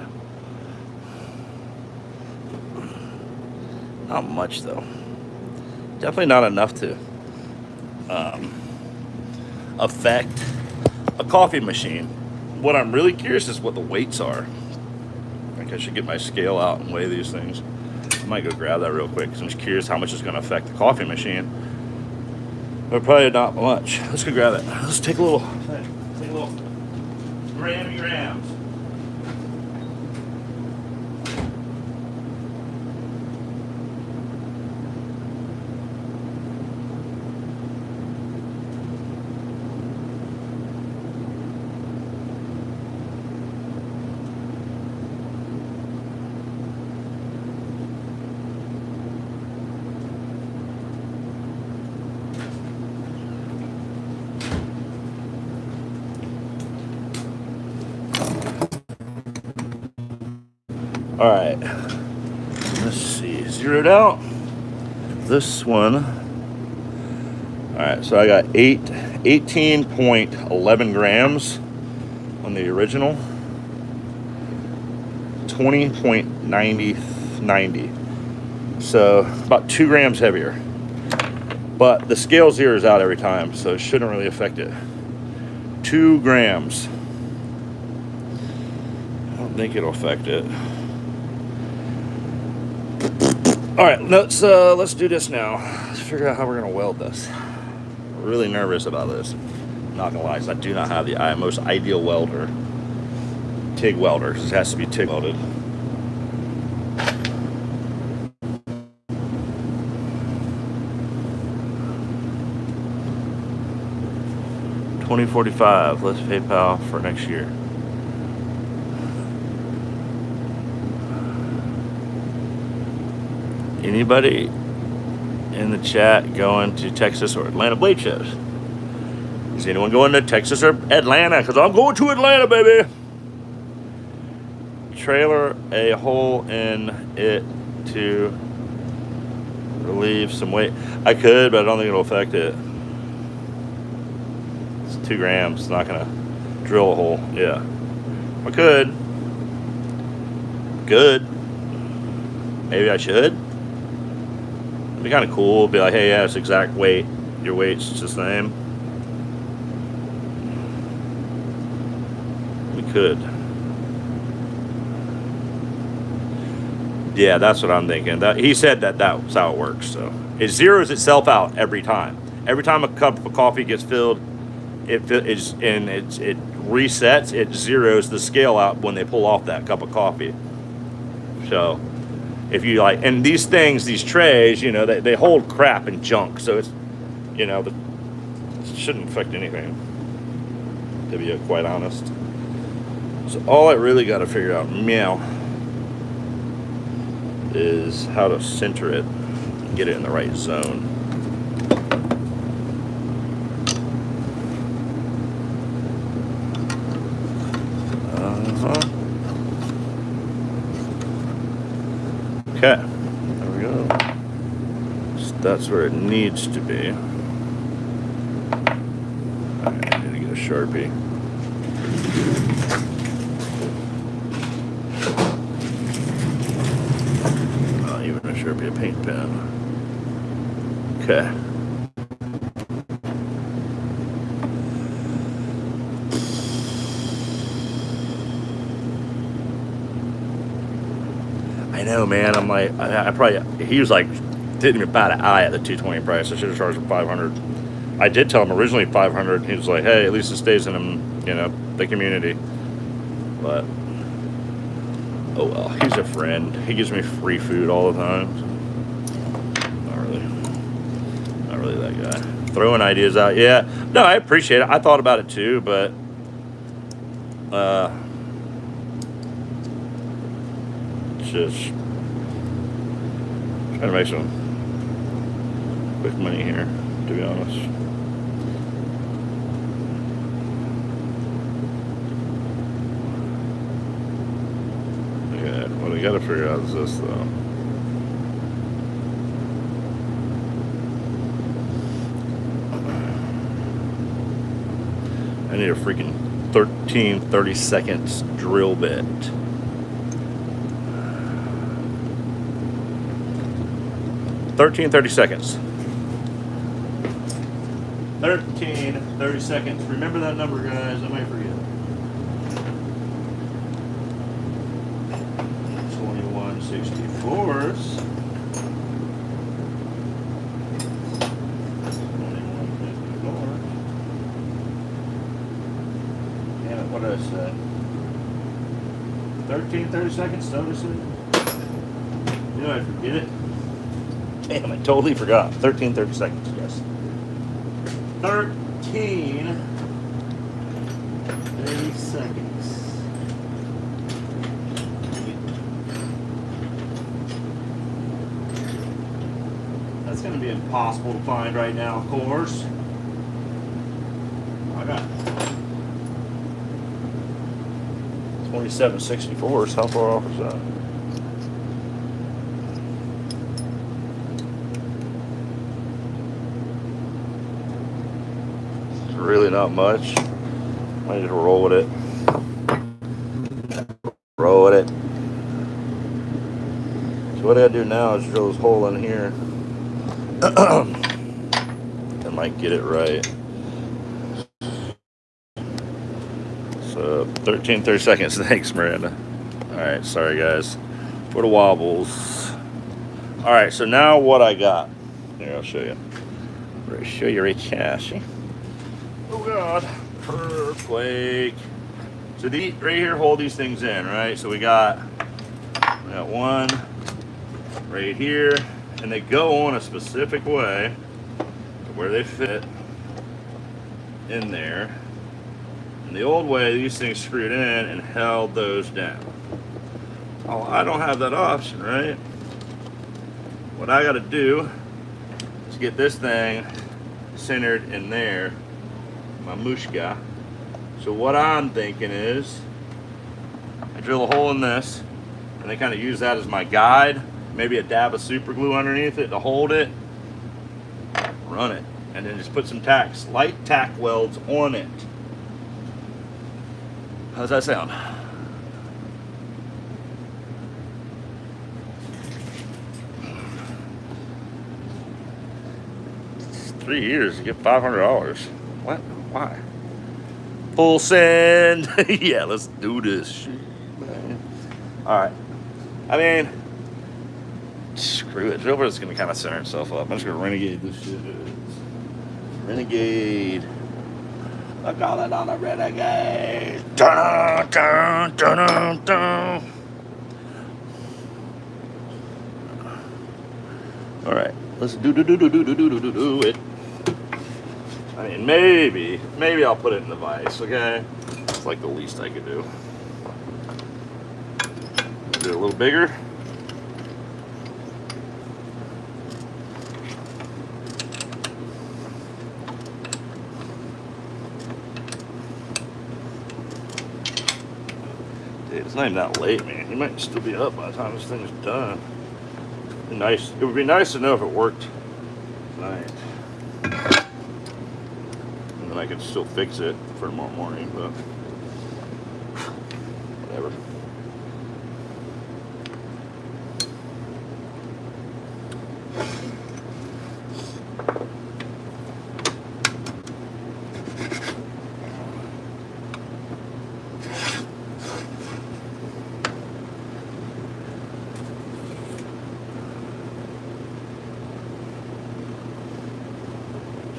Not much, though. Definitely not enough to affect a coffee machine. What I'm really curious is what the weights are. I think I should get my scale out and weigh these things. I might go grab that real quick because I'm just curious how much it's going to affect the coffee machine. But probably not much. Let's go grab it. Let's take a little grams. All right, let's see, zeroed out this one. All right, so I got 18.11 grams on the original, 20.90, so about 2 grams heavier. But the scale zeroes out every time, so it shouldn't really affect it. 2 grams. I don't think it'll affect it. All right, let's do this now. Let's figure out how we're gonna weld this. I'm really nervous about this. I'm not gonna lie, 'cause I do not have the most ideal welder, TIG welder, because it has to be TIG welded. $20.45. Let's PayPal for next year. Anybody in the chat going to Texas or Atlanta blade shows? Is anyone going to Texas or Atlanta? Because I'm going to Atlanta, baby. Trailer a hole in it to relieve some weight. I could, but I don't think it'll affect it. It's 2 grams. It's not going to drill a hole. Yeah. I could. Good. Maybe I should. It'd be kind of cool. Be like, hey, yeah, it's exact weight. Your weight's the same. We could. Yeah, that's what I'm thinking. He said that's how it works. So it zeroes itself out every time. Every time a cup of coffee gets filled, it resets. It zeroes the scale out when they pull off that cup of coffee. So if you like, and these things, these trays, you know, they hold crap and junk. So it's, you know, it shouldn't affect anything, to be quite honest. So all I really got to figure out, is how to center it and get it in the right zone. Okay, there we go. So that's where it needs to be. All right, I need to get a Sharpie. Even a Sharpie, a paint pen. Okay. I know, man. I'm like, I probably, he was like, didn't even bat an eye at the 220 price. I should have charged him 500. I did tell him originally 500. He was like, hey, at least it stays in him, you know, the community. But, oh well, he's a friend. He gives me free food all the time. So not really that guy. Throwing ideas out, yeah. No, I appreciate it. I thought about it too, but, just trying to make some quick money here, to be honest. Okay, what I gotta figure out is this though. I need a freaking 30 seconds drill bit. 30 seconds. 30 seconds. Remember that number, guys. I might forget. 2164s. 2154. Damn it, what did I say? 30 seconds, notice it? You know, I forget it. Damn, I totally forgot. 30 seconds, yes. 30 seconds. That's going to be impossible to find right now, of course. I got 2764s. How far off is that? Really not much. I just roll with it. Roll with it. So what I do now is drill this hole in here. I might get it right. So 30 seconds. Thanks, Miranda. Alright, sorry guys. For the wobbles. Alright, so now what I got. Here, I'll show you. I'll show you right here. See? Oh God, earthquake. So the right here hold these things in, right? So we got one right here, and they go on a specific way to where they fit in there. And the old way, these things screwed in and held those down. Oh, I don't have that option, right? What I gotta do is get this thing centered in there. My mushka. So what I'm thinking is I drill a hole in this and I kind of use that as my guide, maybe a dab of super glue underneath it to hold it, run it, and then just put some tacks, light tack welds on it. How's that sound? It's 3 years to get $500. What? Why? Full send. Yeah, let's do this shit, man. All right. I mean, Screw it. It's gonna kind of center itself up. I'm just gonna renegade this shit. Renegade. I call it on a renegade. Dun, dun, dun, dun, dun. All right, let's do it. I mean, maybe I'll put it in the vise. Okay, it's like the least I could do. Do it a little bigger. Dude, it's not even that late, man. He might still be up by the time this thing's done. It'd be nice. It would be nice to know if it worked tonight. And then I could still fix it for tomorrow morning, but whatever.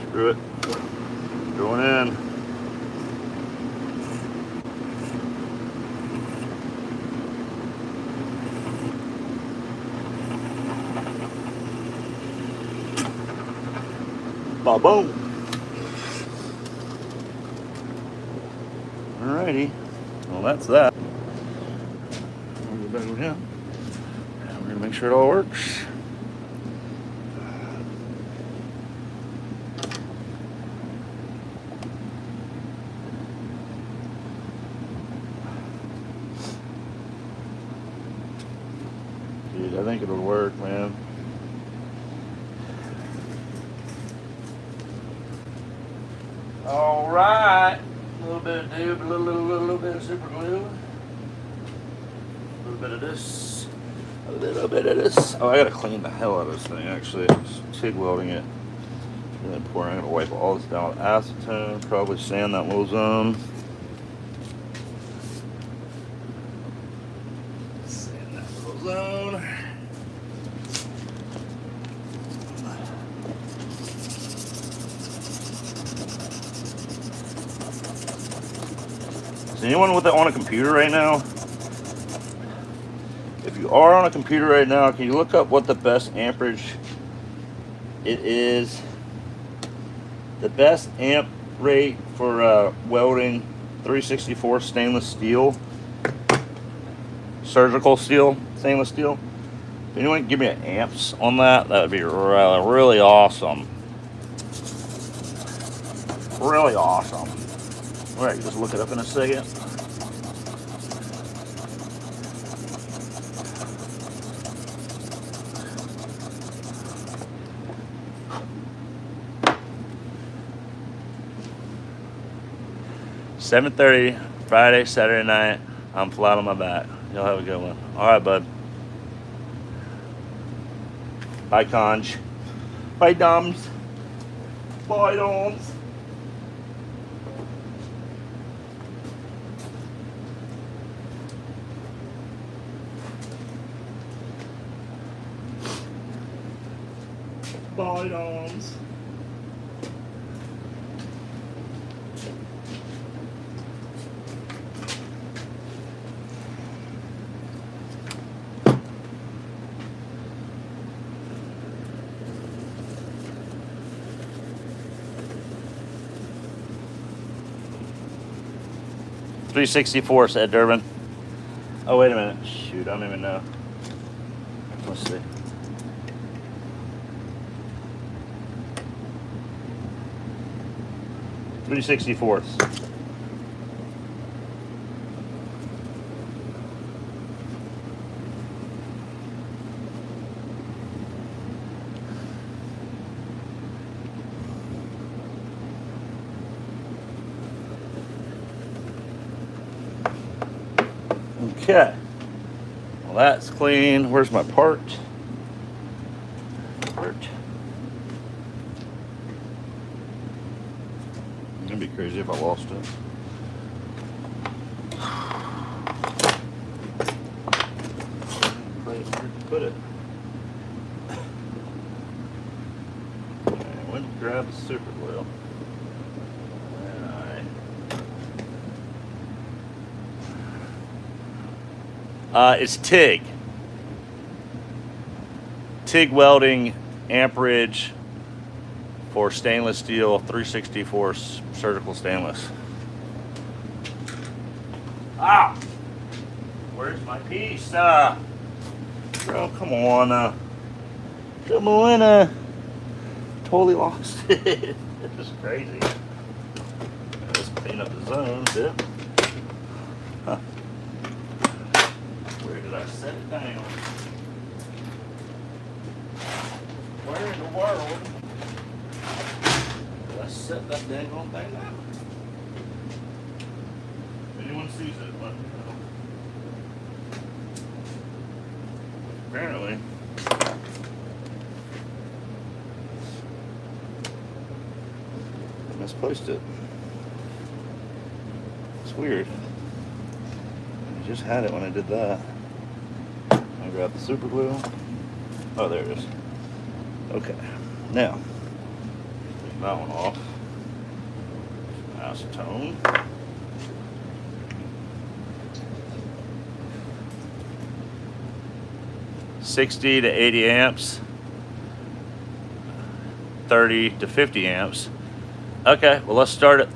Screw it. Going in. Ba-boom. Alrighty. Well, that's that. We'll go back again. And we're gonna make sure it all works. Dude, I think it'll work, man. All right, a little bit of dube, a little bit of super glue, a little bit of this, a little bit of this. Oh, I gotta clean the hell out of this thing. Actually, I was TIG welding it, and then pouring. I'm gonna wipe all this down with acetone. Probably sand that little zone. Sand that little zone. Is anyone with it on a computer right now? If you are on a computer right now, can you look up what the best amperage it is? The best amp rate for welding 364 stainless steel, surgical steel, stainless steel. If anyone can give me an amps on that, that would be really awesome. Really awesome. All right, just look it up in a second. $7:30 Friday, Saturday night. I'm flat on my back. Y'all have a good one. All right, bud. Bye, Conj. Bye, Doms. Bye, Doms. Bye, Doms. $364, said Durbin. Oh, wait a minute. Shoot, I don't even know. Let's see. $364. Okay. Well, that's clean. Where's my part? It'd be crazy if I lost it. Where'd you put it? grab the super glue. It's TIG. TIG welding amperage for stainless steel, 364 surgical stainless. Ah! Where's my piece? Bro, come on. Come on. Totally lost it. This is crazy. Let's clean up the zone a bit. Huh. Where did I set it down? Where in the world did I set that dang on thing down? If anyone sees it, let me know. Apparently, I misplaced it. It's weird. I just had it when I did that. I grabbed the super glue. Oh, there it is. Okay, now take that one off. Acetone. $60 to 80 amps, 30 to 50 amps. Okay, well let's start at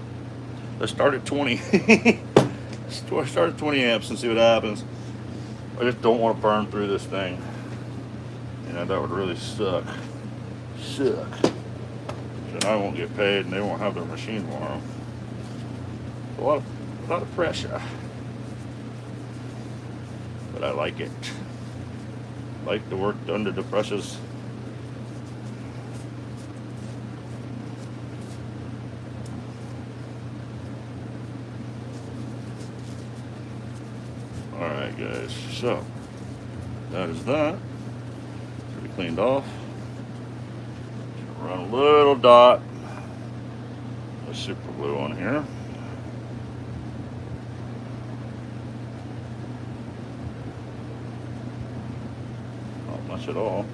20. Start at 20 amps and see what happens. I just don't want to burn through this thing. You know, that would really suck. Then I won't get paid and they won't have their machine tomorrow. A lot of pressure. But I like it. Like the work done to the brushes. Alright guys, so that is that. Should be cleaned off. Run a little dot of super glue on here. Not much at all.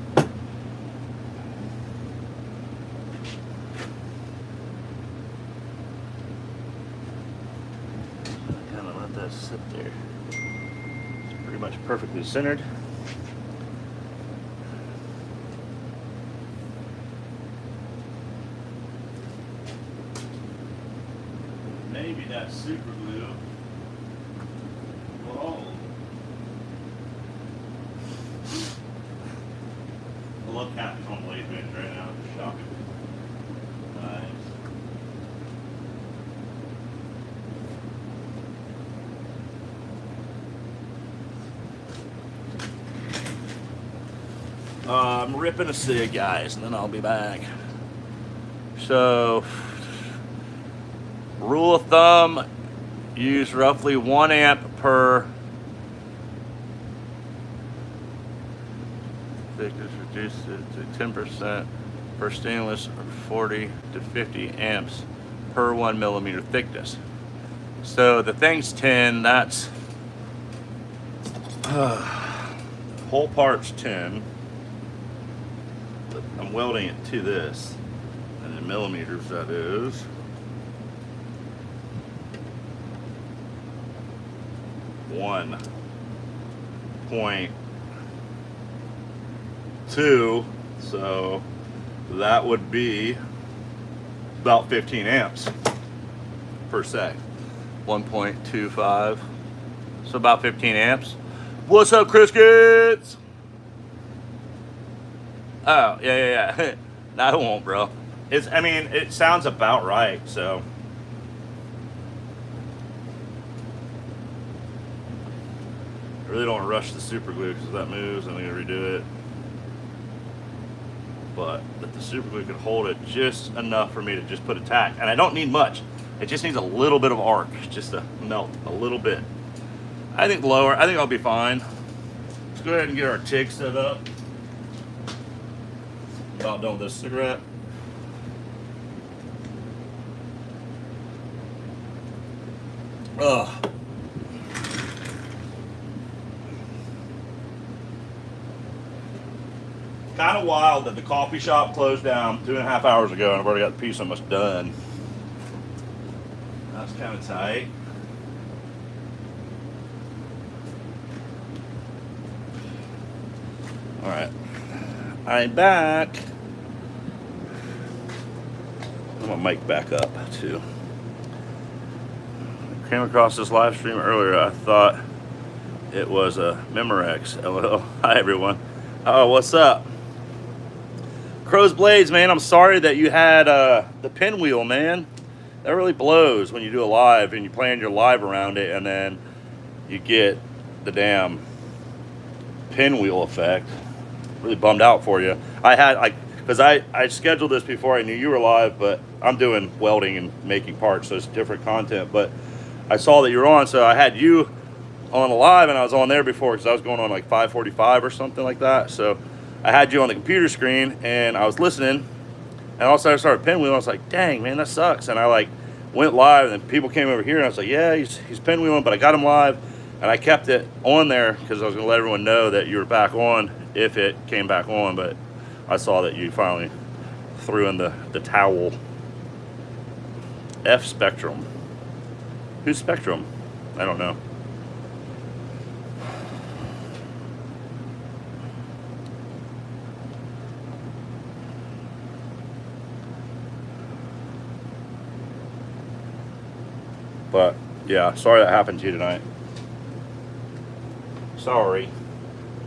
Kind of let that sit there. It's pretty much perfectly centered. Maybe that super glue will hold. I love Captain's on the lathe bench right now. It's shocking. Nice. I'm ripping a cig, guys, and then I'll be back. So, rule of thumb, use roughly 1 amp per thickness, reduce it to 10% per stainless, or 40 to 50 amps per 1 millimeter thickness. So the thing's 10, that's whole part's 10, but I'm welding it to this, and in millimeters that is 1.2, so that would be about 15 amps per se. 1.25, so about 15 amps. What's up, Criskets? Oh, yeah. No, I won't, bro. I mean, it sounds about right, so. I really don't want to rush the super glue because if that moves, I'm going to redo it. But that the super glue could hold it just enough for me to just put a tack. And I don't need much. It just needs a little bit of arc just to melt a little bit. I think lower. I think I'll be fine. Let's go ahead and get our TIG set up. About done with this cigarette. Ugh. Kind of wild that the coffee shop closed down 2.5 hours ago and I've already got the piece almost done. That's kind of tight. All right, I'm back. I'm gonna mic back up too. I came across this live stream earlier. I thought it was a Memorex. LOL. Hi everyone. Oh, what's up? Crow's Blades, man. I'm sorry that you had the pinwheel, man. That really blows when you do a live and you plan your live around it and then you get the damn pinwheel effect. Really bummed out for you. Because I scheduled this before I knew you were live, but I'm doing welding and making parts, so it's different content. But I saw that you were on, so I had you on the live, and I was on there before because I was going on like 5:45 or something like that. So I had you on the computer screen, and I was listening, and all of a sudden I started pinwheeling. I was like, dang, man, that sucks. And I like went live, and people came over here, and I was like, yeah, he's pinwheeling, but I got him live, and I kept it on there because I was going to let everyone know that you were back on if it came back on. But I saw that you finally threw in the towel. F Spectrum. Who's Spectrum? I don't know. But yeah, sorry that happened to you tonight. Sorry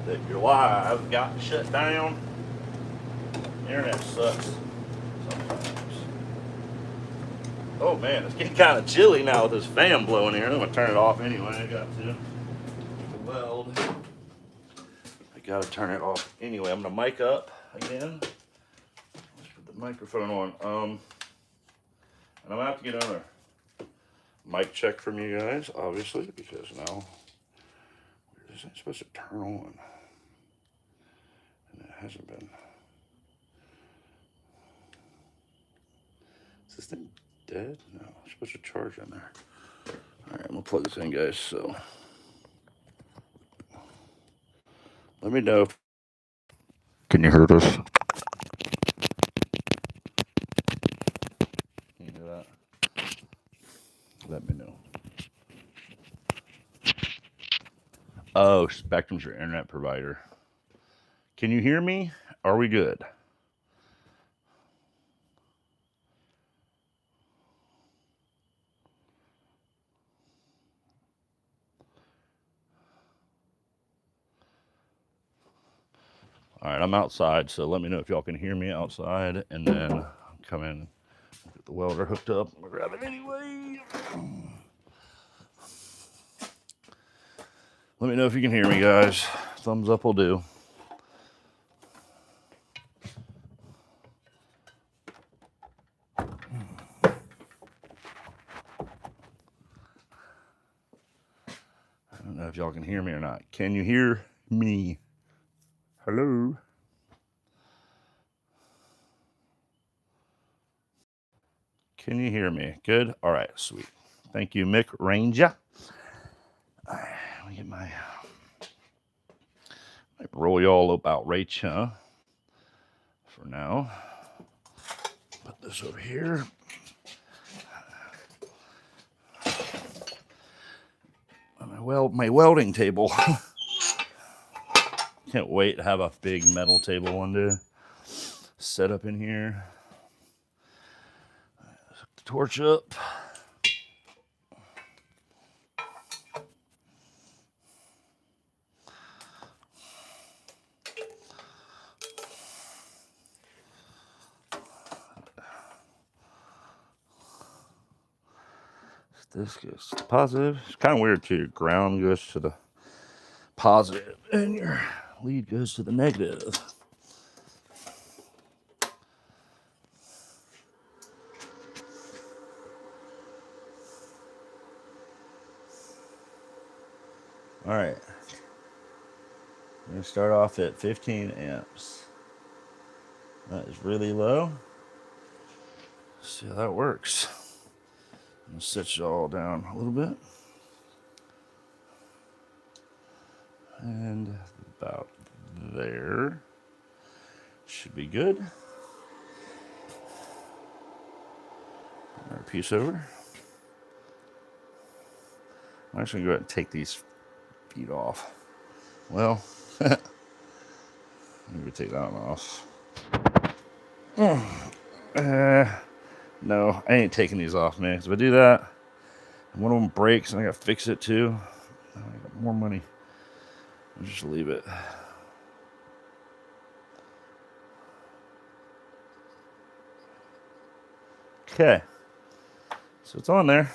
that your live got shut down. Internet sucks sometimes. Oh man, it's getting kind of chilly now with this fan blowing here. I'm gonna turn it off anyway. I got to weld. I gotta turn it off anyway. I'm gonna mic up again. Let's put the microphone on. And I'm gonna have to get another mic check from you guys, obviously, because now this ain't supposed to turn on, and it hasn't been. Is this thing dead? No, it's supposed to charge in there. All right, I'm gonna plug this in, guys. So let me know. Can you hear this? Can you hear that? Let me know. Oh, Spectrum's your internet provider. Can you hear me? Are we good? All right, I'm outside, so let me know if y'all can hear me outside, and then I'll come in, get the welder hooked up. I'm gonna grab it anyway. Let me know if you can hear me, guys. Thumbs up will do. I don't know if y'all can hear me or not. Can you hear me? Hello? Can you hear me? Good? All right, sweet. Thank you, Mick Ranger. All right, let me get my roll y'all about Rach, for now. Put this over here. My welding table. Can't wait to have a big metal table one day. Set up in here. Hook the torch up. This goes to the positive. It's kind of weird too. Your ground goes to the positive and your lead goes to the negative. All right. We're gonna start off at 15 amps. That is really low. Let's see how that works. I'm gonna set you all down a little bit. And about there. Should be good. Another piece over. I'm actually going to go ahead and take these feet off. Well, maybe take that one off. No, I ain't taking these off, man. Because if I do that, and one of them breaks and I got to fix it too, I got more money. I'll just leave it. Okay. So it's on there.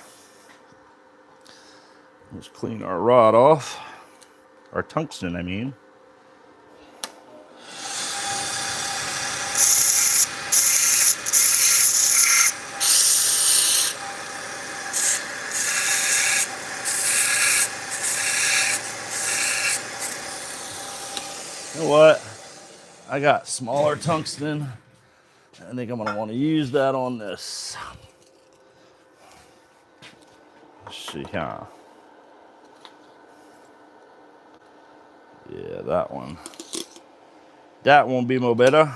Let's clean our rod off. Our tungsten, I mean. You know what? I got smaller tungsten. I think I'm going to want to use that on this. Let's see, huh? Yeah, that one. That won't be more better.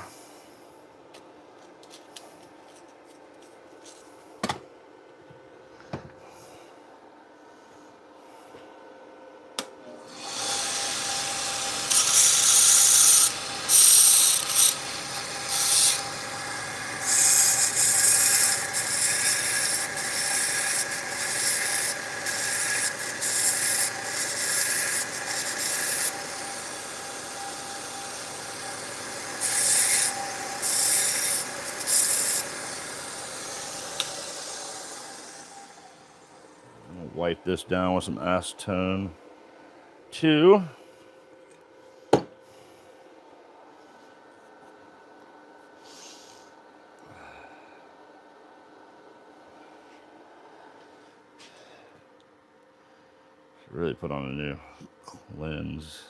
Wipe this down with some acetone too. Really put on a new lens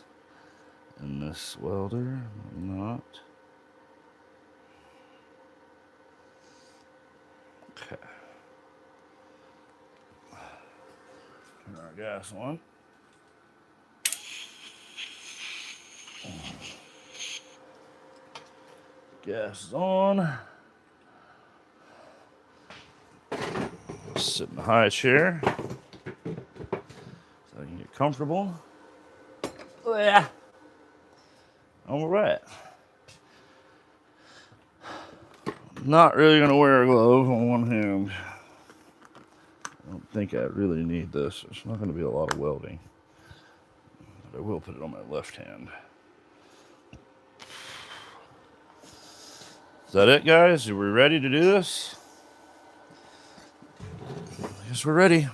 in this welder. Not. Okay. Turn our gas on. Gas is on. Sit in the high chair so I can get comfortable. Oh, yeah. All right. Not really going to wear a glove on one hand. I don't think I really need this. It's not going to be a lot of welding. But I will put it on my left hand. Is that it, guys? Are we ready to do this? I guess we're ready.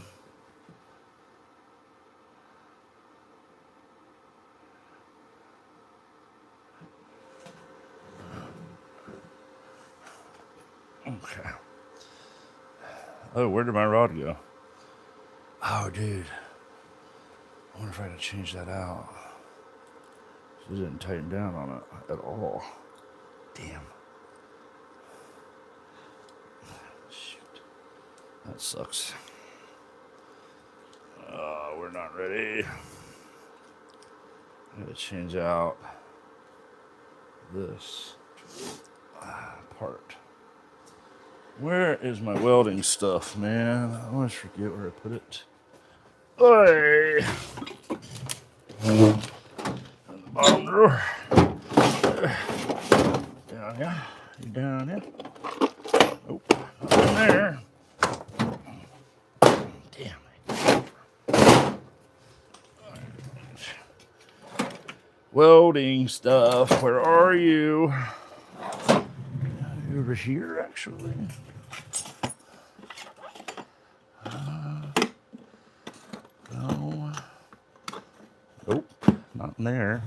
Okay. Oh, where did my rod go? Oh, dude. I wonder if I can change that out. It didn't tighten down on it at all. Damn. Shoot. That sucks. We're not ready. I gotta change out this part. Where is my welding stuff, man? I always forget where I put it. Hey! In the bottom drawer. Down here. You down here? Nope. Not in there. Damn it. Welding stuff. Where are you? Over here, actually. No. Nope. Not in there.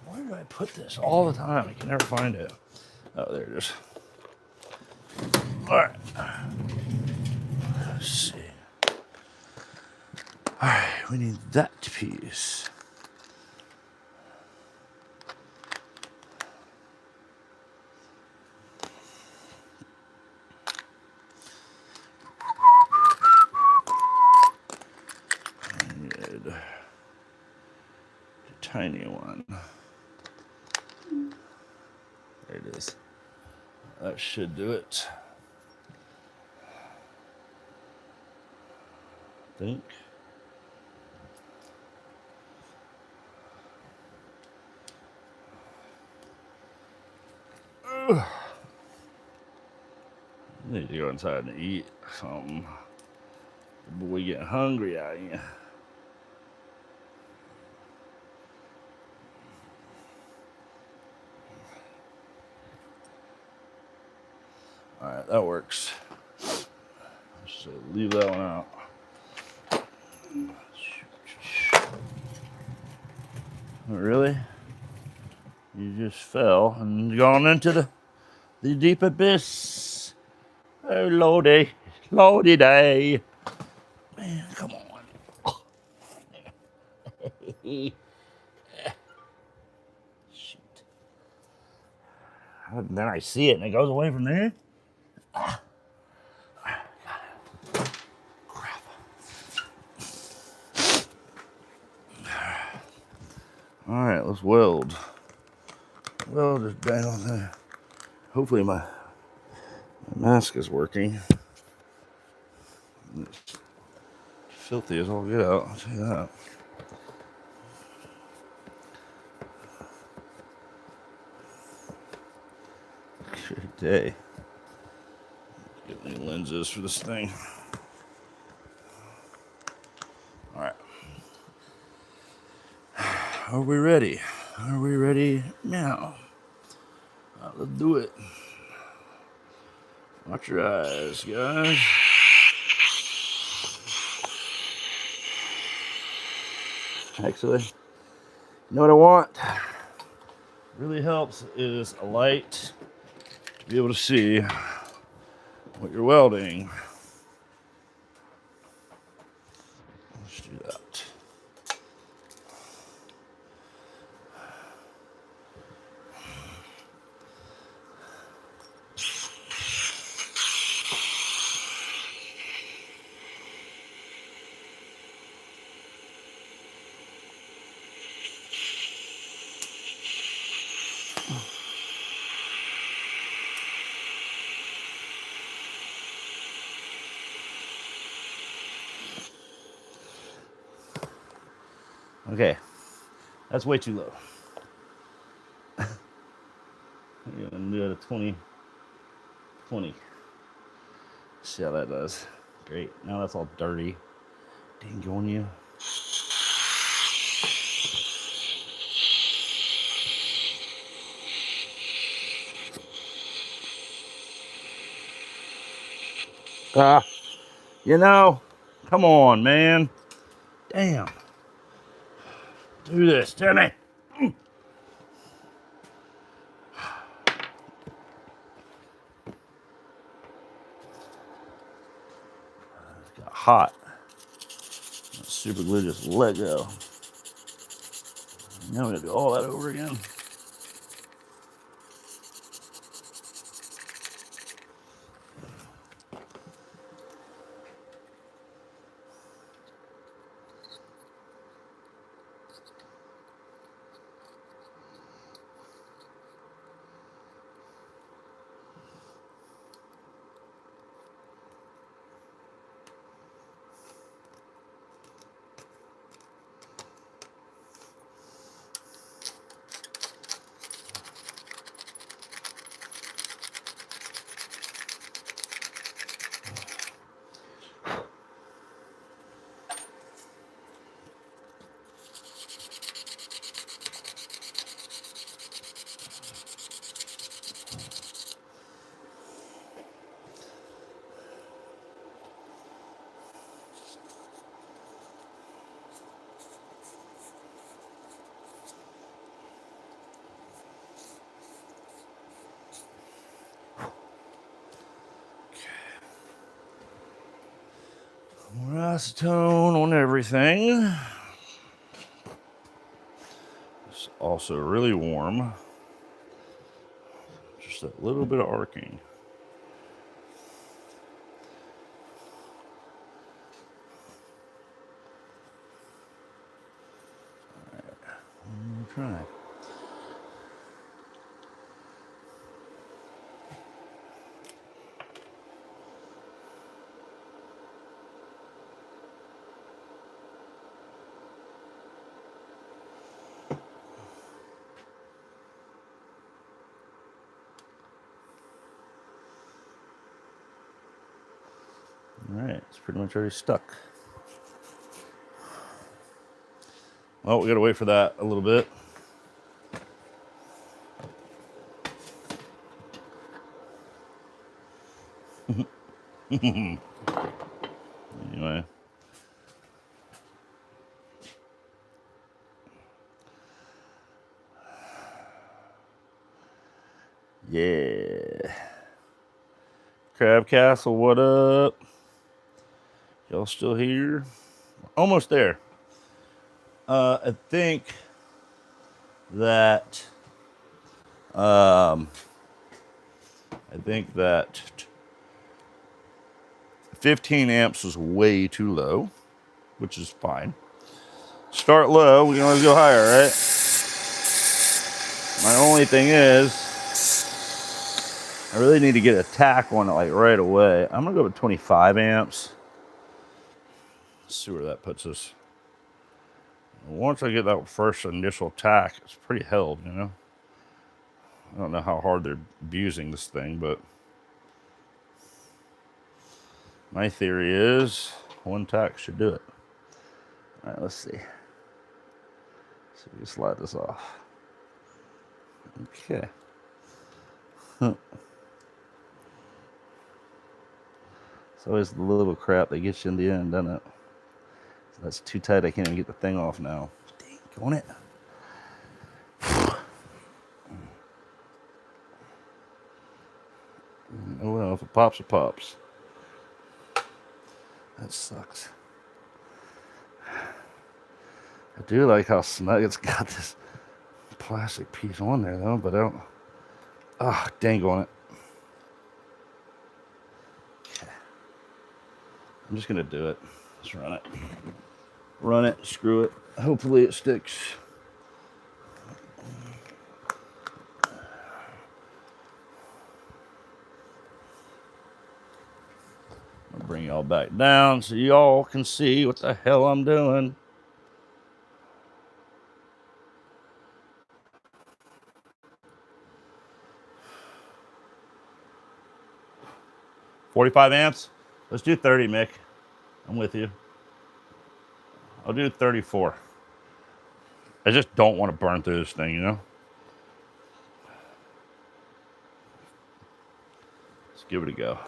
Where do I put this all the time? I can never find it. Oh, there it is. All right. Let's see. All right, we need that piece. The tiny one. There it is. That should do it. I think. Ugh. I need to go inside and eat something. The boy getting hungry out here. All right, that works. So leave that one out. Oh, really? You just fell and gone into the deep abyss. Oh, lordy. Lordy day. Man, come on. Shoot. And then I see it and it goes away from there. Crap. All right, let's weld. Weld is down there. Hopefully my mask is working. It's filthy as all get out, I'll tell you that. Good day. Get new lenses for this thing. All right. Are we ready? Are we ready now? Let's do it. Watch your eyes, guys. Actually, you know what I want? Really helps is a light to be able to see what you're welding. Let's do that. Okay, that's way too low. I'm gonna do it at 20. See how that does. Great. Now that's all dirty. Dang on you. You know, come on, man. Damn. Do this to me. It got hot. That super glue just let go. Now we gotta do all that over again. More acetone on everything. It's also really warm. Just a little bit of arcing. All right, one more try. All right, it's pretty much already stuck. Well, we got to wait for that a little bit. Anyway. Yeah. Crab Castle, what up? Y'all still here? Almost there. I think that 15 amps was way too low, which is fine. Start low, we can always go higher, right? My only thing is, I really need to get a tack on it like right away. I'm gonna go with 25 amps. Let's see where that puts us. Once I get that first initial tack, it's pretty held, you know? I don't know how hard they're abusing this thing, but my theory is one tack should do it. All right, let's see. So we can slide this off. Okay. It's always the little crap that gets you in the end, doesn't it? So that's too tight, I can't even get the thing off now. Dang, go on it. Oh well, if it pops, it pops. That sucks. I do like how snug it's got this plastic piece on there though, but I don't. Ah, oh, dang on it. Okay. I'm just gonna do it. Let's run it. Run it, screw it. Hopefully it sticks. I'll bring y'all back down so y'all can see what the hell I'm doing. $45 amps? Let's do 30, Mick. I'm with you. I'll do 34. I just don't want to burn through this thing, you know? Let's give it a go.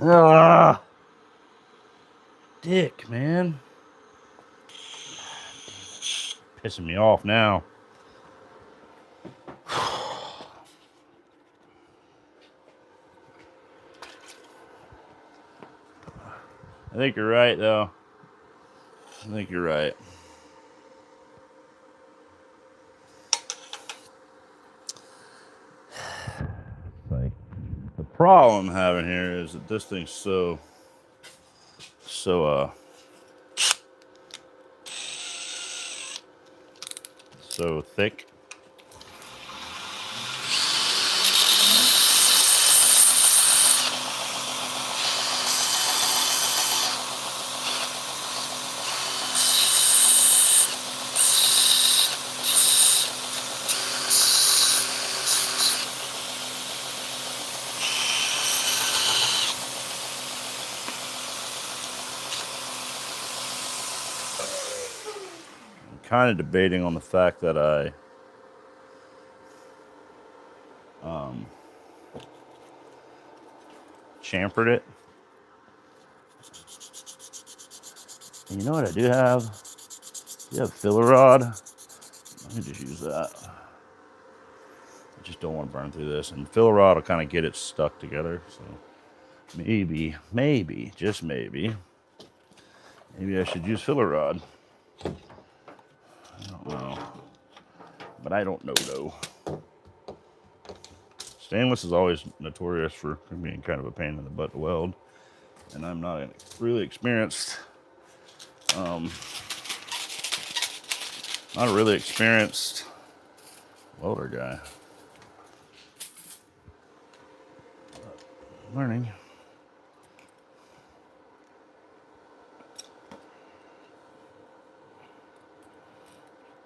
Ah, dick, man. Pissing me off now. I think you're right, though. I think you're right. Like, The problem I'm having here is that this thing's so thick. Kind of debating on the fact that I chamfered it. And you know what I do have? You have filler rod. Let me just use that. I just don't want to burn through this. And filler rod will kind of get it stuck together. So maybe, just maybe I should use filler rod. I don't know. But I don't know though. Stainless is always notorious for being kind of a pain in the butt to weld. And I'm not a really experienced, not a really experienced welder guy. Learning.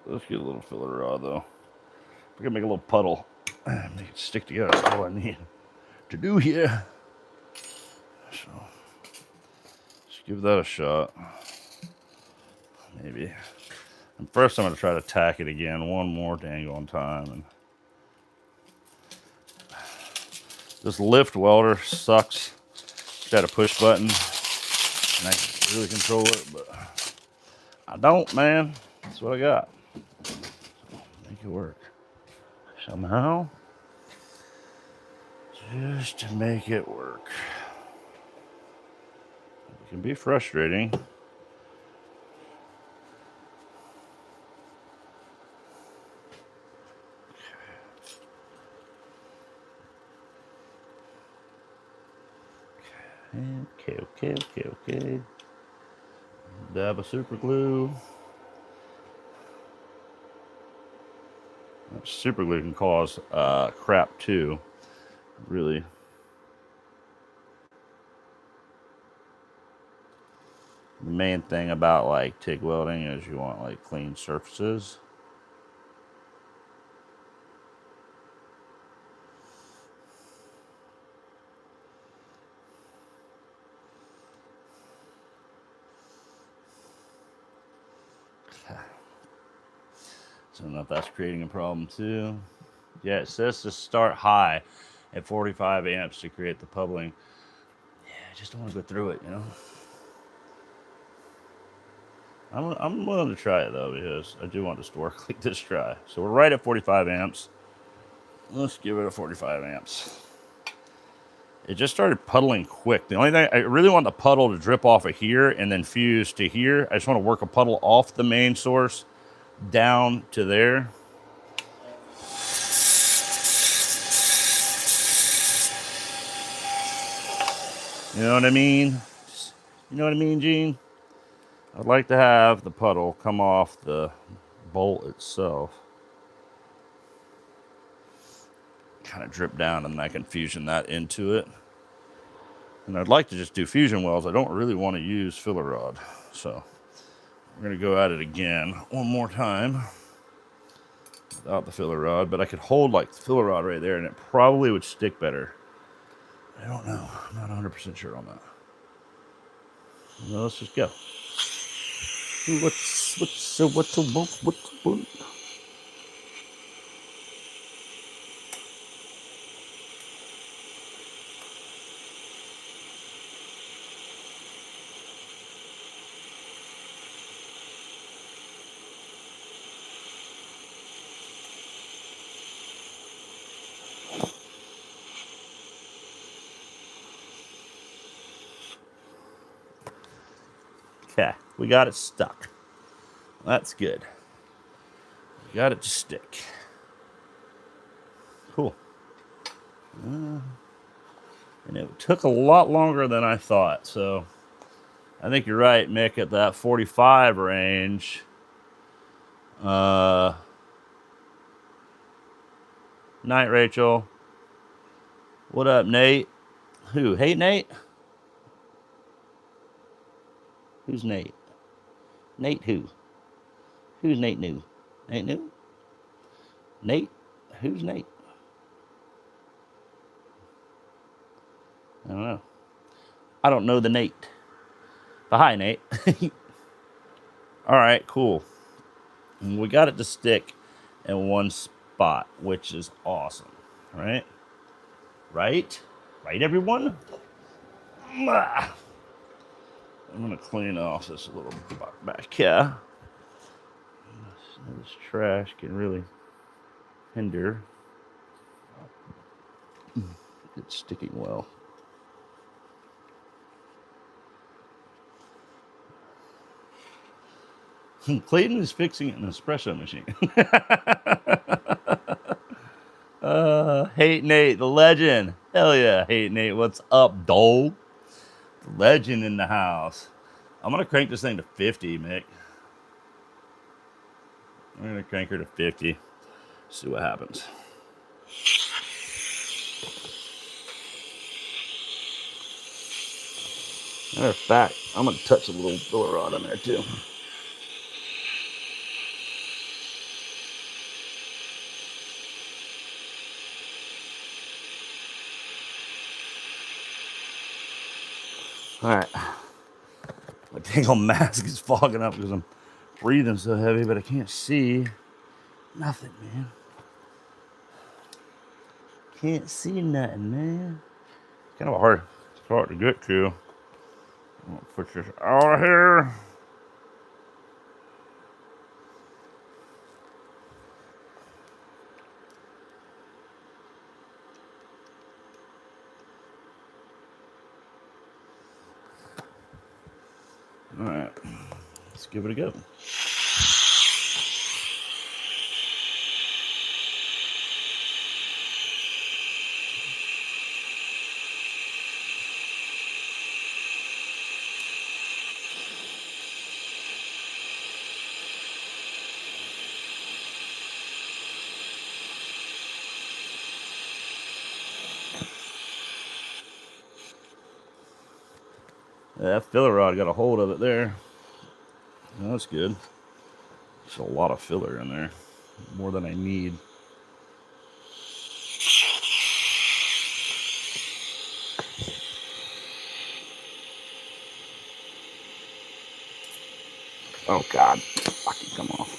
Let's get a little filler rod though. We're gonna make a little puddle. Make it stick together. That's all I need to do here. So let's give that a shot. Maybe. And first I'm gonna try to tack it again one more dang on time. And this lift welder sucks. Got a push button and I can really control it, but I don't, man. That's what I got. Make it work somehow. Just to make it work. It can be frustrating. Okay. Dab of super glue. Super glue can cause crap too. Really. The main thing about like TIG welding is you want like clean surfaces. So I don't know if that's creating a problem too. Yeah, it says to start high at 45 amps to create the puddling. Yeah, I just don't want to go through it, you know. I'm willing to try it though, because I do want this to work like this dry. So we're right at 45 amps. Let's give it a 45 amps. It just started puddling quick. The only thing, I really want the puddle to drip off of here and then fuse to here. I just want to work a puddle off the main source down to there. You know what I mean? You know what I mean, Gene? I'd like to have the puddle come off the bolt itself. Kind of drip down, and then I can fusion that into it. And I'd like to just do fusion welds. I don't really want to use filler rod. So we're going to go at it again one more time without the filler rod. But I could hold like the filler rod right there, and it probably would stick better. I don't know. I'm not 100% sure on that. Well, let's just go. What's okay, we got it stuck. That's good. We got it to stick. Cool. And it took a lot longer than I thought. So I think you're right, Mick, at that 45 range. Night, Rachel. What up, Nate? Who? Hey, Nate? Who's Nate? Nate who? Who's Nate New? Nate New? Nate? Who's Nate? I don't know. I don't know the Nate. But hi, Nate. All right, cool. And we got it to stick in one spot, which is awesome. Right? Right? Right, everyone? I'm going to clean off this little back here. This trash can really hinder it sticking well. Clayton is fixing an espresso machine. Hate Nate, the legend. Hell yeah, Hate Nate. What's up, dog? The legend in the house. I'm going to crank this thing to 50, Mick. I'm going to crank her to 50. See what happens. Matter of fact, I'm gonna touch a little filler rod in there too. All right, my dang old mask is fogging up because I'm breathing so heavy, but I can't see nothing, man. Can't see nothing, man. Kind of a hard spot to get to. I'm gonna put this out of here. All right, let's give it a go. Yeah, that filler rod got a hold of it there. That's good. There's a lot of filler in there, more than I need. Oh God, fucking come off.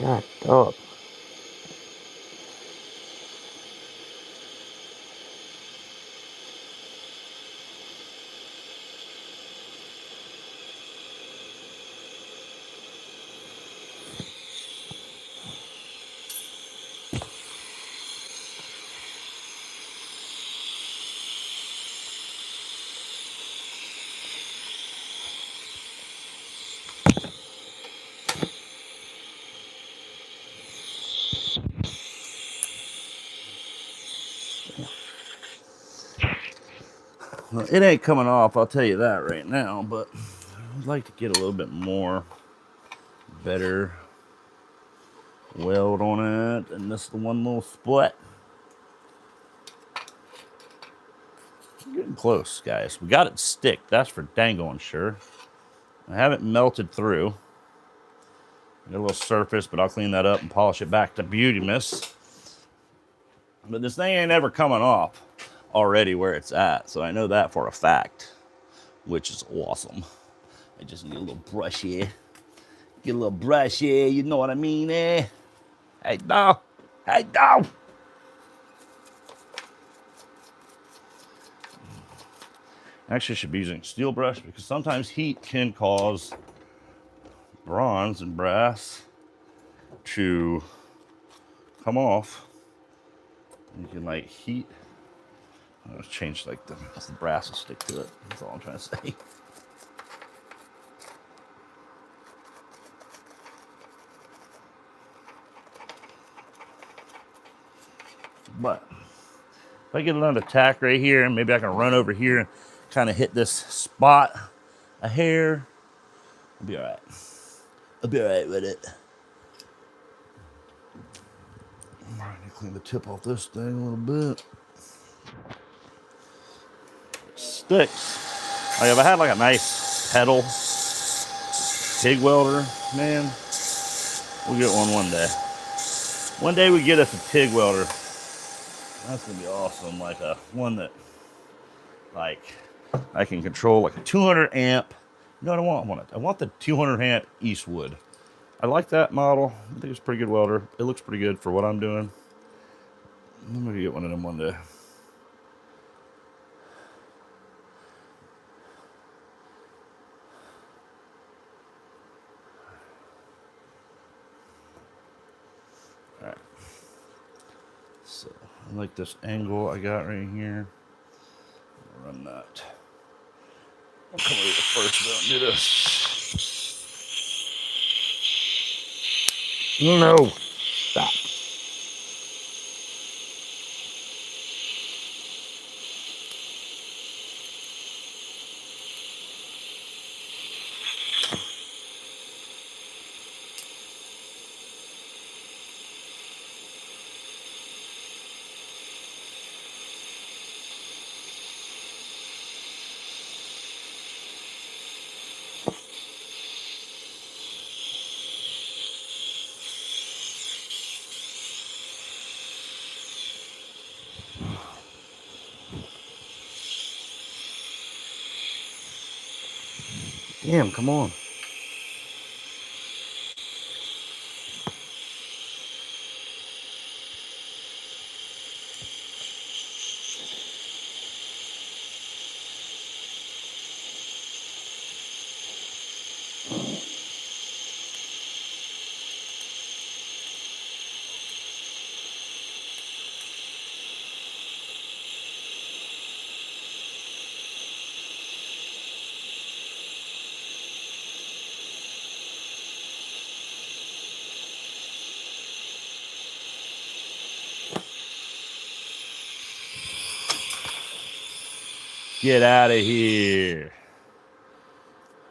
God, dog. Well, it ain't coming off, I'll tell you that right now, but I'd like to get a little bit more better weld on it and this the one little split. Getting close, guys. We got it stick, that's for dang on sure. I haven't melted through. Got a little surface, but I'll clean that up and polish it back to beauty miss. But this thing ain't ever coming off already where it's at, so I know that for a fact, which is awesome. I just need a little brush here. Get a little brush here, you know what I mean, eh? Hey, no. Hey, no. Actually, I should be using steel brush because sometimes heat can cause bronze and brass to come off. You can like heat. Let's change like the brass will stick to it. That's all I'm trying to say. But if I get another tack right here, and maybe I can run over here and kind of hit this spot a hair, I'll be all right. I'll be all right with it. I need to clean the tip off this thing a little bit. It sticks. Like if I had like a nice pedal TIG welder, man, we'll get one day. One day we get us a TIG welder. That's gonna be awesome. Like a one that, like, I can control like a 200 amp. No, I don't want it. I want the 200 amp Eastwood. I like that model. I think it's a pretty good welder. It looks pretty good for what I'm doing. I'm gonna get one of them one day. All right. So I like this angle I got right here. I'll run that first. Don't do this. No. Stop. Damn, come on. Get out of here.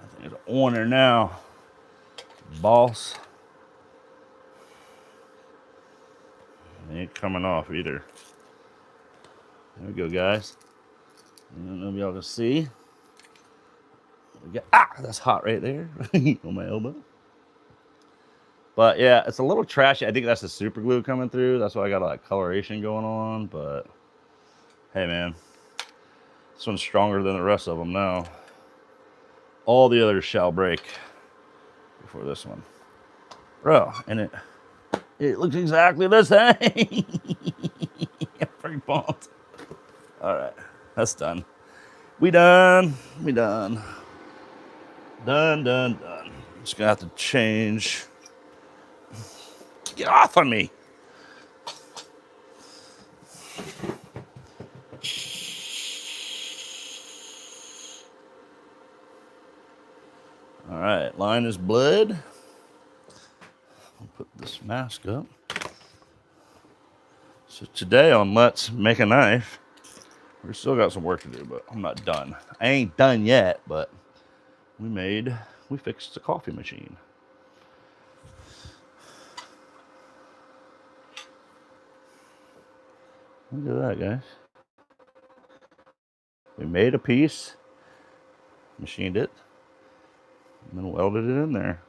I think it's on there now, boss. It ain't coming off either. There we go, guys. I don't know if y'all can see. That's hot right there on my elbow. But yeah, it's a little trashy. I think that's the super glue coming through. That's why I got all that coloration going on. But hey, man, this one's stronger than the rest of them now. All the others shall break before this one, bro. And it looks exactly the same. I'm pretty pumped. All right, that's done. We done. Done. Just gonna have to change. Get off of me. All right, line is blood. I'll put this mask up. So today on Let's Make a Knife, we still got some work to do, but I'm not done. I ain't done yet, but we fixed the coffee machine. Look at that, guys. We made a piece, machined it, and then welded it in there.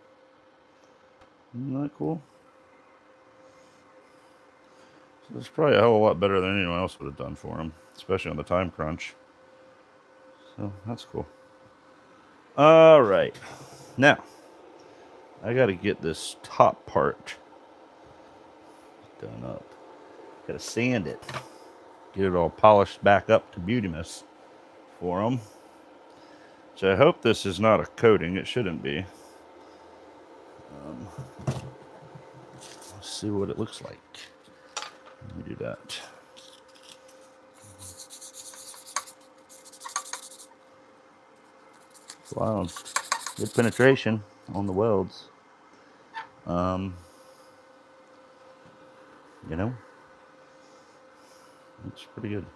Isn't that cool? So it's probably a hell of a lot better than anyone else would have done for him, especially on the time crunch. So that's cool. All right. Now, I got to get this top part done up. Got to sand it. Get it all polished back up to beautiness for them. So I hope this is not a coating. It shouldn't be. Let's see what it looks like. Let me do that. Wow, good penetration on the welds. You know, it's pretty good.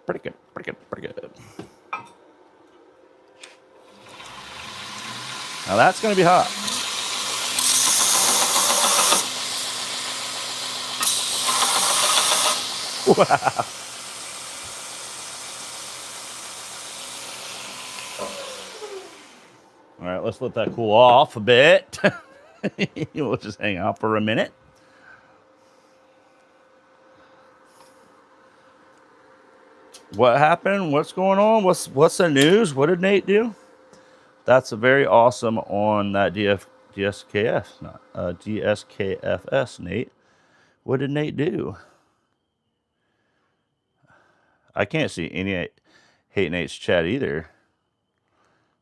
Pretty good. Now that's going to be hot. Wow. All right, let's let that cool off a bit. We'll just hang out for a minute. What happened? What's going on? What's the news? What did Nate do? That's a very awesome on that DSKFS, Nate. What did Nate do? I can't see any Hate Nate's chat either.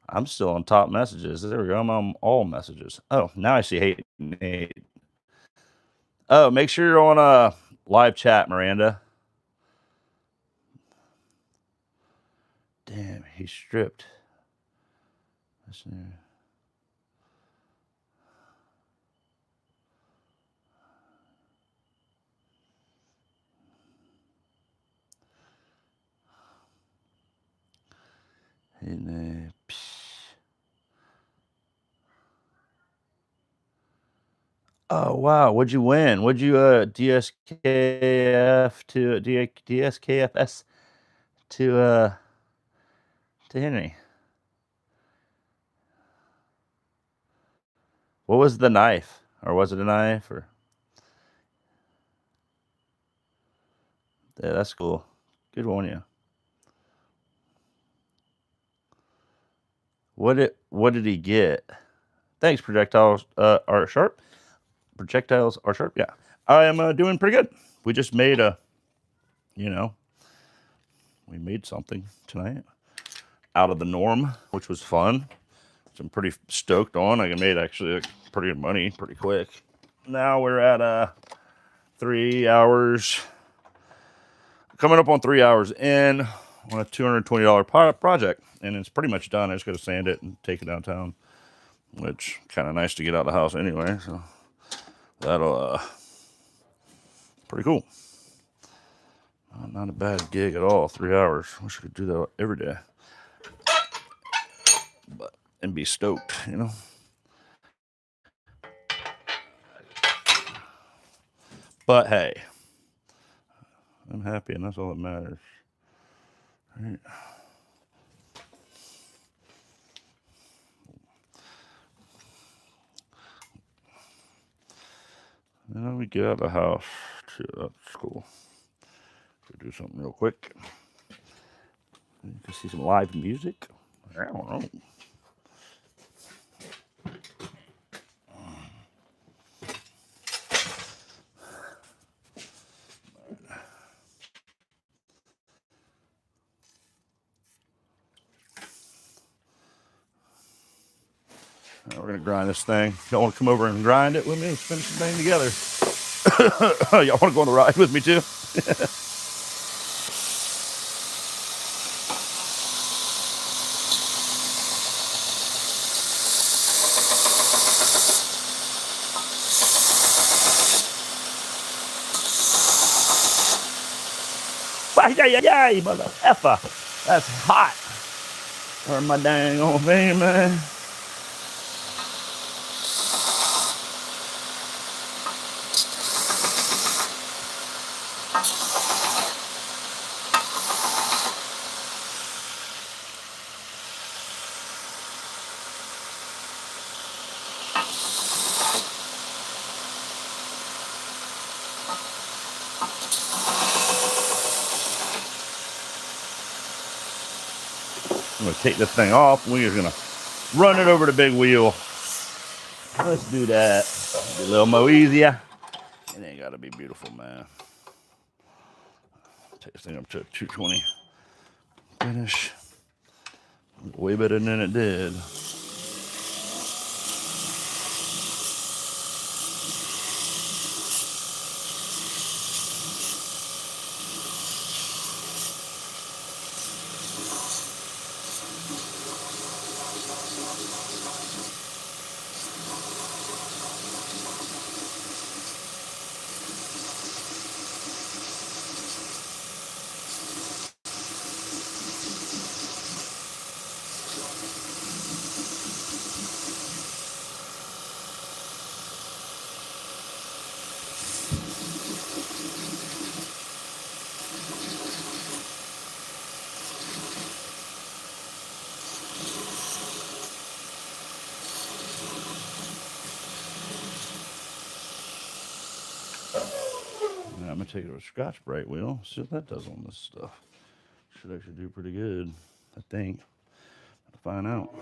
I'm still on top messages. There we go. I'm on all messages. Oh, now I see Hate Nate. Oh, make sure you're on live chat, Miranda. Damn, he's stripped. Listen. And oh wow, what'd you win? What'd you DSKF to DSKFS to Henry? What was the knife? Or was it a knife or yeah, that's cool. Good on you. What did he get? Thanks, projectiles are sharp. Projectiles are sharp. Yeah. I am doing pretty good. We just made we made something tonight out of the norm, which was fun. Which I'm pretty stoked on. I made actually like, pretty good money pretty quick. Now we're at 3 hours, coming up on 3 hours in on a $220 project, and it's pretty much done. I just got to sand it and take it downtown, which kind of nice to get out of the house anyway. So that'll pretty cool. Not a bad gig at all. 3 hours. Wish I could do that every day, but and be stoked, you know. But hey, I'm happy, and that's all that matters. All right. Now we get out of the house too. That's cool. Go do something real quick. You can see some live music. I don't know. We're gonna grind this thing. Y'all want to come over and grind it with me? Let's finish the thing together. Y'all want to go on the ride with me too? Yay, mother effer. That's hot. Where my dang old thing, man? I'm gonna take this thing off. We're just gonna run it over the big wheel. Let's do that. Be a little more easier. It ain't gotta be beautiful, man. Take this thing up to a 220 finish. Way better than it did. Now I'm gonna take it to a Scotch Brite wheel. See what that does on this stuff. Should actually do pretty good, I think. I'll find out.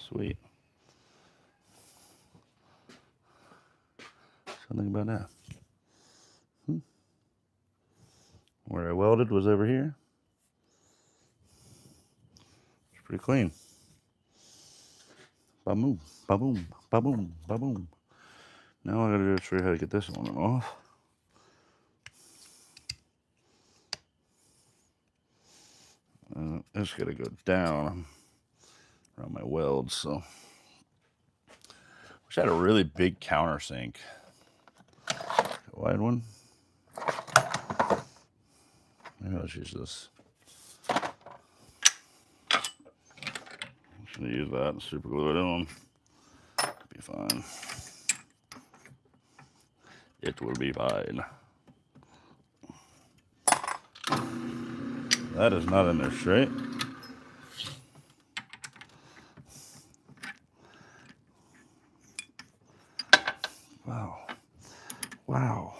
Sweet. Something about that. Where I welded was over here. It's pretty clean. Ba-boom, ba-boom, ba-boom, ba-boom. Now I gotta show you how to get this one off. It's gotta go down around my welds, so. Wish I had a really big countersink. A wide one. Maybe I'll use this. I'm just gonna use that and super glue it on. It'll be fine. It will be fine. That is not in there straight. Wow. Wow.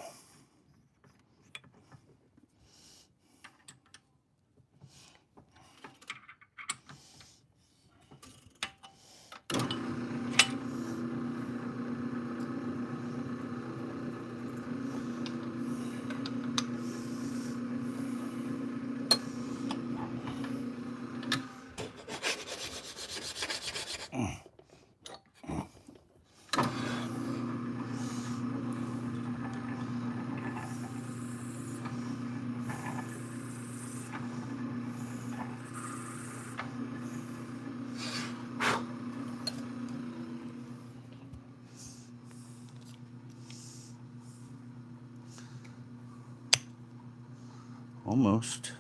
Almost.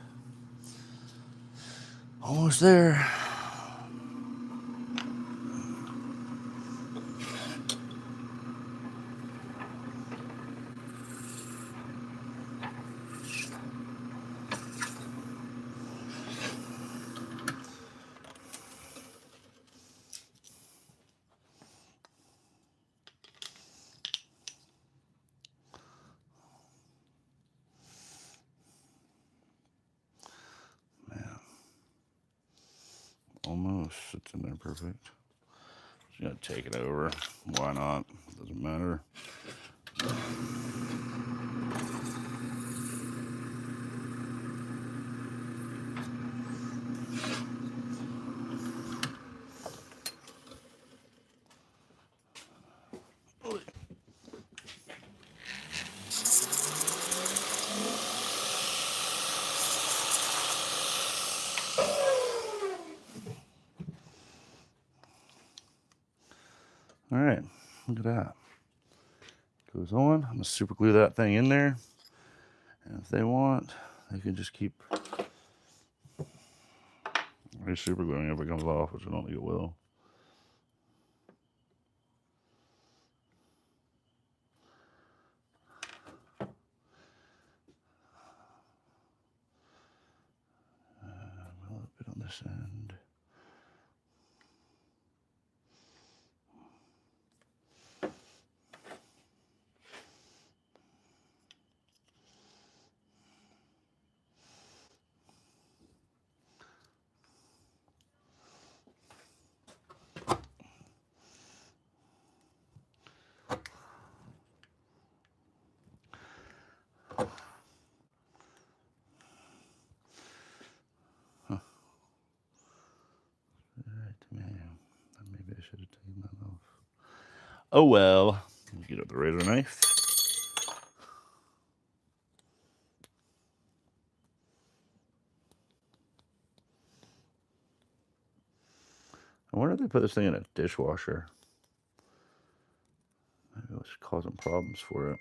Almost there. Almost. It's in there perfect. Just gonna take it over. Why not? Doesn't matter. All right, look at that. Goes on. I'm gonna super glue that thing in there. And if they want, they can just keep super gluing if it comes off, which I don't think it will. A little bit on this end. Maybe I should have taken that off. Oh well. Get up the razor knife. I wonder if they put this thing in a dishwasher. Maybe it was causing problems for it.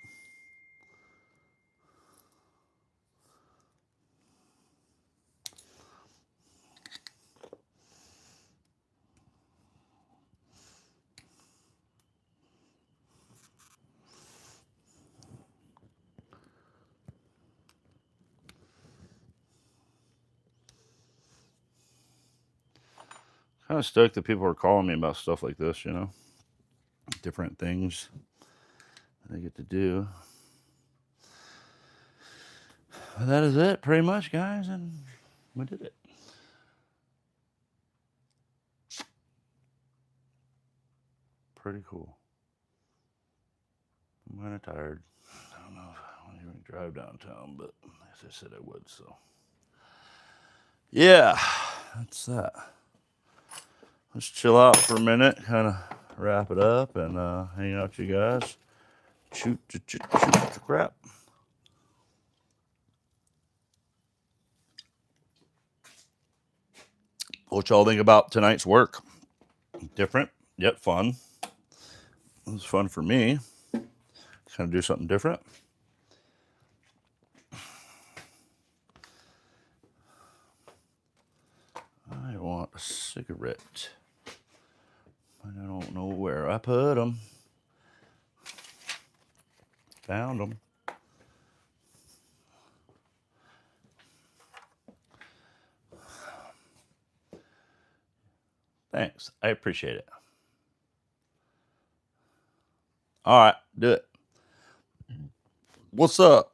Kind of stoked that people are calling me about stuff like this, you know, different things that I get to do. But that is it, pretty much, guys, and we did it. pretty cool. I'm kind of tired. I don't know if I want to even drive downtown, but as I said I would, so. Yeah, that's that. Let's chill out for a minute, kind of wrap it up and hang out with you guys. Shoot the crap. What y'all think about tonight's work? Different, yet fun. It was fun for me. Kind of do something different. I want a cigarette. But I don't know where I put them. Found them. Thanks. I appreciate it. All right, do it. What's up,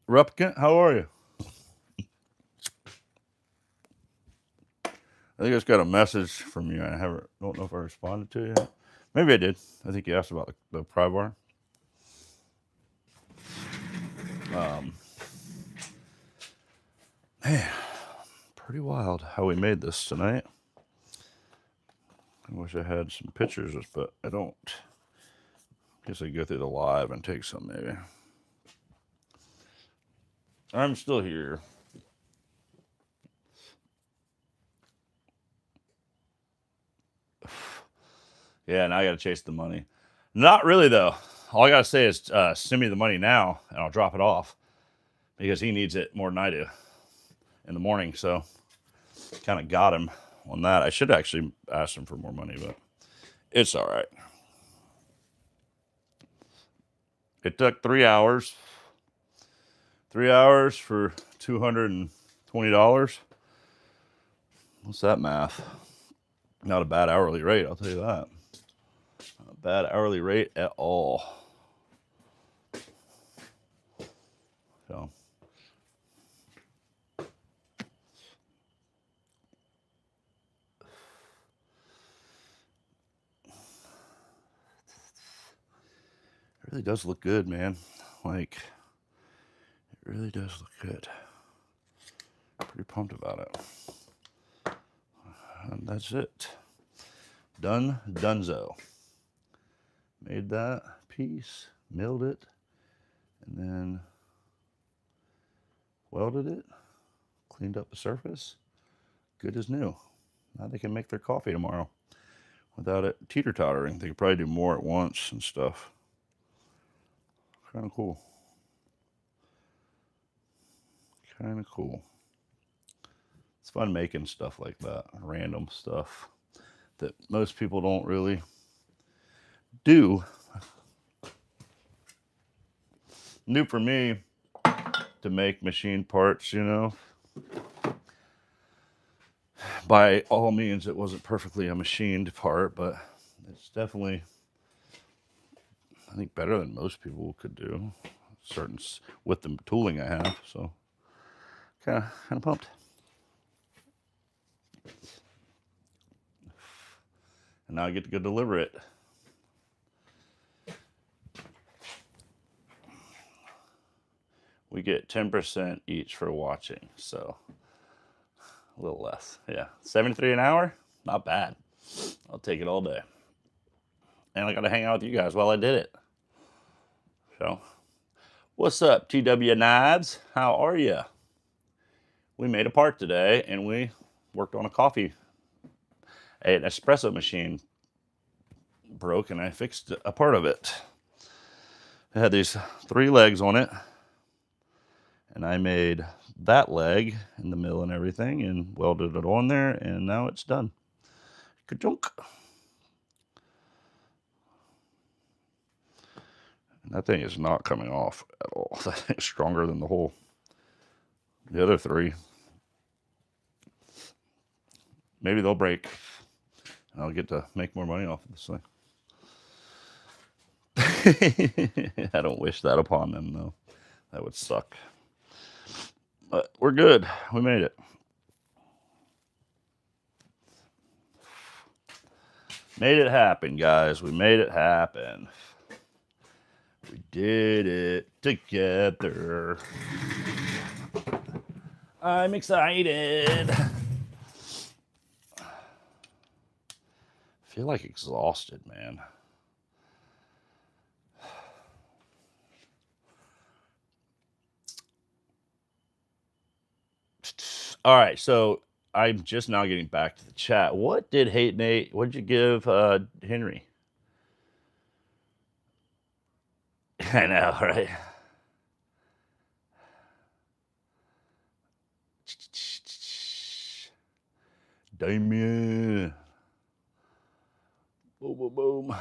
Replicant? How are you? I think I just got a message from you. I don't know if I responded to you yet. Maybe I did. I think you asked about the pry bar. Man, pretty wild how we made this tonight. I wish I had some pictures, but I don't. Guess I go through the live and take some maybe. I'm still here. Yeah, now I gotta chase the money. Not really though. All I gotta say is send me the money now and I'll drop it off because he needs it more than I do in the morning. So kind of got him on that. I should actually ask him for more money, but it's all right. It took 3 hours. 3 hours for $220. What's that math? Not a bad hourly rate, I'll tell you that. Not a bad hourly rate at all. So. It really does look good, man. Like, it really does look good. Pretty pumped about it. And that's it. Done, donezo. Made that piece, milled it, and then welded it, cleaned up the surface. Good as new. Now they can make their coffee tomorrow without it teeter-tottering. They could probably do more at once and stuff. Kind of cool. Kind of cool. It's fun making stuff like that, random stuff that most people don't really do. New for me to make machine parts, you know. By all means, it wasn't perfectly a machined part, but it's definitely, I think, better than most people could do. Certain with the tooling I have, so kind of pumped. And now I get to go deliver it. We get 10% each for watching, so a little less. Yeah, 73 an hour, not bad. I'll take it all day. And I got to hang out with you guys while I did it. So, what's up, TW Knives? How are you? We made a part today, and we worked on a coffee. An espresso machine broke, and I fixed a part of it. It had these 3 legs on it, and I made that leg in the mill and everything, and welded it on there, and now it's done. Ka-junk. And that thing is not coming off at all. That thing's stronger than the other 3. Maybe they'll break, and I'll get to make more money off of this thing. I don't wish that upon them, though. That would suck. But we're good. We made it. Made it happen, guys. We made it happen. We did it together. I'm excited. I feel like exhausted, man. All right, so I'm just now getting back to the chat. What did Hate Nate? What did you give Henry? I know, right? Damien. Boom, boom, boom.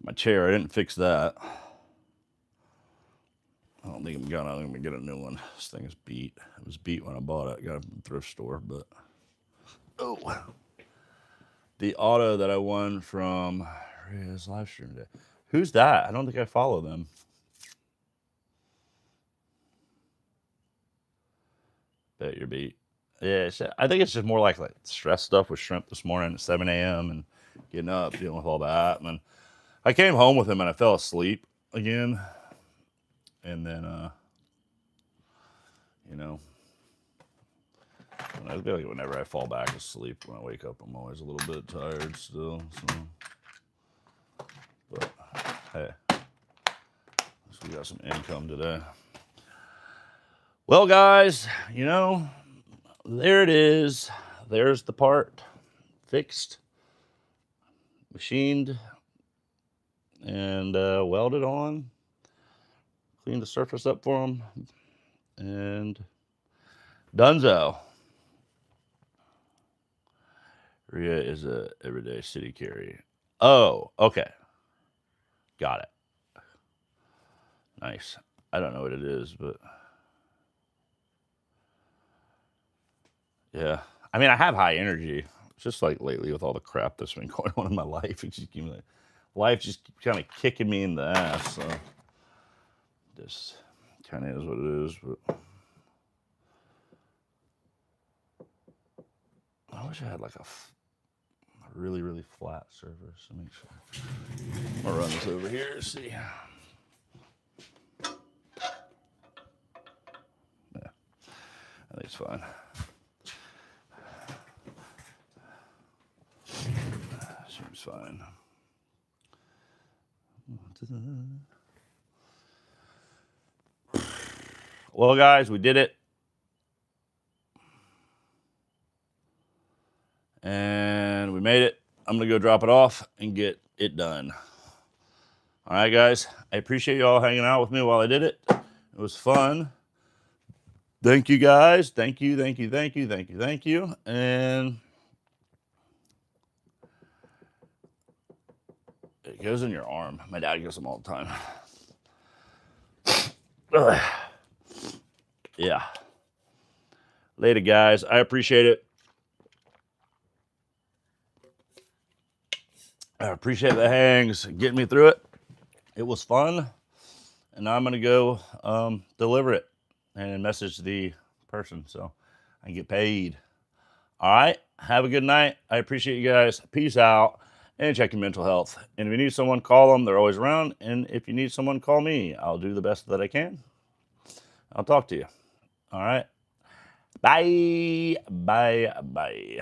My chair, I didn't fix that. I don't think I'm gonna get a new one. This thing is beat. It was beat when I bought it. Got it from the thrift store, but oh, the auto that I won from his live stream today. Who's that? I don't think I follow them. Bet you're beat. Yeah, I think it's just more like stress stuff with shrimp this morning at 7 a.m. and getting up, dealing with all that. And then I came home with him and I fell asleep again. And then, you know, I feel like whenever I fall back asleep, when I wake up, I'm always a little bit tired still. So, but hey, we got some income today. Well, guys, you know, there it is. There's the part fixed, machined, and welded on. Cleaned the surface up for them, and donezo. Rhea is a everyday city carry. Oh, okay. Got it. Nice. I don't know what it is, but yeah. I mean, I have high energy. It's just like lately with all the crap that's been going on in my life, it just keeps, life just kind of kicking me in the ass. So this kind of is what it is. But I wish I had like a really, really flat surface. Let me make sure. I'm gonna run this over here. See. Yeah, I think it's fine. Seems fine. Well, guys, we did it. And we made it. I'm going to go drop it off and get it done. All right, guys. I appreciate you all hanging out with me while I did it. It was fun. Thank you, guys. Thank you, thank you, thank you, thank you, thank you. And it goes in your arm. My dad gets them all the time. Yeah. Later, guys. I appreciate it. I appreciate the hangs getting me through it. It was fun. And now I'm going to go deliver it and message the person so I can get paid. All right. Have a good night. I appreciate you guys. Peace out. And check your mental health. And if you need someone, call them. They're always around. And if you need someone, call me. I'll do the best that I can. I'll talk to you. All right. Bye. Bye. Bye.